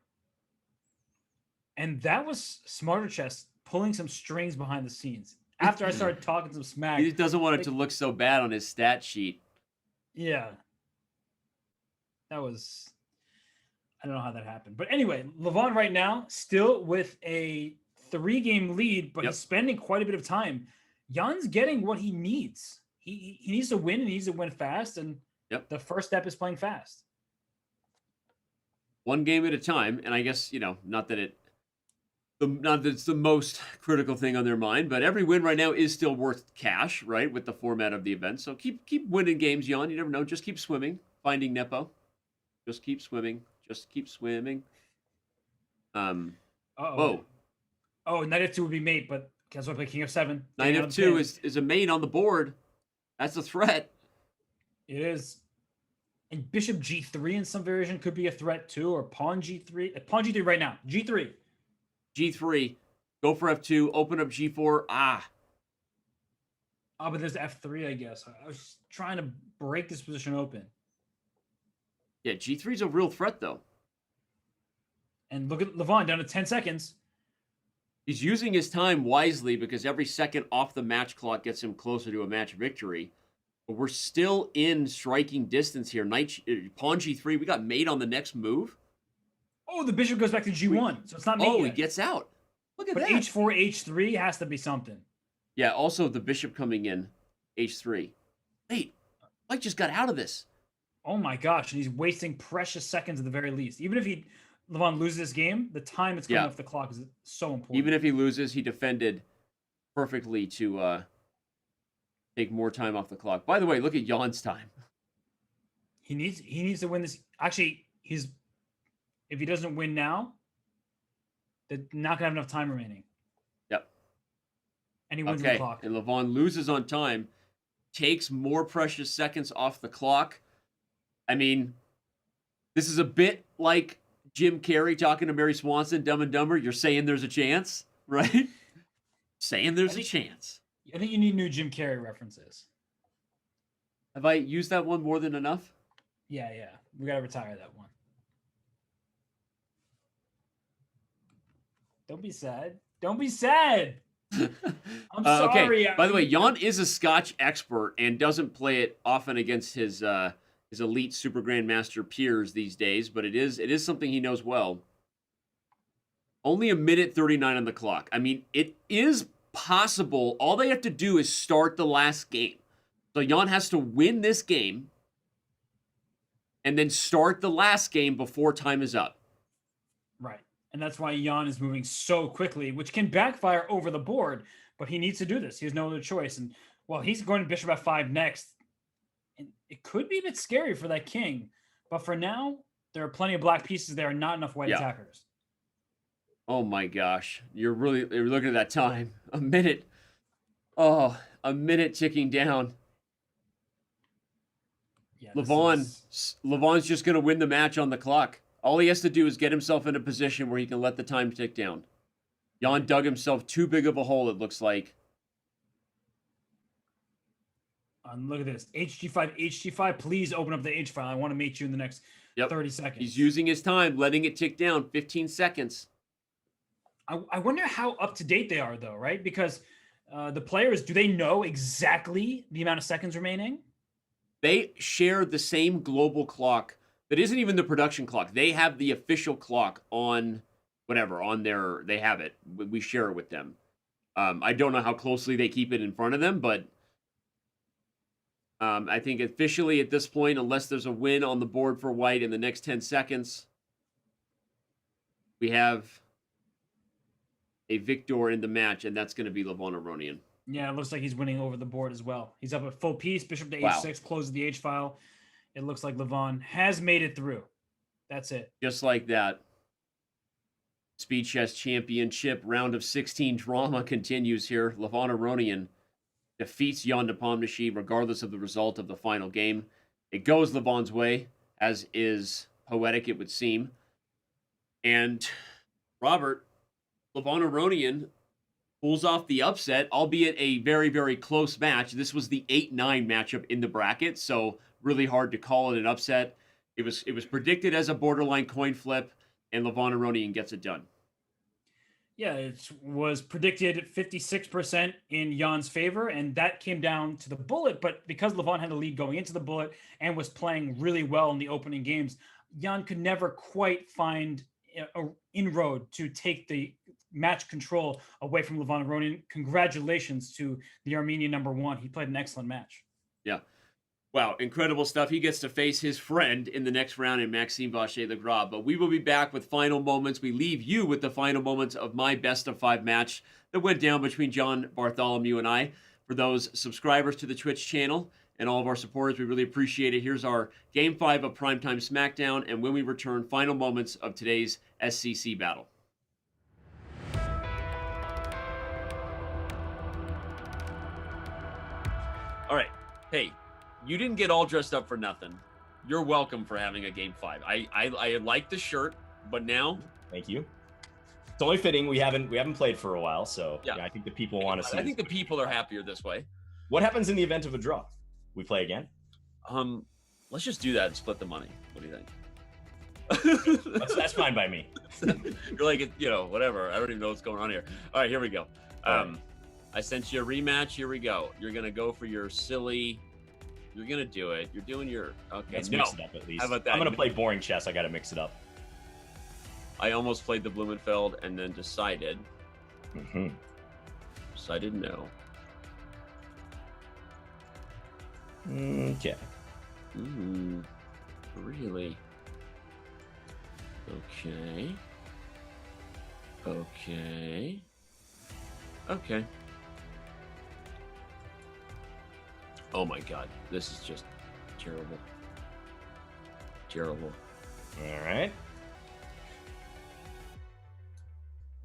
E: And that was Smarter Chess pulling some strings behind the scenes. After I started talking some smack.
A: He doesn't want it to look so bad on his stat sheet.
E: Yeah. That was... I don't know how that happened. But anyway, Levon right now, still with a 3-game lead, but he's spending quite a bit of time. Jan's getting what he needs. He needs to win, and he needs to win fast, and the first step is playing fast.
A: 1 game at a time, and I guess, not that it's the most critical thing on their mind, but every win right now is still worth cash, right, with the format of the event. So keep winning games, Jan. You never know. Just keep swimming, finding Nepo. Just keep swimming. Just keep swimming. Whoa.
E: Oh, knight f2 would be mate, but guess what? Play king f7.
A: Knight f2 is a mate on the board. That's a threat.
E: It is. And bishop g3 in some variation could be a threat too, or pawn g3. Pawn g3 right now. G3.
A: G3. Go for f2. Open up g4.
E: Oh, but there's f3, I guess. I was trying to break this position open.
A: Yeah, g3 is a real threat, though.
E: And look at Levon down to 10 seconds.
A: He's using his time wisely because every second off the match clock gets him closer to a match victory. But we're still in striking distance here. Pawn g3. We got mate on the next move.
E: Oh, the bishop goes back to g1. So it's not mate yet.
A: He gets out. Look at
E: but
A: that.
E: h4, h3 has to be something.
A: Yeah, also the bishop coming in. h3. Wait, Mike just got out of this.
E: Oh my gosh, and he's wasting precious seconds at the very least. Even if Levon loses this game, the time it's coming off the clock is so important.
A: Even if he loses, he defended perfectly to take more time off the clock. By the way, look at Jan's time.
E: He needs to win this. Actually, if he doesn't win now, they're not gonna have enough time remaining.
A: Yep.
E: And he wins the clock.
A: And Levon loses on time, takes more precious seconds off the clock. I mean, this is a bit like Jim Carrey talking to Mary Swanson, Dumb and Dumber. You're saying there's a chance, right? Saying there's a chance.
E: I think you need new Jim Carrey references.
A: Have I used that one more than enough?
E: Yeah. We gotta retire that one. Don't be sad. Don't be sad. I'm sorry.
A: Okay. By the way, Jan is a Scotch expert and doesn't play it often against his elite Super Grandmaster peers these days, but it is something he knows well. Only 1:39 on the clock. I mean, it is possible. All they have to do is start the last game. So Jan has to win this game and then start the last game before time is up.
E: Right. And that's why Jan is moving so quickly, which can backfire over the board, but he needs to do this. He has no other choice. And well, he's going to bishop f5 next. And it could be a bit scary for that king. But for now, there are plenty of black pieces there and not enough white attackers.
A: Oh my gosh. You're looking at that time. A minute. Oh, a minute ticking down.
E: Yeah,
A: Levon's just going to win the match on the clock. All he has to do is get himself in a position where he can let the time tick down. Jan dug himself too big of a hole, it looks like.
E: Look at this. HG5, HG5. Please open up the H file. I want to meet you in the next 30 seconds.
A: He's using his time, letting it tick down. 15 seconds.
E: I wonder how up to date they are, though, right? Because the players, do they know exactly the amount of seconds remaining?
A: They share the same global clock that isn't even the production clock. They have the official clock on whatever, on their, they have it. We share it with them. I don't know how closely they keep it in front of them, but I think officially at this point, unless there's a win on the board for white in the next 10 seconds, we have a victor in the match, and that's going to be Levon Aronian.
E: Yeah, it looks like he's winning over the board as well. He's up at full piece, bishop to h6, closes the H file. It looks like Levon has made it through. That's it.
A: Just like that. Speed Chess Championship round of 16 drama continues here. Levon Aronian defeats Jan Nepomniachtchi regardless of the result of the final game. It goes Levon's way, as is poetic it would seem. And Robert, Levon Aronian pulls off the upset, albeit a very, very close match. This was the 8-9 matchup in the bracket, so really hard to call it an upset. It was predicted as a borderline coin flip, and Levon Aronian gets it done.
E: Yeah, it was predicted 56% in Jan's favor, and that came down to the bullet. But because Levon had the lead going into the bullet and was playing really well in the opening games, Jan could never quite find an inroad to take the match control away from Levon Aronian. Congratulations to the Armenian #1. He played an excellent match.
A: Yeah. Wow, incredible stuff. He gets to face his friend in the next round in Maxime Vacher-Lagrave. But we will be back with final moments. We leave you with the final moments of my best of 5 match that went down between John Bartholomew and I. For those subscribers to the Twitch channel and all of our supporters, we really appreciate it. Here's our Game 5 of Primetime SmackDown, and when we return, final moments of today's SCC battle. All right. Hey, you didn't get all dressed up for nothing. You're welcome for having a Game 5. I like the shirt, but now...
F: Thank you. It's only fitting. We haven't played for a while, so yeah, I think the people want to see.
A: I think the people are happier this way.
F: What happens in the event of a draw? We play again?
A: Let's just do that and split the money. What do you think?
F: That's fine by me.
A: You're like, whatever. I don't even know what's going on here. All right, here we go. I sent you a rematch. Here we go. You're going to go for your silly... You're going to do it. You're doing your... Okay,
F: let's mix it up at least.
A: How about that?
F: I'm going to play boring chess. I got to mix it up.
A: I almost played the Blumenfeld and then decided... Decided no.
F: Okay.
A: Really? Okay. Oh my god, this is just terrible.
F: All right.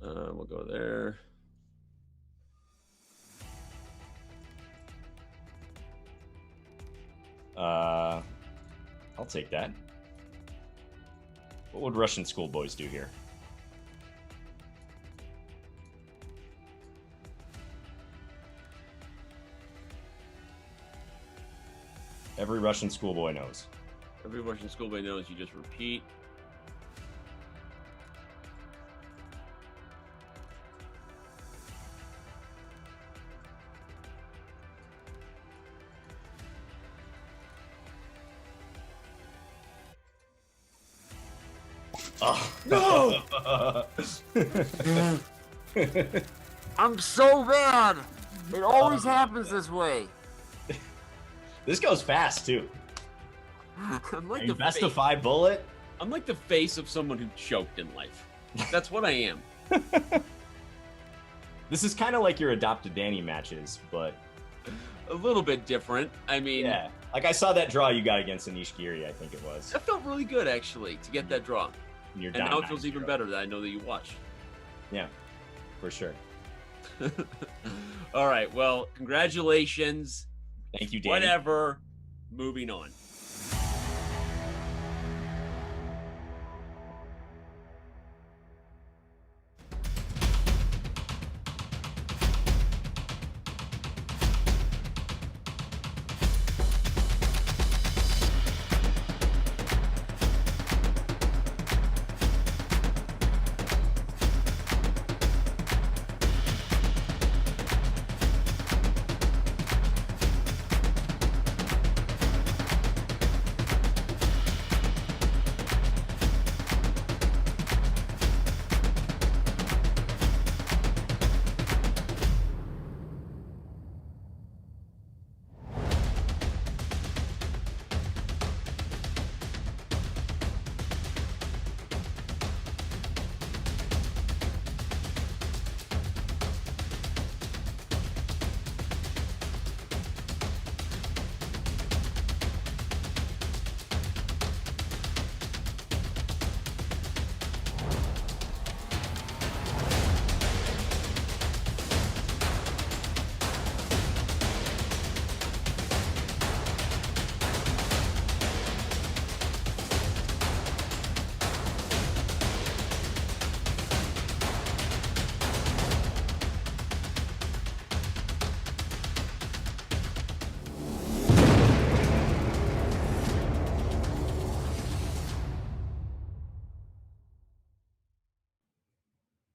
A: We'll go there.
F: I'll take that. What would Russian schoolboys do here? Every Russian schoolboy knows.
A: Every Russian schoolboy knows you just repeat.
F: Oh no!
G: I'm so bad. It always happens this way.
F: This goes fast too.
A: I'm like
F: A best of 5 bullet.
A: I'm like the face of someone who choked in life. That's what I am.
F: This is kind of like your adopted Danny matches, but
A: A little bit different. I mean,
F: yeah. Like I saw that draw you got against Anish Giri, I think it was.
A: that felt really good actually to get that draw.
F: And, you're
A: And
F: down
A: now it feels
F: 9-0.
A: even better that I know that you watched.
F: Yeah, for sure.
A: All right. Well, congratulations.
F: Thank you, Danny.
A: Whatever. Moving on.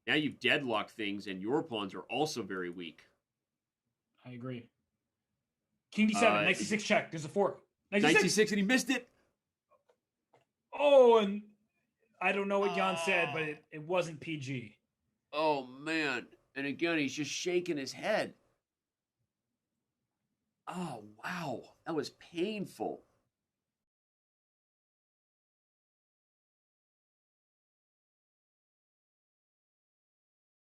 A: Now you've deadlocked things, and your pawns are also very weak.
E: I agree. King D7, knight C6 check. There's a fork. Knight C6.
A: 96, and he missed it.
E: Oh, and I don't know what Jan said, but it wasn't PG.
A: Oh, man. And again, he's just shaking his head. Oh, wow. That was painful.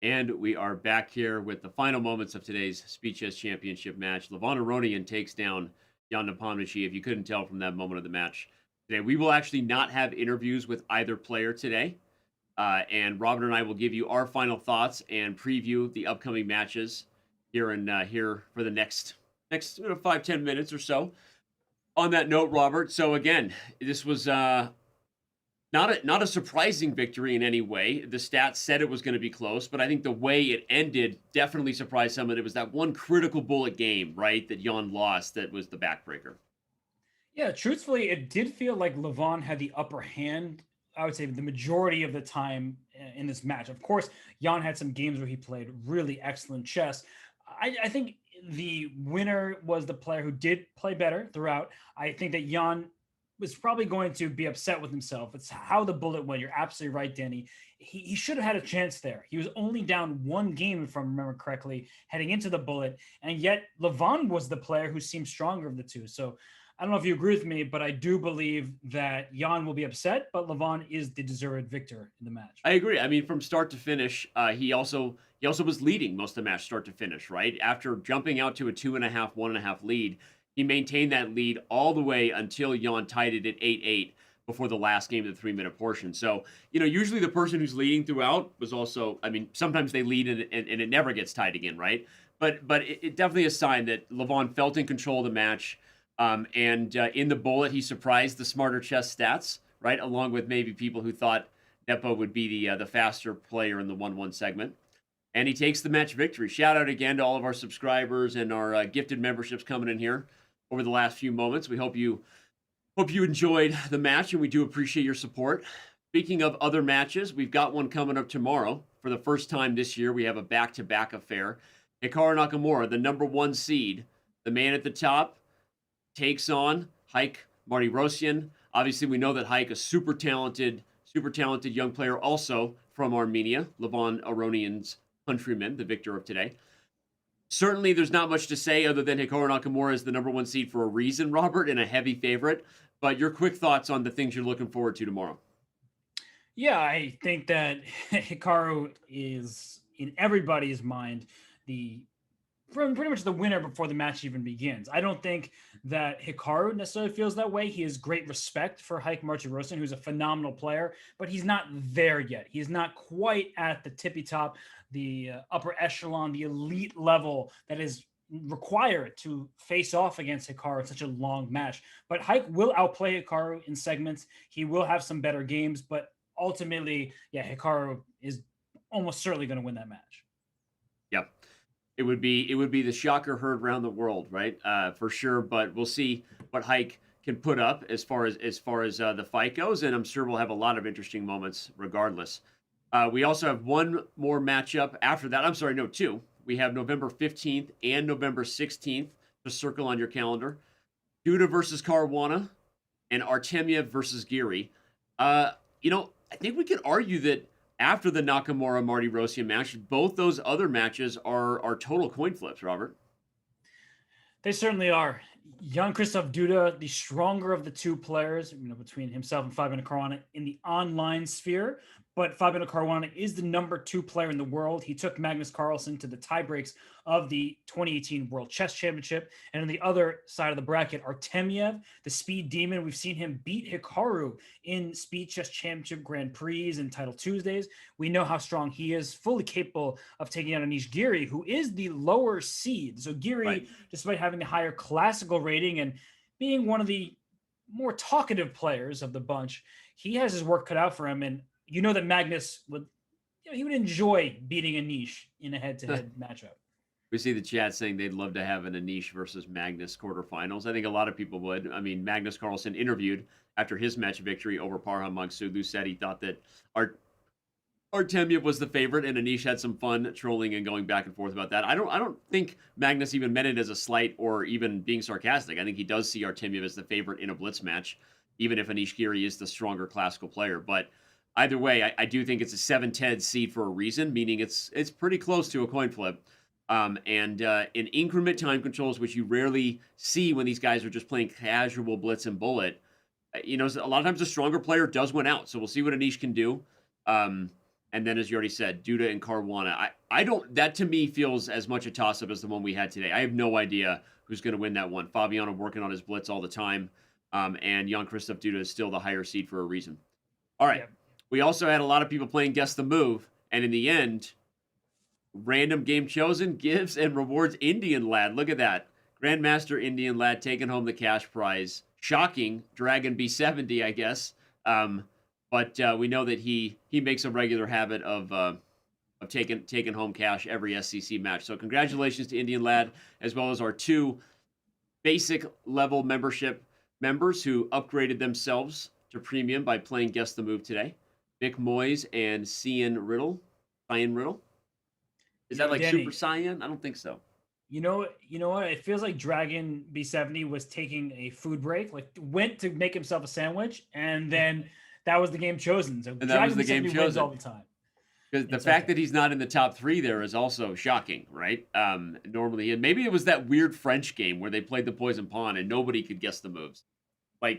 A: And we are back here with the final moments of today's Speed Chess Championship match. Levon Aronian takes down Jan Nepomniachtchi, if you couldn't tell from that moment of the match. Today, we will actually not have interviews with either player today. And Robert and I will give you our final thoughts and preview the upcoming matches here for the next 5-10 minutes or so. On that note, Robert, so again, this was not a surprising victory in any way. The stats said it was going to be close, but I think the way it ended definitely surprised someone. It was that one critical bullet game, right, that Jan lost that was the backbreaker.
E: Yeah, truthfully, it did feel like Levon had the upper hand, I would say, the majority of the time in this match. Of course, Jan had some games where he played really excellent chess. I think the winner was the player who did play better throughout. I think that Jan was probably going to be upset with himself. It's how the bullet went. You're absolutely right, Danny. He should have had a chance there. He was only down one game, if I remember correctly, heading into the bullet. And yet Levon was the player who seemed stronger of the two. So I don't know if you agree with me, but I do believe that Jan will be upset, but Levon is the deserved victor in the match.
A: I agree. I mean, from start to finish, he also was leading most of the match start to finish, right? After jumping out to a 2.5, 1.5 lead, he maintained that lead all the way until Jan tied it at 8-8 before the last game of the 3-minute portion. So, usually the person who's leading throughout was also, I mean, sometimes they lead and it never gets tied again, right? But it definitely a sign that Levon felt in control of the match. And in the bullet, he surprised the smarter chess stats, right? Along with maybe people who thought Nepo would be the faster player in the 1-1 segment. And he takes the match victory. Shout out again to all of our subscribers and our gifted memberships coming in here over the last few moments. We hope you enjoyed the match, and we do appreciate your support. Speaking of other matches, we've got one coming up tomorrow. For the first time this year, we have a back-to-back affair. Hikaru Nakamura, the #1 seed, the man at the top, takes on Haik Martirosyan. Obviously, we know that Haik, a super talented young player, also from Armenia, Levon Aronian's countryman, the victor of today. Certainly, there's not much to say other than Hikaru Nakamura is the #1 seed for a reason, Robert, and a heavy favorite. But your quick thoughts on the things you're looking forward to tomorrow.
E: Yeah, I think that Hikaru is in everybody's mind pretty much the winner before the match even begins. I don't think that Hikaru necessarily feels that way. He has great respect for Hike Martirosyan, who's a phenomenal player, but he's not there yet. He's not quite at the tippy top, the upper echelon, the elite level that is required to face off against Hikaru in such a long match. But Hike will outplay Hikaru in segments. He will have some better games, but ultimately, yeah, Hikaru is almost certainly going to win that match.
A: Yep. It would be the shocker heard around the world, right? For sure. But we'll see what Hike can put up as far as the fight goes, and I'm sure we'll have a lot of interesting moments regardless. We also have one more matchup after that. I'm sorry, no, two. We have November 15th and November 16th to circle on your calendar. Duda versus Caruana and Artemiev versus Giri. I think we could argue that after the Nakamura Martirosyan match, both those other matches are total coin flips, Robert.
E: They certainly are. Jan-Krzysztof Duda, the stronger of the two players, between himself and Fabiano Caruana in the online sphere. But Fabiano Caruana is the #2 player in the world. He took Magnus Carlsen to the tiebreaks of the 2018 World Chess Championship. And on the other side of the bracket, Artemiev, the speed demon. We've seen him beat Hikaru in Speed Chess Championship Grand Prix and Title Tuesdays. We know how strong he is, fully capable of taking out Anish Giri, who is the lower seed. So Giri, right, despite having the higher classical rating and being one of the more talkative players of the bunch, he has his work cut out for him. And you know that Magnus would enjoy beating Anish in a head-to-head matchup.
A: We see the chat saying they'd love to have an Anish versus Magnus quarterfinals. I think a lot of people would. I mean, Magnus Carlsen interviewed after his match victory over Parham Magsuglu said he thought that Artemiev was the favorite, and Anish had some fun trolling and going back and forth about that. I don't think Magnus even meant it as a slight or even being sarcastic. I think he does see Artemiev as the favorite in a blitz match, even if Anish Giri is the stronger classical player. But either way, I do think it's a 7-10 seed for a reason, meaning it's pretty close to a coin flip. In increment time controls, which you rarely see when these guys are just playing casual blitz and bullet, a lot of times the stronger player does win out. So we'll see what Anish can do. And then, as you already said, Duda and Caruana. That to me feels as much a toss-up as the one we had today. I have no idea who's going to win that one. Fabiano working on his blitz all the time. And Jan-Krzysztof Duda is still the higher seed for a reason. All right. Yeah. We also had a lot of people playing Guess the Move, and in the end, random game chosen gives and rewards Indian Lad. Look at that. Grandmaster Indian Lad taking home the cash prize. Shocking. Dragon B70, I guess. But we know that he makes a regular habit of taking home cash every SCC match. So congratulations to Indian Lad, as well as our two basic level membership members who upgraded themselves to premium by playing Guess the Move today. Mick Moyes and Cyan Riddle. Is that like Danny, Super Cyan? I don't think so.
E: You know what? It feels like Dragon B70 was taking a food break, like went to make himself a sandwich, and then that was the game chosen. So
A: and
E: Dragon
A: that was the
E: B70
A: game chosen
E: wins all the time.
A: Because the fact that he's not in the top 3 there is also shocking, right? Normally, and maybe it was that weird French game where they played the poison pawn and nobody could guess the moves.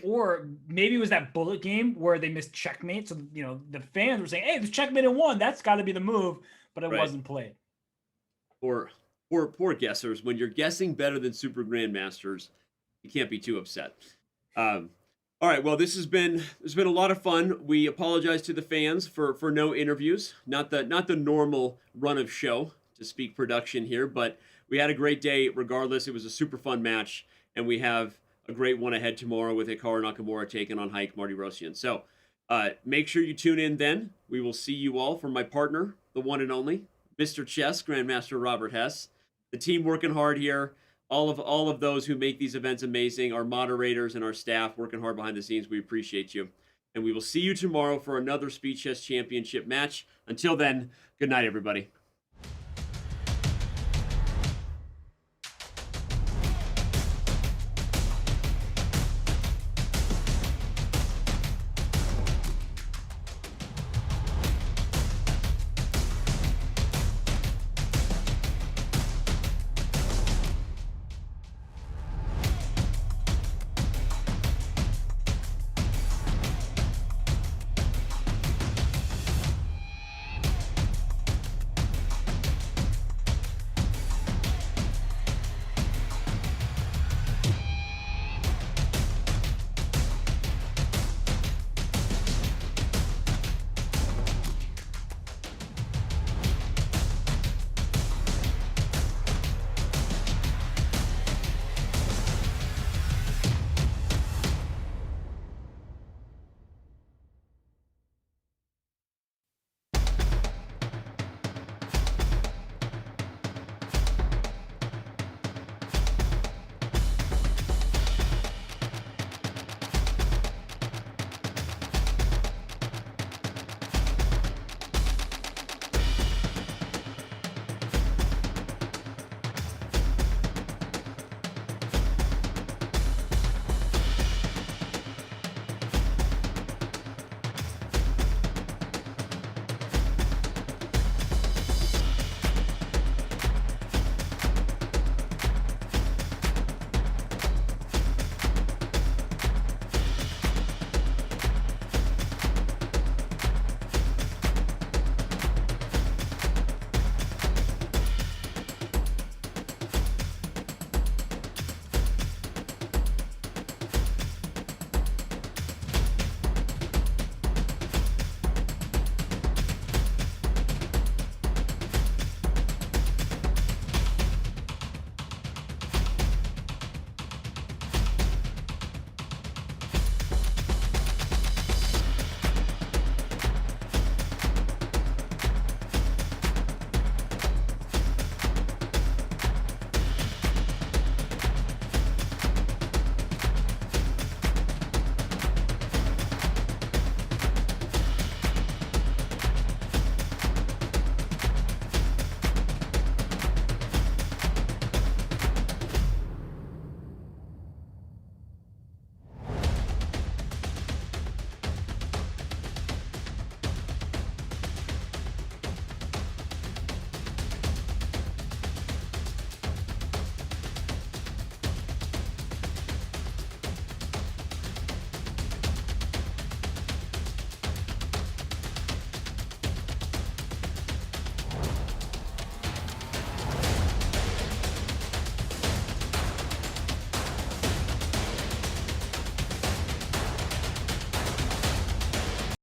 E: Or maybe it was that bullet game where they missed checkmate. So, the fans were saying, hey, there's checkmate in 1. That's got to be the move. But it wasn't played.
A: Poor guessers. When you're guessing better than Super Grandmasters, you can't be too upset. All right. Well, this has been a lot of fun. We apologize to the fans for no interviews. Not the normal run of show to speak production here. But we had a great day regardless. It was a super fun match. And we have a great one ahead tomorrow with Hikaru Nakamura taking on Hike Martirosyan. So make sure you tune in then. We will see you all from my partner, the one and only, Mr. Chess, Grandmaster Robert Hess. The team working hard here. All of those who make these events amazing, our moderators and our staff working hard behind the scenes. We appreciate you. And we will see you tomorrow for another Speed Chess Championship match. Until then, good night, everybody.